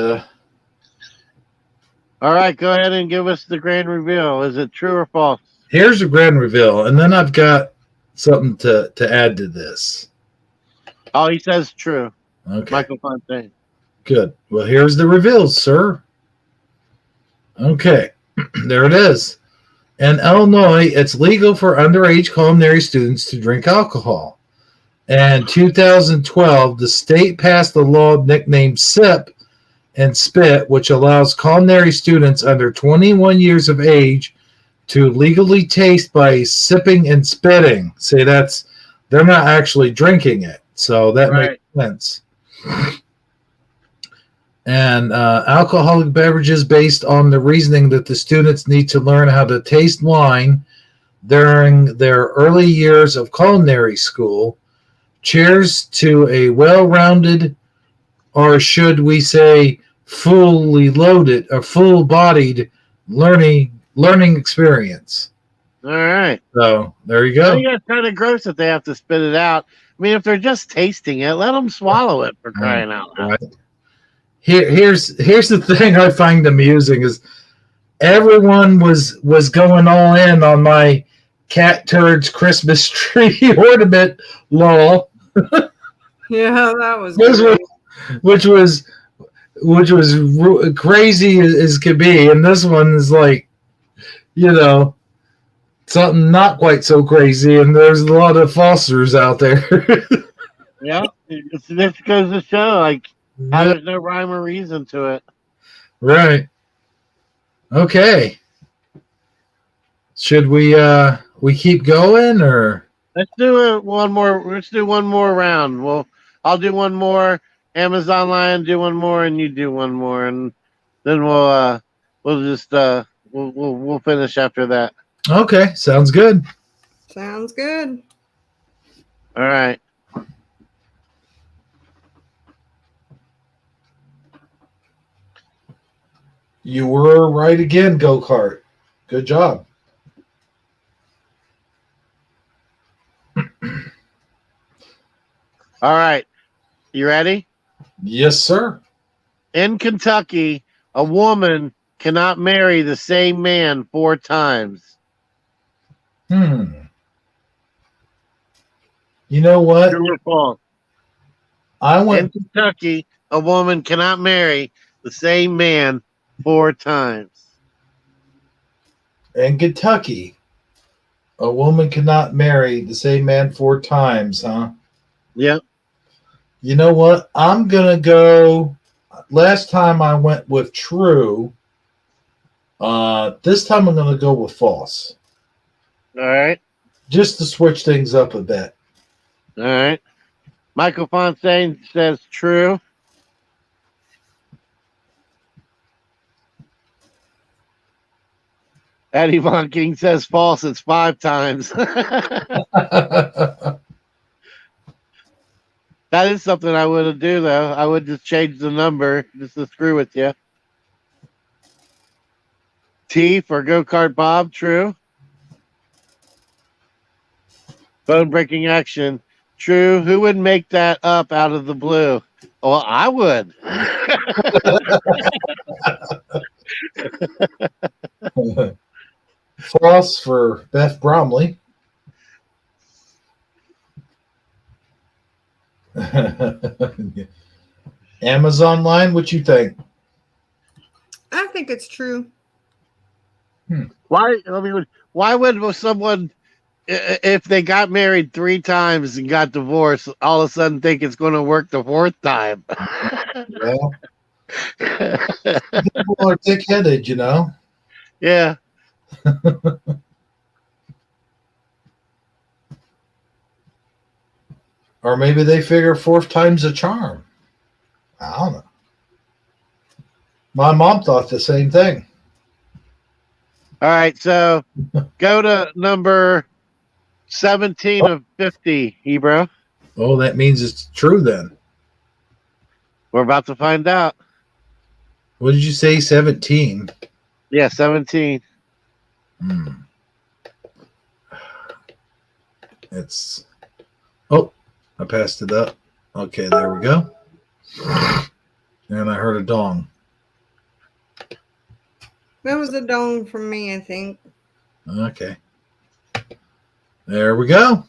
all right, go ahead and give us the grand reveal. Is it true or false? Here's the grand reveal, and then I've got something to add to this. Oh, he says true. Okay. Michael Fontaine. Good. Well, here's the reveals, sir. Okay. There it is. In Illinois, it's legal for underage culinary students to drink alcohol. In 2012, the state passed a law nicknamed SIP and Spit, which allows culinary students under 21 years of age to legally taste by sipping and spitting. See, they're not actually drinking it, so that Right. makes sense. And alcoholic beverages based on the reasoning that the students need to learn how to taste wine during their early years of culinary school. Cheers to a well-rounded, or should we say fully loaded or full-bodied learning experience. All right. So there you I go. think that's kind of gross that they have to spit it out. I mean, if they're just tasting it, let them swallow it, for crying out loud. Right. Here's the thing I find amusing is everyone was going all in on my cat turds Christmas tree ornament law, Yeah, that was which was crazy as could be, and this one is like, something not quite so crazy, and there's a lot of falsers out there. Yeah, this goes to show, like, how there's no rhyme or reason to it. Right. Okay. Should we keep going, or Let's do one more. Let's do one more round. I'll do one more. Amazon Lion do one more, and you do one more, and then we'll just we'll finish after that. okay, sounds good. Sounds good. All right. You were right again, go-kart. Good job. All right. You ready? Yes, sir. In Kentucky, a woman cannot marry the same man 4 times. You know what? True or false? I In went. Kentucky, a woman cannot marry the same man 4 times. In Kentucky, a woman cannot marry the same man 4 times, huh? Yep. You know what? I'm going to go. Last time I went with true. This time I'm going to go with false. All right. Just to switch things up a bit. All right. Michael Fontaine says true. Eddie Von King says false. It's 5 times. That is something I would do, though. I would just change the number just to screw with you. T for Go-Kart Bob, true. Bone breaking action, true. Who would make that up out of the blue? Well, I would. False for Beth Bromley. Amazon line, what you think? I think it's true. Why? I mean, why would someone, if they got married 3 times and got divorced, all of a sudden think it's going to work the 4th time? Well, people are thick-headed, Yeah. Or maybe they figure 4th time's a charm. I don't know. My mom thought the same thing. All right, so go to number 17 of 50, Hebrew. Oh, that means it's true then. We're about to find out. What did you say, 17? Yeah, 17. It's... Oh, I passed it up. Okay, there we go. And I heard a dong. That was a dong from me, I think. Okay. There we go.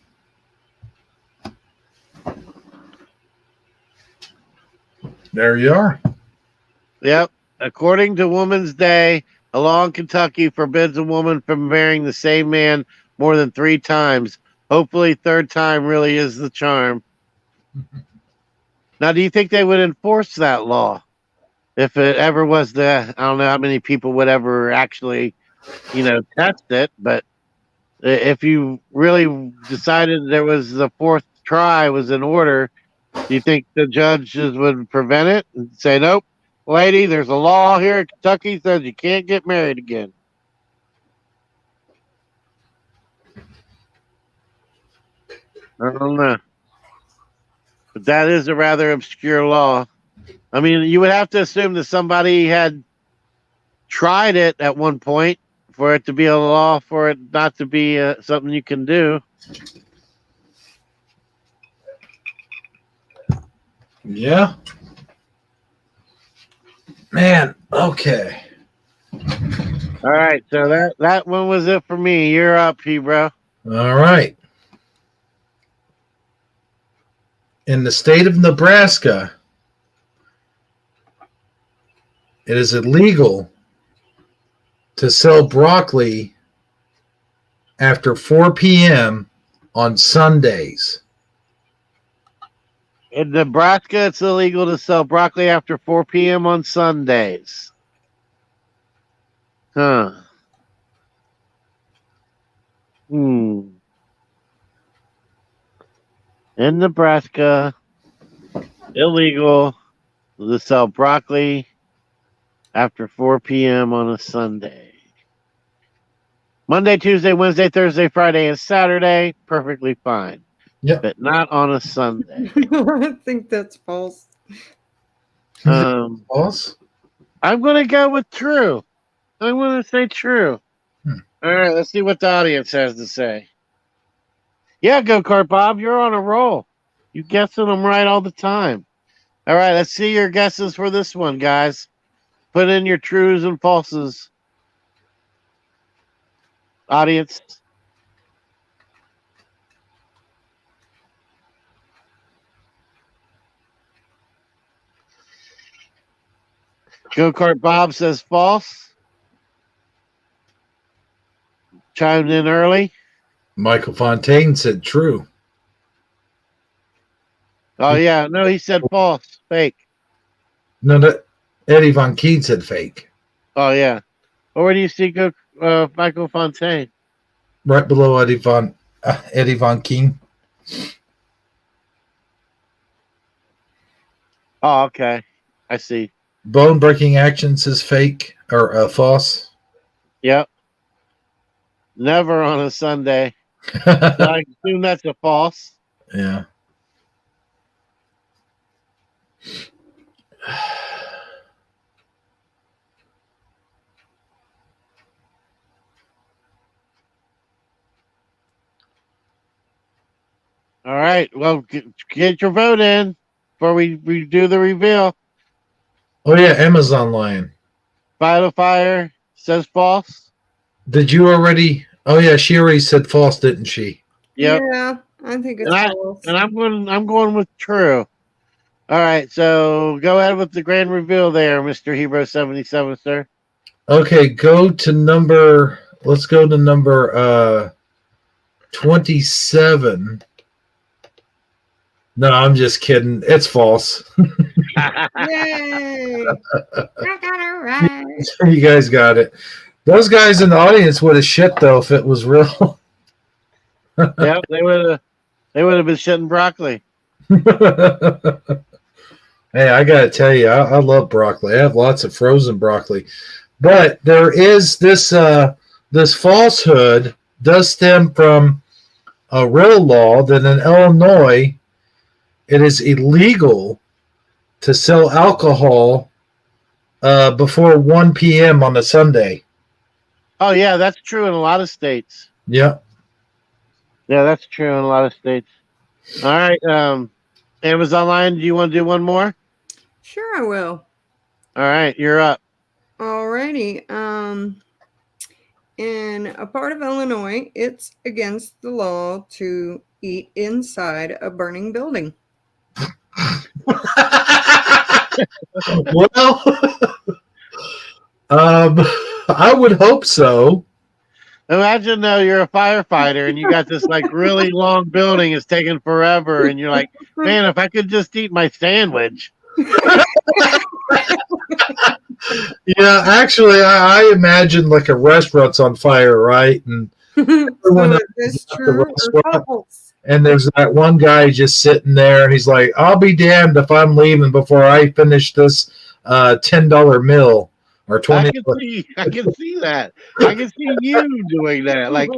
There you are. Yep. According to Women's Day, A law in Kentucky forbids a woman from marrying the same man more than 3 times. Hopefully, third time really is the charm. Now, do you think they would enforce that law if it ever was the? I don't know how many people would ever actually, test it, but if you really decided there was the fourth try was in order, do you think the judges would prevent it and say, nope, lady, there's a law here in Kentucky says you can't get married again? I don't know. But that is a rather obscure law. I mean, you would have to assume that somebody had tried it at one point for it to be a law, for it not to be something you can do. Yeah. Man, okay. All right, so that one was it for me. You're up, bro. All right. In the state of Nebraska, it is illegal to sell broccoli after 4 p.m. on Sundays. In Nebraska, it's illegal to sell broccoli after 4 p.m. on Sundays. Huh. In Nebraska, illegal to sell broccoli after 4 p.m. on a Sunday. Monday, Tuesday, Wednesday, Thursday, Friday, and Saturday, perfectly fine. Yep. But not on a Sunday. I think that's false. False? I'm going to go with true. I'm going to say true. All right, let's see what the audience has to say. Yeah, Go-Kart Bob, you're on a roll. You guessing them right all the time. All right, let's see your guesses for this one, guys. Put in your trues and falses. Audience. Go-Kart Bob says false. Chimed in early. Michael Fontaine said true. Oh, yeah. No, he said false. Fake. No, Eddie Von Keene said fake. Oh, yeah. Well, where do you see Michael Fontaine? Right below Eddie Von Keene. Oh, okay. I see. Bone Breaking Actions is fake or false. Yep. Never on a Sunday. So I assume that's a false. Yeah. All right. Well, get your vote in before we do the reveal. Oh, yeah. Amazon Lion. Vital Fire says false. Did you already? Oh, yeah. She already said false, didn't she? Yep. Yeah, I think it's false. And I'm going with true. All right. So go ahead with the grand reveal there, Mr. Hebrew 77, sir. Okay. Let's go to number 27. No, I'm just kidding. It's false. Yay! I got it right. You guys got it. Those guys in the audience would have shit though if it was real. Yep, they would have been shitting broccoli. Hey, I gotta tell you, I love broccoli. I have lots of frozen broccoli, but there is this falsehood does stem from a real law that in Illinois it is illegal to sell alcohol before 1 p.m. on a Sunday. Oh, yeah, that's true in a lot of states. Yeah. Yeah, that's true in a lot of states. All right. Amazon Lion, do you want to do one more? Sure, I will. All right, you're up. Alrighty. In a part of Illinois, it's against the law to eat inside a burning building. Well, I would hope so. Imagine though you're a firefighter and you got this like really long building. It's taking forever, and you're like, man, if I could just eat my sandwich. Yeah, actually, I imagine like a restaurant's on fire, right? And everyone So is this at the true or restaurant, false? and there's that one guy just sitting there, and he's like, "I'll be damned if I'm leaving before I finish this $10 meal or I $20." can see that. I can see you doing that. Like,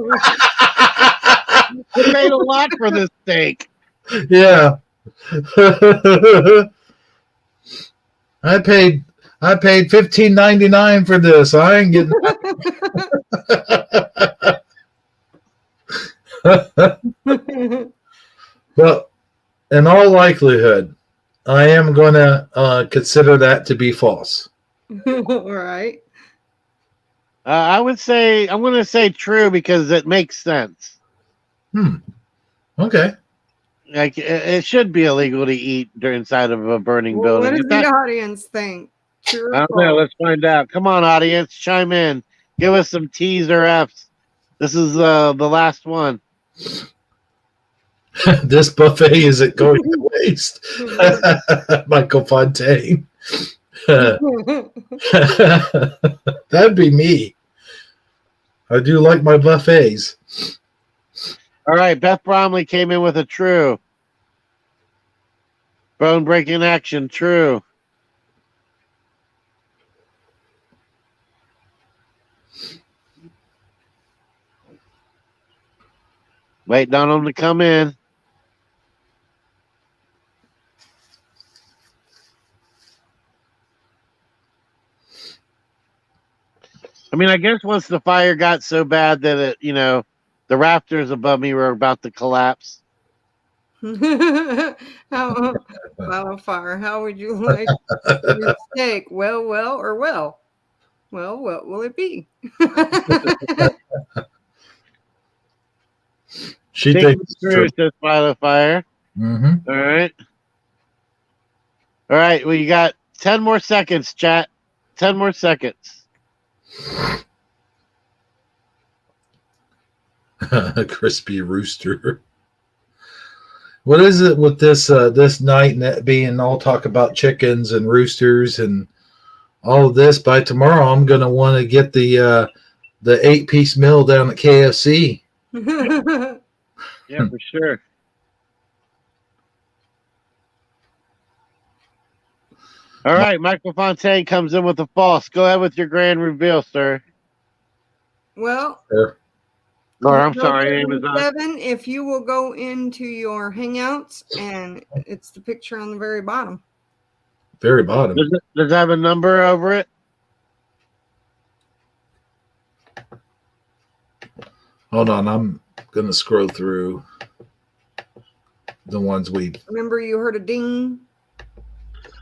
you paid a lot for this steak. Yeah. I paid $15.99 for this. I ain't getting Well, in all likelihood, I am going to consider that to be false. All right. I'm going to say true because it makes sense. Okay. Like it should be illegal to eat inside of a burning Well, building. what does the audience think? True or I don't know. false? Let's find out. Come on, audience, chime in. Give us some T's or F's. This is the last one. This buffet isn't going to waste. Michael Fontaine. That'd be me. I do like my buffets. All right, Beth Bromley came in with a true. Bone breaking action, true. Waiting on them to come in. I mean, I guess once the fire got so bad that it, the rafters above me were about to collapse. Wildfire, how would you like your steak? Well, or well? Well, what will it be? She Think thinks it's true, says Wildfire. Mm-hmm. All right. All right. Well, you got 10 more seconds, chat. 10 more seconds. Crispy rooster. What is it with this night and being all talk about chickens and roosters and all of this? By tomorrow, I'm gonna want to get the 8-piece meal down at KFC. Yeah, for sure. All right, Michael Fontaine comes in with a false. Go ahead with your grand reveal, sir. Well, Sure. Or I'm sorry, November Amazon. 7, if you will go into your Hangouts, and it's the picture on the very bottom. Very bottom. Does it have a number over it? Hold on, I'm gonna scroll through the ones we. Remember, you heard a ding.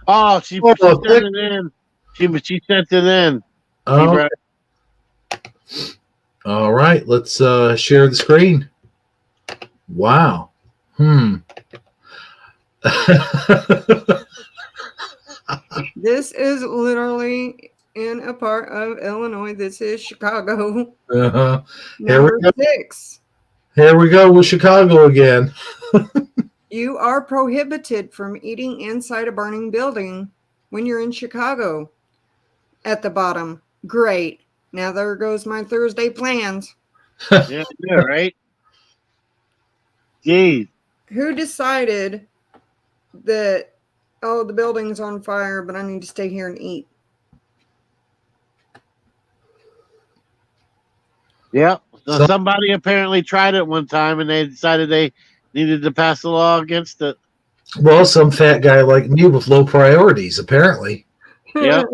Oh, she sent it in. She sent it in. Oh. All right, let's share the screen. Wow. This is literally in a part of Illinois. This is Chicago. Uh-huh. Number 6. Here we go with Chicago again. You are prohibited from eating inside a burning building when you're in Chicago. At the bottom. Great. Now there goes my Thursday plans. Yeah, right? Jeez. Who decided that, the building's on fire, but I need to stay here and eat? Yep. So somebody apparently tried it one time and they decided they needed to pass a law against it. Well, some fat guy like me with low priorities, apparently. Yep.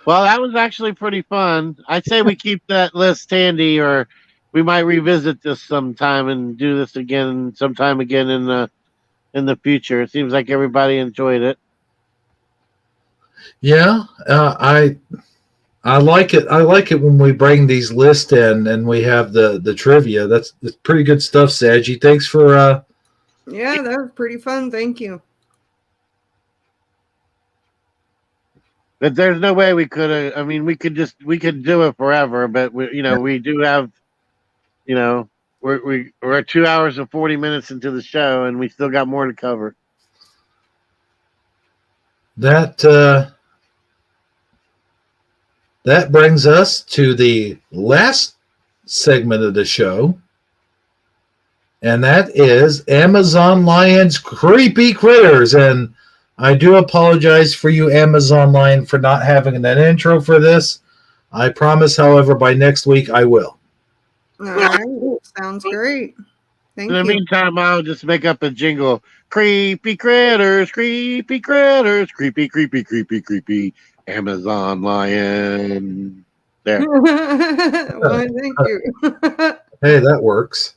Well, that was actually pretty fun. I'd say we keep that list handy, or we might revisit this sometime and do this again sometime again in the future. It seems like everybody enjoyed it. Yeah, I like it. I like it when we bring these lists in and we have the trivia. That's pretty good stuff, Saji. Thanks for Yeah, that was pretty fun. Thank you. But there's no way we could have. I mean, we could do it forever, but we do have, we're 2 hours and 40 minutes into the show, and we still got more to cover. That brings us to the last segment of the show, and that is Amazon Lion's Creepy Critters. And I do apologize for you, Amazon Lion, for not having an intro for this. I promise, however, by next week I will. All right. Sounds great. Thank In the you. meantime, I'll just make up a jingle. Creepy critters, creepy critters, creepy, creepy, creepy, creepy. Amazon Lion. There. Well, thank you. Hey, that works.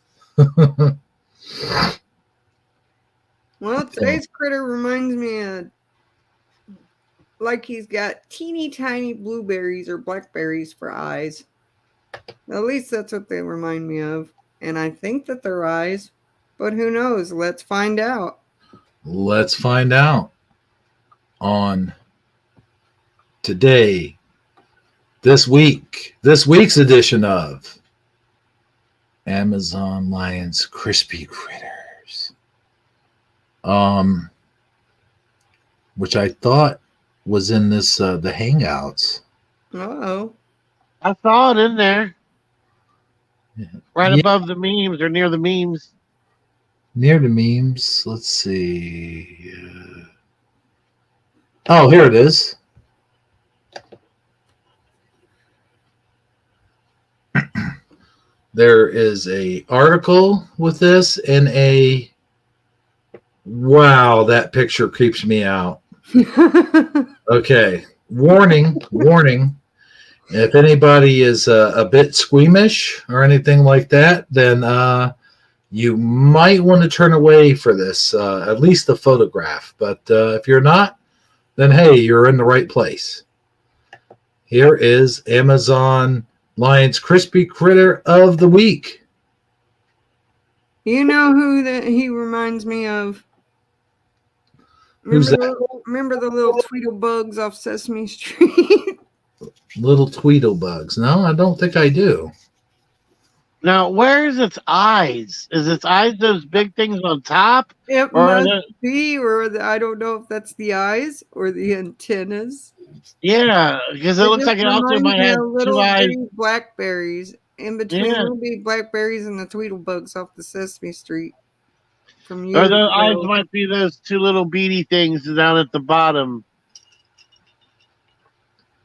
Well, today's critter reminds me of like he's got teeny tiny blueberries or blackberries for eyes. At least that's what they remind me of. And I think that they're eyes, but who knows? Let's find out. Let's find out on today, this week's edition of Amazon Lion's Crispy Critters. Which I thought was in this the Hangouts. Uh-oh. I saw it in there. Right Yeah. above the memes or near the memes. Near the memes. Let's see. Oh, here it is. There is a article with this and a wow, that picture creeps me out. Okay. Warning. If anybody is a bit squeamish or anything like that, then you might want to turn away for this, at least the photograph. But if you're not, then hey, you're in the right place. Here is Amazon Lion's Crispy Critter of the Week. You know who he reminds me of? Who's Remember the little Tweedlebugs off Sesame Street? Little Tweedlebugs. No, I don't think I do. Now, where is its eyes? Is its eyes those big things on top? It Or must be, or I don't know if that's the eyes or the antennas. Yeah, because it looks just like it also reminds might me have of little two eyes. bitty blackberries in between Yeah. little bitty blackberries and the Tweedlebugs off the Sesame Street. From Or years the eyes ago. might be those two little beady things down at the bottom.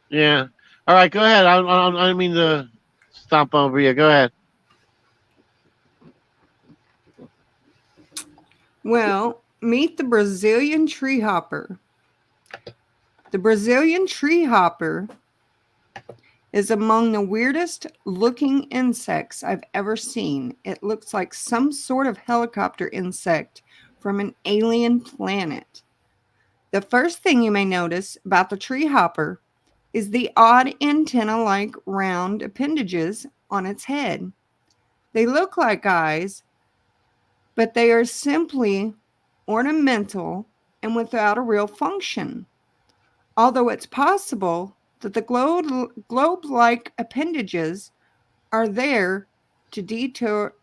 Yeah. All right, go ahead. I mean to stomp over you. Go ahead. Well, meet the Brazilian tree hopper. The Brazilian tree hopper is among the weirdest looking insects I've ever seen. It looks like some sort of helicopter insect from an alien planet. The first thing you may notice about the tree hopper is the odd antenna-like round appendages on its head. They look like eyes, but they are simply ornamental and without a real function. Although it's possible that the globe-like appendages are there to deter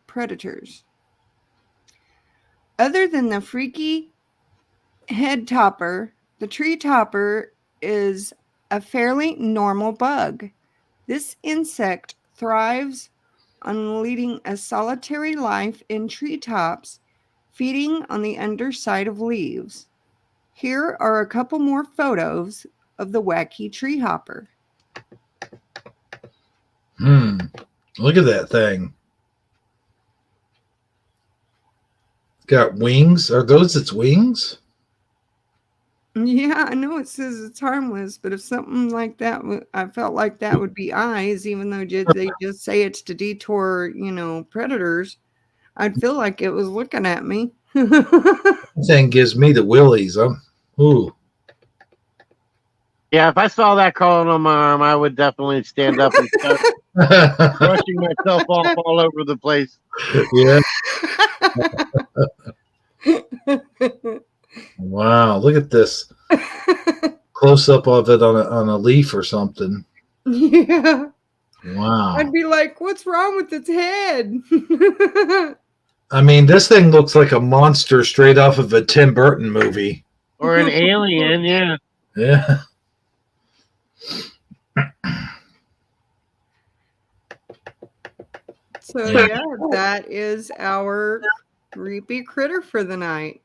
predators. Other than the freaky head topper, the tree topper is a fairly normal bug. This insect thrives on leading a solitary life in treetops, feeding on the underside of leaves. Here are a couple more photos of the wacky tree hopper. Look at that thing. Got wings. Are those its wings? Yeah, I know it says it's harmless, but if something like that, I felt like that would be eyes, even though they just say it's to detour, predators. I'd feel like it was looking at me. That thing gives me the willies. Ooh. Yeah, if I saw that crawling on my arm, I would definitely stand up and start brushing myself off all over the place. Yeah. Wow, look at this close up of it on a leaf or something. Yeah. Wow. I'd be like, what's wrong with its head? I mean, this thing looks like a monster straight off of a Tim Burton movie. Or an alien, yeah. Yeah. So yeah, that is our creepy critter for the night.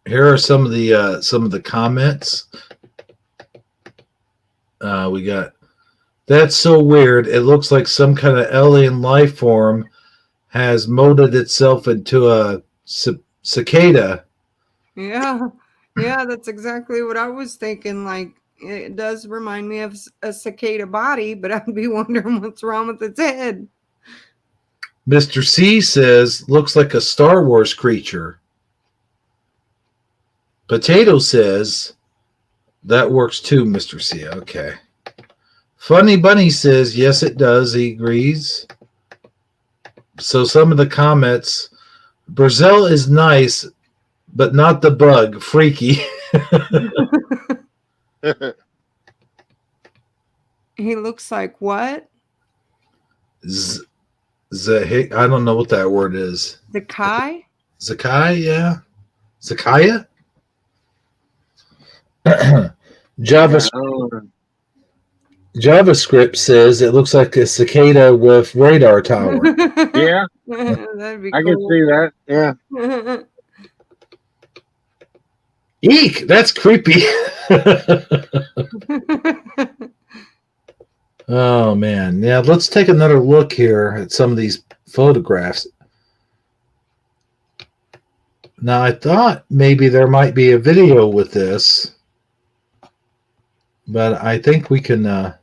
Here are some of the comments. We got, that's so weird. It looks like some kind of alien life form has molded itself into a cicada. Yeah. Yeah, that's exactly what I was thinking. Like, it does remind me of a cicada body, but I'd be wondering what's wrong with its head. Mr. C says, looks like a Star Wars creature. Potato says, that works too, Mr. C. Okay. Funny Bunny says, yes, it does. He agrees. So some of the comments, Brazil is nice, but not the bug. Freaky. He looks like what? I don't know what that word is. The Kai? Zakai, yeah. Zakaya? JavaScript says it looks like a cicada with radar tower. Yeah. That'd be I cool. can see that. Yeah. Eek, that's creepy. Oh, man. Yeah, let's take another look here at some of these photographs. Now, I thought maybe there might be a video with this, but I think we can...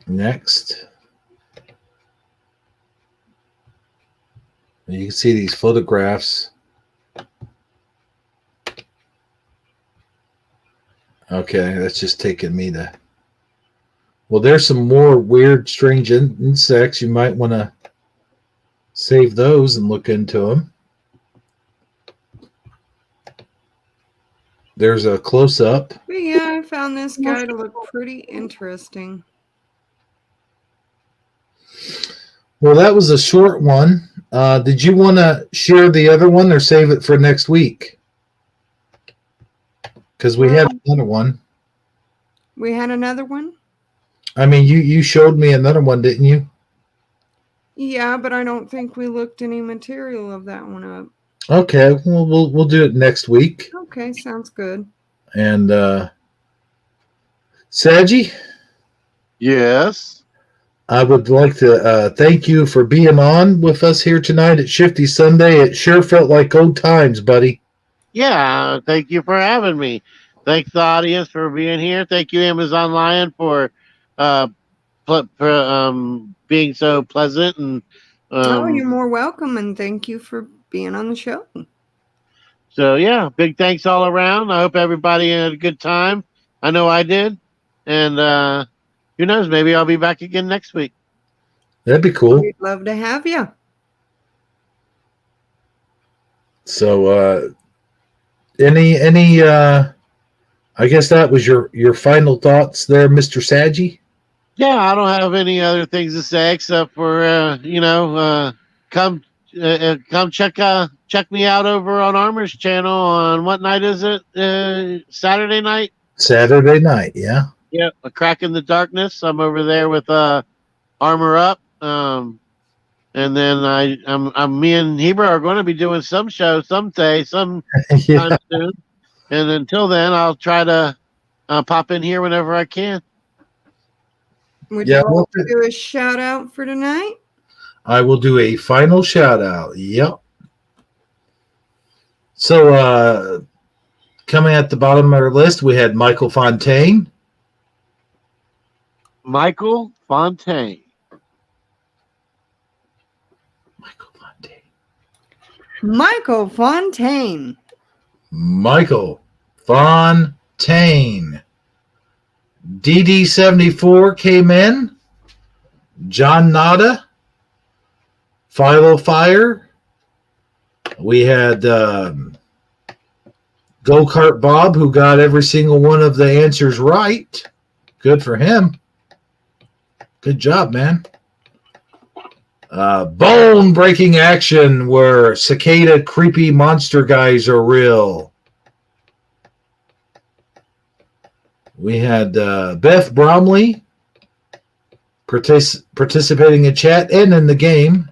Next. You can see these photographs. Okay, that's just taking me to... Well, there's some more weird, strange insects. You might want to save those and look into them. There's a close-up. But yeah, I found this guy to look pretty interesting. Well, that was a short one. Did you want to share the other one or save it for next week? Because we had another one. We had another one? I mean, you showed me another one, didn't you? Yeah, but I don't think we looked any material of that one up. Okay, well, we'll do it next week. Okay, sounds good. And Saji? Yes. I would like to thank you for being on with us here tonight at Shifty Sunday. It sure felt like old times, buddy. Yeah, thank you for having me. Thanks, the audience, for being here. Thank you, Amazon Lion, for being so pleasant. And oh, you're more welcome, and thank you for being on the show. So, yeah, big thanks all around. I hope everybody had a good time. I know I did. And who knows, maybe I'll be back again next week. That'd be cool. We'd love to have you. So, any I guess that was your final thoughts there, Mr. Saji? Yeah, I don't have any other things to say except for come check me out over on Armor's channel on what night is it? Saturday night? Saturday night, yeah. Yeah, A Crack in the Darkness. I'm over there with Armor Up. And then I'm me and Heber are going to be doing some show someday, sometime soon. And until then, I'll try to pop in here whenever I can. Would you like to do a shout out for tonight? I will do a final shout out. Yep. So coming at the bottom of our list, we had Michael Fontaine. Michael Fontaine. Michael Fontaine. Michael Fontaine. DD74 came in. John Nada, Philo Fire. We had Go-Kart Bob, who got every single one of the answers right. Good for him. Good job, man. Bone-breaking action where cicada creepy monster guys are real. We had Beth Bromley participating in chat and in the game.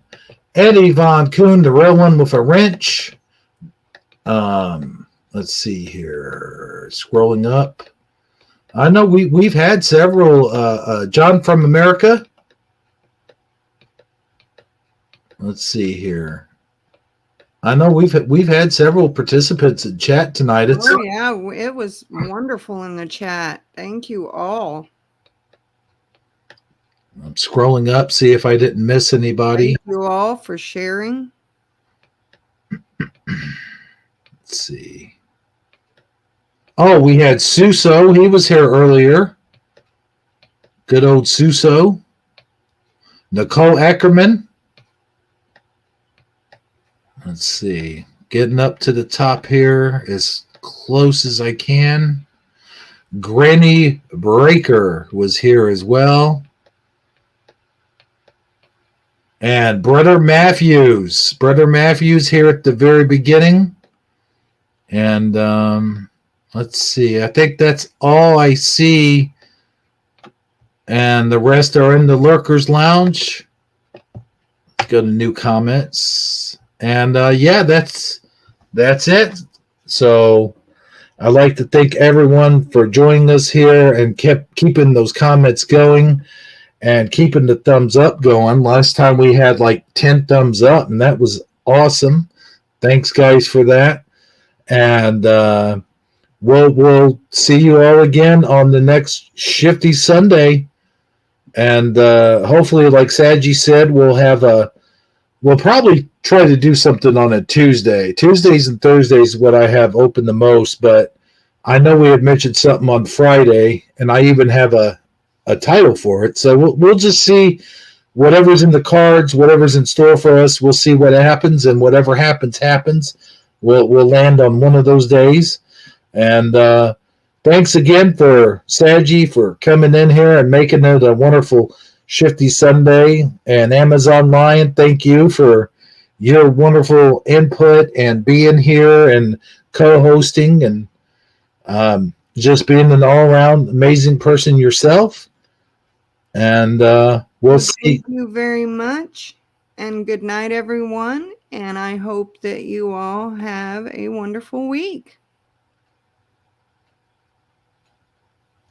Eddie Von Kuhn, the real one with a wrench. Let's see here. Scrolling up. I know we've had several. John from America. Let's see here. I know we've had several participants in chat tonight. Oh yeah, it was wonderful in the chat. Thank you all. I'm scrolling up, see if I didn't miss anybody. Thank you all for sharing. Let's see. Oh, we had Suso. He was here earlier. Good old Suso. Nicole Ackerman. Let's see. Getting up to the top here as close as I can. Granny Breaker was here as well. And Brother Matthews. Brother Matthews here at the very beginning. And let's see. I think that's all I see. And the rest are in the Lurkers Lounge. Let's go to new comments. And yeah, that's it. So I'd like to thank everyone for joining us here and keeping those comments going and keeping the thumbs up going. Last time we had like 10 thumbs up, and that was awesome. Thanks, guys, for that. And we'll see you all again on the next Shifty Sunday. And hopefully, like Saji said, we'll probably try to do something on a Tuesday. Tuesdays and Thursdays is what I have open the most, but I know we had mentioned something on Friday, and I even have a title for it. So we'll just see whatever's in the cards, whatever's in store for us. We'll see what happens, and whatever happens. We'll land on one of those days. And thanks again for Saji for coming in here and making it a wonderful Shifty Sunday. And Amazon Lion, thank you for your wonderful input and being here and co-hosting and just being an all-around amazing person yourself. And we'll see. Thank you very much. And good night, everyone. And I hope that you all have a wonderful week.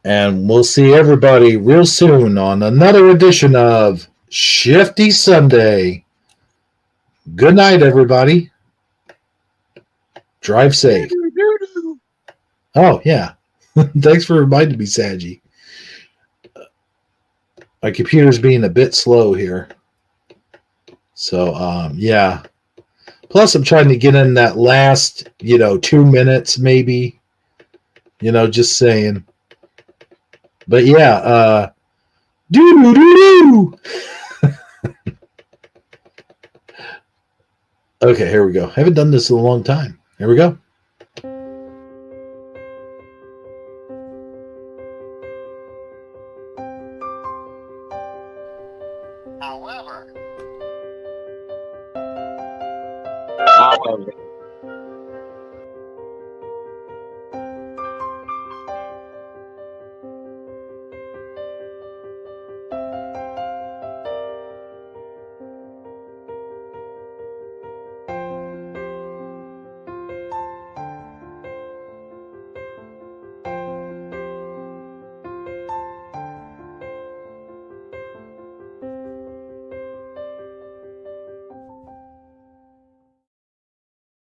And we'll see everybody real soon on another edition of Shifty Sunday. Good night, everybody. Drive safe. Oh, yeah. Thanks for reminding me, Saji. My computer's being a bit slow here. So, yeah. Plus, I'm trying to get in that last, 2 minutes, maybe. Just saying. But yeah, okay, here we go. Haven't done this in a long time. Here we go. However.